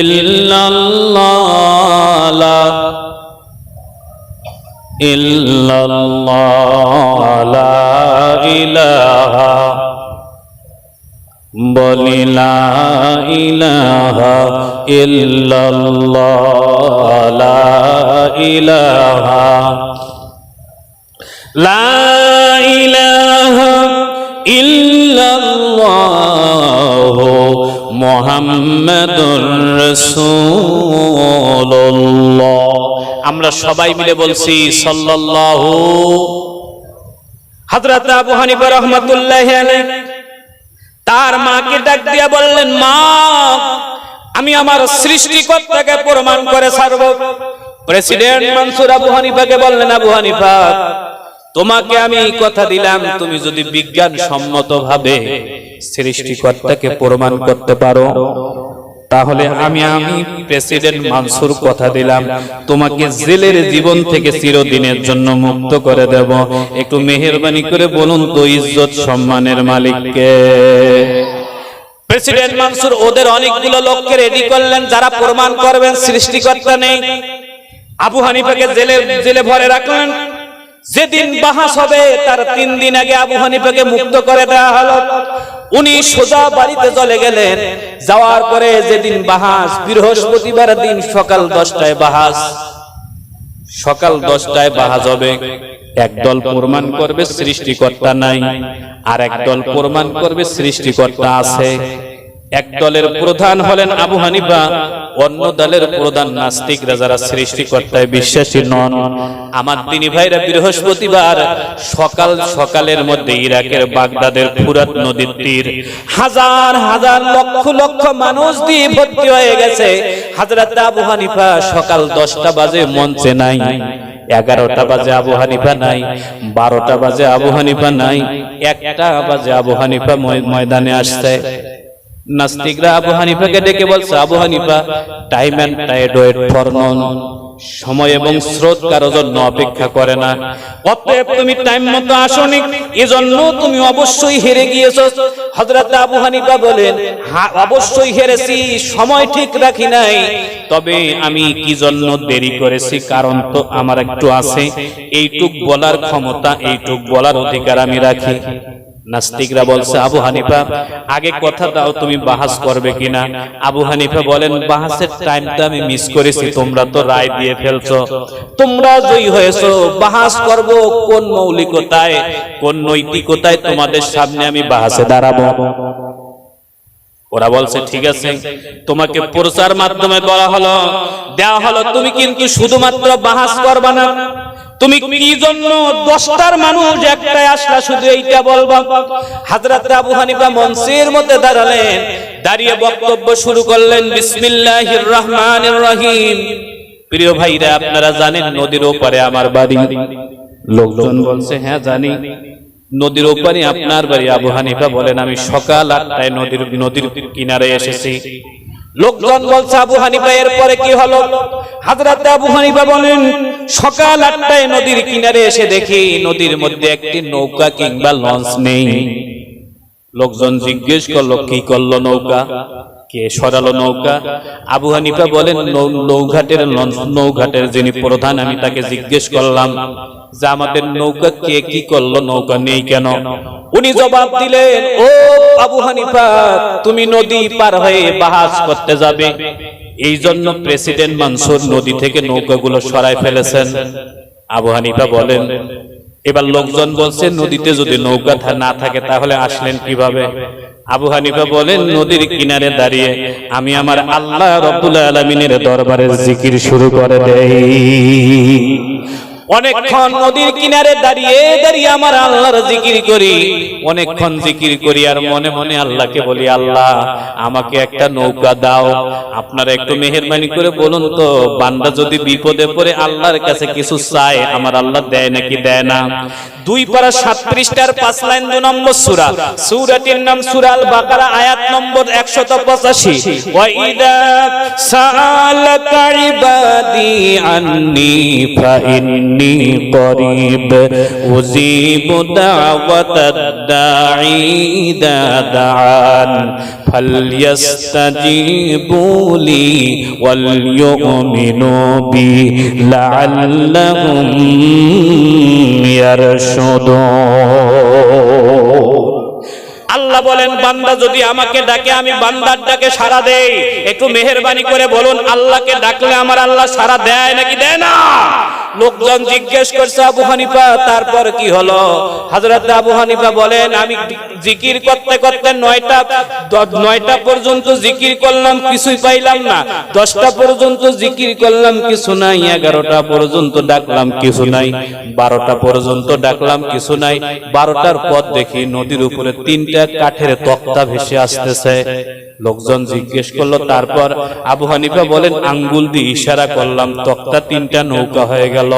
ইল্লাল্লাহ, লা ইল্লাল্লাহ, লা ইলাহা, বলি লা ইলাহা ইল্লাল্লাহ, লা ইলাহা, লা ইলাহা ইল্লাল্লাহ মুহাম্মাদুর রাসূলুল্লাহ। আমরা সবাই মিলে বলছি সাল্লাল্লাহু। হযরত আবু হানিফা রাহমাতুল্লাহি আলাইহি তার মাকে ডাক দিয়া বললেন, মা, আমি আমার সৃষ্টিকর্তাকে প্রমাণ করে ছাড়ব। প্রেসিডেন্ট মানসুর আবু হানিফাকে বললেন, আবু হানিফা, তোমাকে আমি কথা দিলাম, তুমি যদি বিজ্ঞান সম্মতভাবে সৃষ্টিকর্তাকে প্রমাণ করতে পারো, তাহলে আমি প্রেসিডেন্ট মানসুর কথা দিলাম, তোমাকে জেলের জীবন থেকে চিরদিনের জন্য মুক্ত করে দেব। একটু মেহেরবানি করে বলুন তো, ইজ্জত সম্মানের মালিককে? প্রেসিডেন্ট মানসুর ওদের অনেকগুলো লোককে রেডি করলেন যারা প্রমাণ করবেন সৃষ্টিকর্তা নেই। আবু হানিফাকে জেলে ভরে রাখলেন। যেদিন বাহাস হবে তার 3 দিন আগে আবু হানিফাকে মুক্ত করে দেওয়া হলো। উনি সোজা বাড়িতে চলে গেলেন। যাওয়ার পরে যেদিন বাহাস, বৃহস্পতিবার দিন সকাল 10টায় বাহাস, সকাল 10টায় বাহাস হবে। একদল প্রমাণ করবে সৃষ্টিকর্তা নাই, আর একদল প্রমাণ করবে সৃষ্টিকর্তা আছে। এক দলের প্রধান হলেন আবু হানিফা, অন্য দলের প্রধান নাস্তিকরা যারা সৃষ্টিকর্তায় বিশ্বাসী নন। আমার দিনী ভাইরা, বৃহস্পতিবার সকাল সকালের মধ্যে ইরাকের বাগদাদের ফুরাত নদীর তীর হাজার হাজার লক্ষ লক্ষ মানুষ দিয়ে ভর্তি হয়ে গেছে। হযরত আবু হানিফা সকাল 10টা বাজে মঞ্চে নাই, 11টা বাজে আবু হানিফা নাই, 12টা বাজে আবু হানিফা নাই, 1টা বাজে আবু হানিফা ময়দানে আসছে। নাস্তিকরা আবু হানিফাকে ডেকে বলছে, Abu Hanifa, time and tide wait for none, সময় এবং স্রোত কারো জন্য অপেক্ষা করে না। অতএব তুমি টাইম মতো আসনি, এজন্য তুমি অবশ্যই হেরে গিয়েছো। হযরত আবু হানিফা বলেন, হ্যাঁ অবশ্যই হেরেছি, সময় ঠিক রাখি নাই। তবে আমি কি জন্য দেরি করেছি কারণ তো আমার একটু আছে, এইটুক বলার ক্ষমতা, এইটুক বলার অধিকার আমি রাখি। নাস্তিকরা বলছে, আবু হানিফা আগে কথা দাও তুমি বাহাস করবে কিনা। আবু হানিফা বলেন, বাহাসের টাইমটা আমি মিস করেছি, তোমরা তো রায় দিয়ে ফেলছো, তোমরা জয়ী হয়েছো। বাহাস করব কোন মৌলিকতায়, কোন নৈতিকতায় তোমাদের সামনে আমি বাহাসে দাঁড়াবো? ওরা বলছে, ঠিক আছে, তোমাকে প্রচার মাধ্যমে বলা হলো, দেওয়া হলো, তুমি কিন্তু শুধুমাত্র বাহাস করবা না, তুমি কি জন্য 10টার মানুষ একটাই আসলা শুধু এইটা বলবা। হযরত আবু হানিফা মঞ্চের মধ্যে দাঁড়ালেন, দাঁড়িয়ে বক্তব্য শুরু করলেন, বিসমিল্লাহির রহমানির রহিম। প্রিয় ভাইরা, আপনারা জানেন নদীর ওপারে আমার বাড়ি। লোকজন বলছে, হ্যাঁ জানি, নদীর ওপারে আপনার বাড়ি। আবু হানিফা বলেন, আমি সকাল 8টায় নদীর কিনারে এসেছি। লোকজন বলছে, আবু হানিফা এরপরে কি হলো? হযরত আবু হানিফা বলেন, সকাল 8টায় নদীর কিনারে এসে দেখি নদীর মধ্যে একটি নৌকা কিংবা লঞ্চ নেই। লোকজন জিজ্ঞেস করলো, কি করলো নৌকা, কে সরালো নৌকা? আবু হানিফা বলেন, নৌঘাটের যিনি প্রধান, আমি তাকে জিজ্ঞেস করলাম যে আমাদের নৌকা কে কি করলো, নৌকা নেই কেন? উনি জবাব দিলেন, ও আবু হানিফা, তুমি নদী পার হয়ে বাহাস করতে যাবে, এই জন্য প্রেসিডেন্ট মানসুর নদী থেকে নৌকাগুলো সরায় ফেলেছেন। আবু হানিফা বলেন, এবার লোকজন বলছে, নদীতে যদি নৌকা না থাকে তাহলে আসলেন কিভাবে? আবু হানিফা বলেন, নদীর কিনারে দাঁড়িয়ে আমি আমার আল্লাহ রাব্বুল আলামিনের দরবারের জিকির শুরু করে দেই। অনেকক্ষণ নদীর কিনারে দাঁড়িয়ে দাঁড়িয়ে আমার আল্লাহর জিকির করি, অনেকক্ষণ জিকির করি আর মনে মনে আল্লাহকে বলি, আল্লাহ আমাকে একটা নৌকা দাও। আপনারা একটু মেহেরবানি করে বলুন তো, বান্দা যদি বিপদে পড়ে আল্লাহর কাছে কিছু চায়, আমার আল্লাহ দেয় নাকি দেয় না? 2 পারা 7 পৃষ্ঠার 5 লাইন 2 নম্বর সূরা, সূরাটির নাম সূরা আল বাকারা, আয়াত নম্বর 185। ওয়া ইদা সাআলাকা ইবাদি আন্নী ফা ইন্নী করিব উজিবু দাওয়াতাদ দাঈ ইযা দাআন ফালইস্তাজিবু লি ওয়াল ইউমিনু বি লাআল্লাহুম আল্লাহ বলেন, বান্দা যদি আমাকে ডাকে আমি বান্দার ডাকে সাড়া দেই। একটু মেহেরবানি করে বলুন, আল্লাহকে ডাকলে আমার আল্লাহ সাড়া দেয় নাকি দেয় না? লোকজন জিজ্ঞেস করছে, আবু হানিফা তারপর কি হলো? হযরত আবু হানিফা বলেন, আমি জিকির করতে করতে 9টা পর্যন্ত জিকির করলাম, কিছুই পাইলাম না। 10টা পর্যন্ত জিকির করলাম, কিছু নাই। 11টা পর্যন্ত ডাকলাম, কিছু নাই। 12টা পর্যন্ত ডাকলাম, কিছু নাই। 12টার পর দেখি নদীর উপরে 3টা কাঠের তক্তা ভেসে আসতেছে। লোকজন জিজ্ঞেস করলো, তারপর? আবু হানিফা বলেন, আঙ্গুল দিয়ে ইশারা করলাম, তক্তা 3টা নৌকা হয়ে গেল।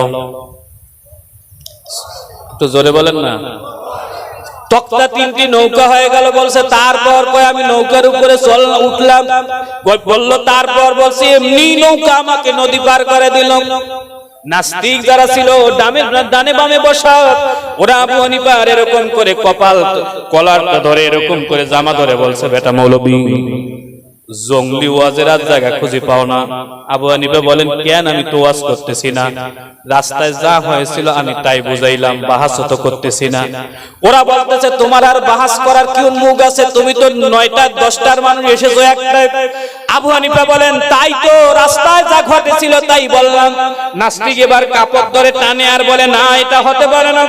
তো জোরে বলেন না, তক্তা 3টি নৌকা হয়ে গেল। বলছে, তারপর কয় আমি নৌকার উপরে উঠলাম। বললো, তারপর বলছে, এমনি নৌকা আমাকে নদী পার করে দিল। নাস্তিক যারা ছিল ডানে বামে বসা, ওরা আবু হানিফার এরকম করে কলারটা ধরে এরকম করে জামা ধরে বলছে, বেটা মৌলবী, জঙ্গলি ওয়াজের আর জায়গা খুঁজে পাও না। আবু হানিফা বলেন, কেন? আমি তো ওয়াজ করতেছি না, রাস্তায় যা হয়েছিল আমি তাই বুঝাইলাম, বাহাস তো করতেছি না। ওরা বলতেছে, তোমার আর বাহাস করার কি মুখ আছে? তুমি তো 9টা 10টার মানুষ এসেছো একটাই। আবু হানিফা বলেন, তাই তো, রাস্তায় যা ঘটেছিল তাই বললাম। নাস্তিক এবার কাপড় ধরে টানে আর বলে, না, এটা হতে পারে না,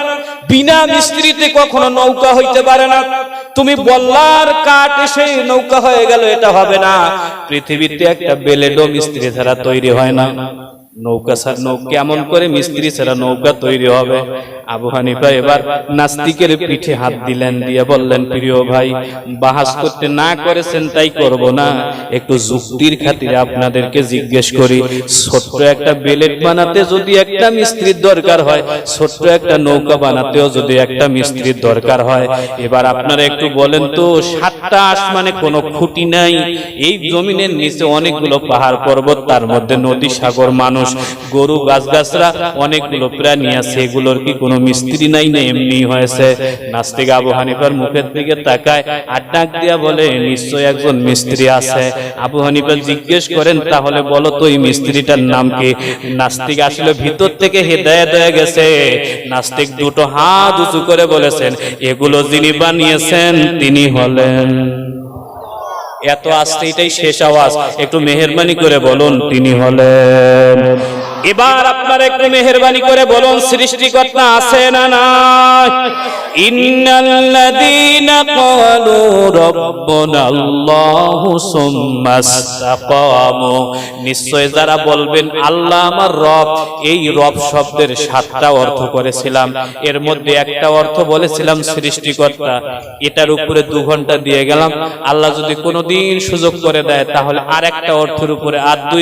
বিনা মিস্ত্রিতে কখনো নৌকা হইতে পারে না। তুমি বললার কাঠ এসে নৌকা হয়ে গেল, এটা হবে না। পৃথিবীতে একটা বেলেডো মিস্ত্রি ছাড়া তৈরি হয় না। নৌকা কেমন করে মিস্ত্রি ছাড়া নৌকা তৈরি হবে? আবু হানিফা এবার নাস্তিকের পিঠে হাত দিলেন, দিয়ে বললেন, প্রিয় ভাই, বাহাস করতে না করেছেন তাই করব না, একটু যুক্তির খাতিরে আপনাদেরকে জিজ্ঞেস করি, ছোট্ট একটা বেলেট বানাতে যদি একটা মিস্ত্রির দরকার হয়, ছোট্ট একটা নৌকা বানাতেও যদি একটা মিস্ত্রির দরকার হয়, এবার আপনারা একটু বলেন তো, সাতটা আসমানে কোনো খুঁটি নাই, এই জমিনের নিচে অনেকগুলো পাহাড় পর্বত, তার মধ্যে নদী, সাগর, মানুষ, গরু, গাছগাছরা, অনেকগুলো প্রাণী আছে, এগুলোর কি কোনো মিস্ত্রি নাই? না এমনি হয়েছে? নাস্তিক আবু হানিফার মুখের দিকে তাকায় আর ডাক দিয়া বলে, নিশ্চয় একজন মিস্ত্রি আছে। আবু হানিফা জিজ্ঞেস করেন, তাহলে বলো তো এই মিস্ত্রিটার নাম কি? নাস্তিক আসলে ভিতর থেকে হেদায়েত হয়ে গেছে। নাস্তিক দুটো হাত উঁচু করে বলেছেন, এগুলো যিনি বানিয়েছেন তিনি হলেন। এত আসতে এটাই শেষ আওয়াজ, একটু মেহেরবানি করে বলুন, তিনি হলেন। এবার আপনারা একটু মেহেরবানি করে বলুন, সৃষ্টিকর্তা আছে না নাই? ইন্নাল্লাযীনা ক্বালু রাব্বুনা আল্লাহু সুম্মা ইসতাকামু, নিশ্চয় যারা বলবেন আল্লাহ আমার রব, এই রব শব্দের 7টা অর্থ করেছিলাম, এর মধ্যে একটা অর্থ বলেছিলাম সৃষ্টিকর্তা। এটার উপরে 2 ঘন্টা দিয়ে গেলাম, আল্লাহ যদি কোনোদিন সুযোগ করে দেয় তাহলে আর একটা অর্থের উপরে আর 2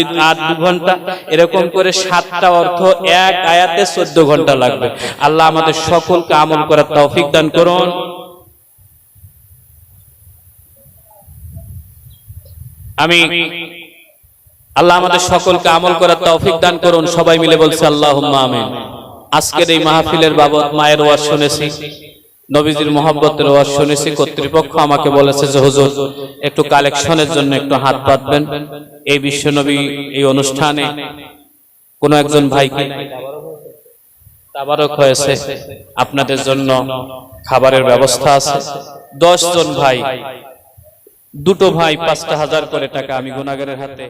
ঘন্টা, এরকম করে 7টা অর্থ এক আয়াতে 14 ঘন্টা লাগবে। আল্লাহ আমাদের সকলকে আমল করার তৌফিক দান করুন। আল্লাহ আমাদের সকলকে আমল করার তৌফিক দান করুন। সবাই মিলে বলছি আল্লাহুম্মা আমিন। আজকের এই মাহফিলের বাবদ মায়ের ওয়াজ শুনেছি, নবীজির মহব্বতের ওয়াজ শুনেছি। কর্তৃপক্ষ আমাকে বলেছে যে হুজুর একটু কালেকশনের জন্য একটু হাত পাতবেন। এই বিশ্বনবী এই অনুষ্ঠানে কোন একজন ভাইকে তাবারক হয়েছে, আপনাদের জন্য খাবারের ব্যবস্থা আছে। 10 জন ভাই, দুটো ভাই 5,000 করে টাকা আমি গুনাহগারের হাতে